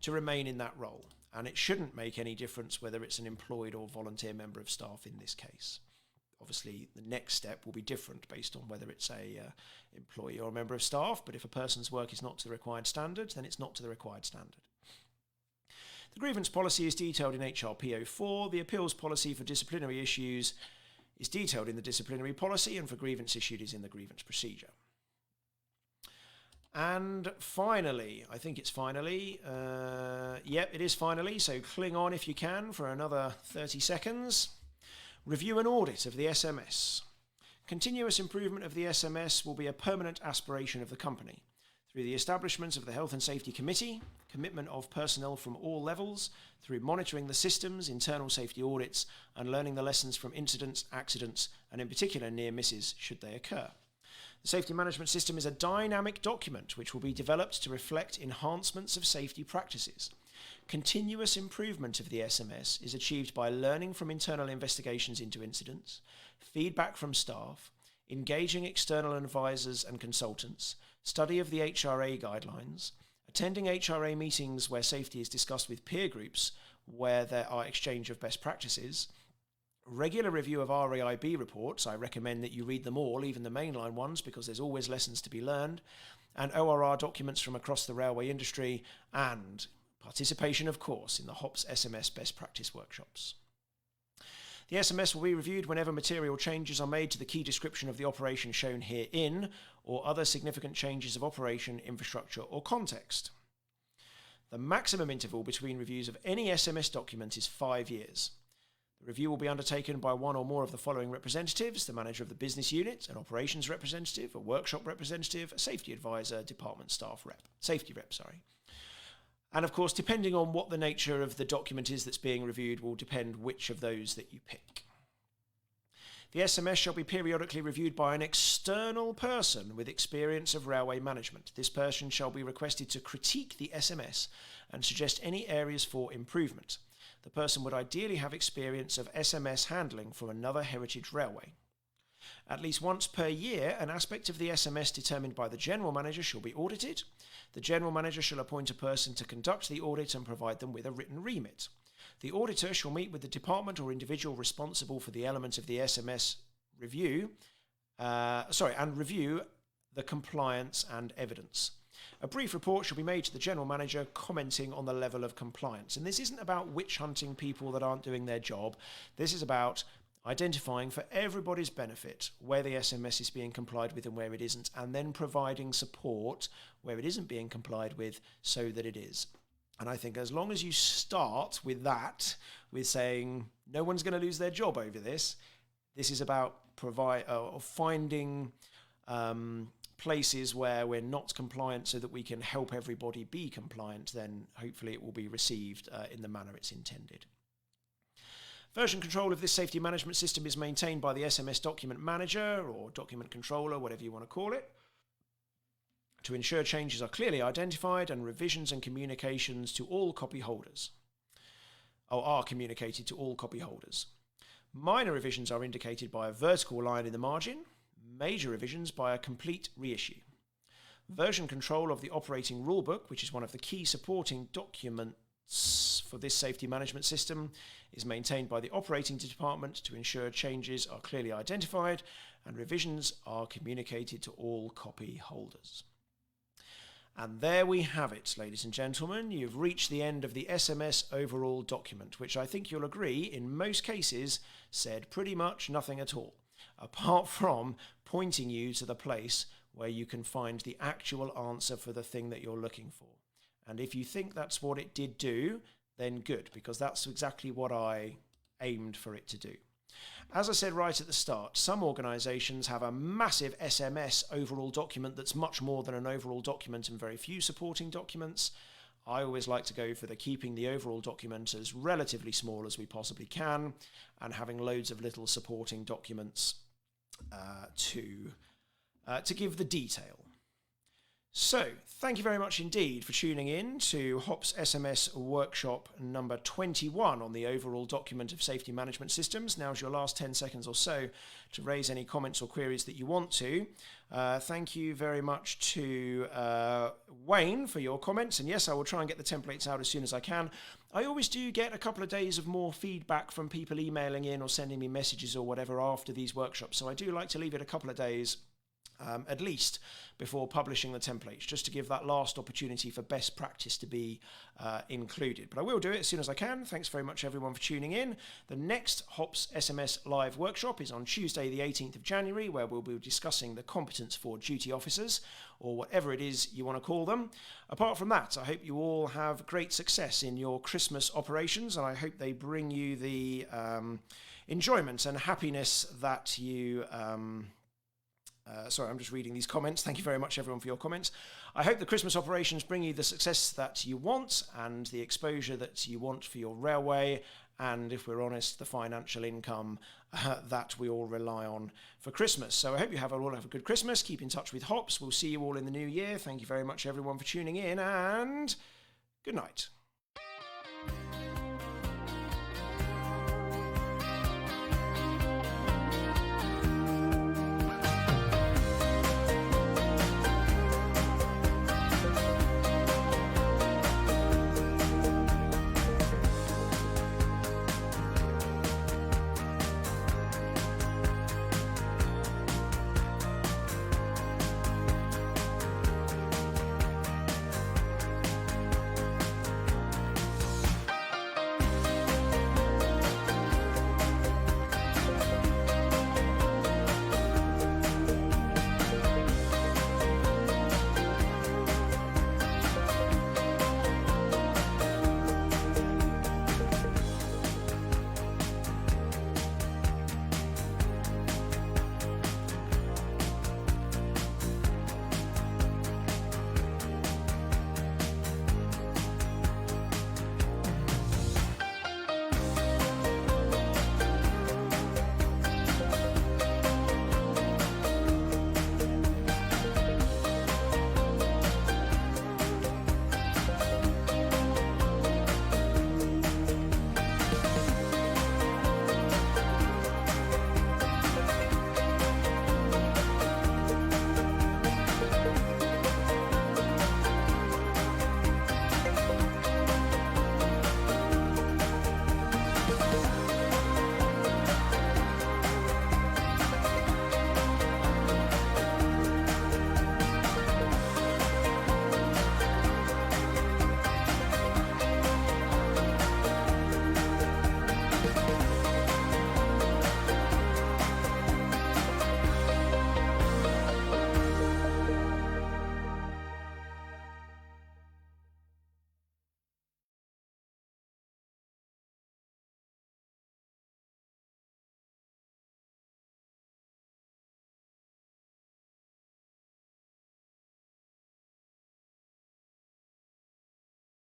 Speaker 1: to remain in that role. And it shouldn't make any difference whether it's an employed or volunteer member of staff in this case. Obviously, the next step will be different based on whether it's a employee or a member of staff, but if a person's work is not to the required standards, then it's not to the required standard. The grievance policy is detailed in HRPO 4. The appeals policy for disciplinary issues is detailed in the disciplinary policy, and for grievance issued is in the grievance procedure. And finally, I think it's finally, yep, it is finally, so cling on if you can for another 30 seconds. Review and audit of the SMS. Continuous improvement of the SMS will be a permanent aspiration of the company. Through the establishment of the Health and Safety Committee, commitment of personnel from all levels, through monitoring the systems, internal safety audits, and learning the lessons from incidents, accidents, and in particular near misses should they occur. The safety management system is a dynamic document which will be developed to reflect enhancements of safety practices. Continuous improvement of the SMS is achieved by learning from internal investigations into incidents, feedback from staff, engaging external advisors and consultants, study of the HRA guidelines, attending HRA meetings where safety is discussed with peer groups where there are exchange of best practices, regular review of RAIB reports. I recommend that you read them all, even the mainline ones, because there's always lessons to be learned, and ORR documents from across the railway industry, and participation, of course, in the HOPS SMS best practice workshops. The SMS will be reviewed whenever material changes are made to the key description of the operation shown herein, or other significant changes of operation, infrastructure, or context. The maximum interval between reviews of any SMS document is 5 years. The review will be undertaken by one or more of the following representatives: the manager of the business unit, an operations representative, a workshop representative, a safety advisor, department staff rep, safety rep, sorry. And of course, depending on what the nature of the document is that's being reviewed will depend which of those that you pick. The SMS shall be periodically reviewed by an external person with experience of railway management. This person shall be requested to critique the SMS and suggest any areas for improvement. The person would ideally have experience of SMS handling from another heritage railway. At least once per year, an aspect of the SMS determined by the General Manager shall be audited. The General Manager shall appoint a person to conduct the audit and provide them with a written remit. The auditor shall meet with the department or individual responsible for the element of the SMS review, and review the compliance and evidence. A brief report shall be made to the General Manager commenting on the level of compliance. And this isn't about witch hunting people that aren't doing their job. This is about identifying for everybody's benefit where the SMS is being complied with and where it isn't, and then providing support where it isn't being complied with so that it is. And I think as long as you start with that, with saying no one's going to lose their job over this, this is about finding places where we're not compliant so that we can help everybody be compliant, then hopefully it will be received in the manner it's intended. Version control of this safety management system is maintained by the SMS document manager or document controller, whatever you want to call it, to ensure changes are clearly identified and revisions and communications to all copy holders, are communicated to all copy holders. Minor revisions are indicated by a vertical line in the margin, major revisions by a complete reissue. Version control of the operating rulebook, which is one of the key supporting documents for this safety management system, is maintained by the operating department to ensure changes are clearly identified and revisions are communicated to all copy holders. And there we have it, ladies and gentlemen. You've reached the end of the SMS overall document, which I think you'll agree in most cases said pretty much nothing at all, apart from pointing you to the place where you can find the actual answer for the thing that you're looking for. And if you think that's what it did do, then good, because that's exactly what I aimed for it to do. As I said right at the start, some organisations have a massive SMS overall document that's much more than an overall document and very few supporting documents. I always like to go for keeping the overall document as relatively small as we possibly can, and having loads of little supporting documents to give the detail. So, thank you very much indeed for tuning in to HOPS SMS workshop number 21 on the overall document of safety management systems. Now's your last 10 seconds or so to raise any comments or queries that you want to. Thank you very much to Wayne for your comments. And yes, I will try and get the templates out as soon as I can. I always do get a couple of days of more feedback from people emailing in or sending me messages or whatever after these workshops. So I do like to leave it a couple of days at least before publishing the templates, just to give that last opportunity for best practice to be included. But I will do it as soon as I can. Thanks very much everyone for tuning in. The next HOPS SMS live workshop is on Tuesday the 18th of January, where we'll be discussing the competence for duty officers, or whatever it is you want to call them. Apart from that, I hope you all have great success in your Christmas operations, and I hope they bring you the enjoyment and happiness that you... sorry, I'm just reading these comments. Thank you very much, everyone, for your comments. I hope the Christmas operations bring you the success that you want and the exposure that you want for your railway, and, if we're honest, the financial income that we all rely on for Christmas. So I hope you all have a good Christmas. Keep in touch with HOPS. We'll see you all in the new year. Thank you very much, everyone, for tuning in, and good night.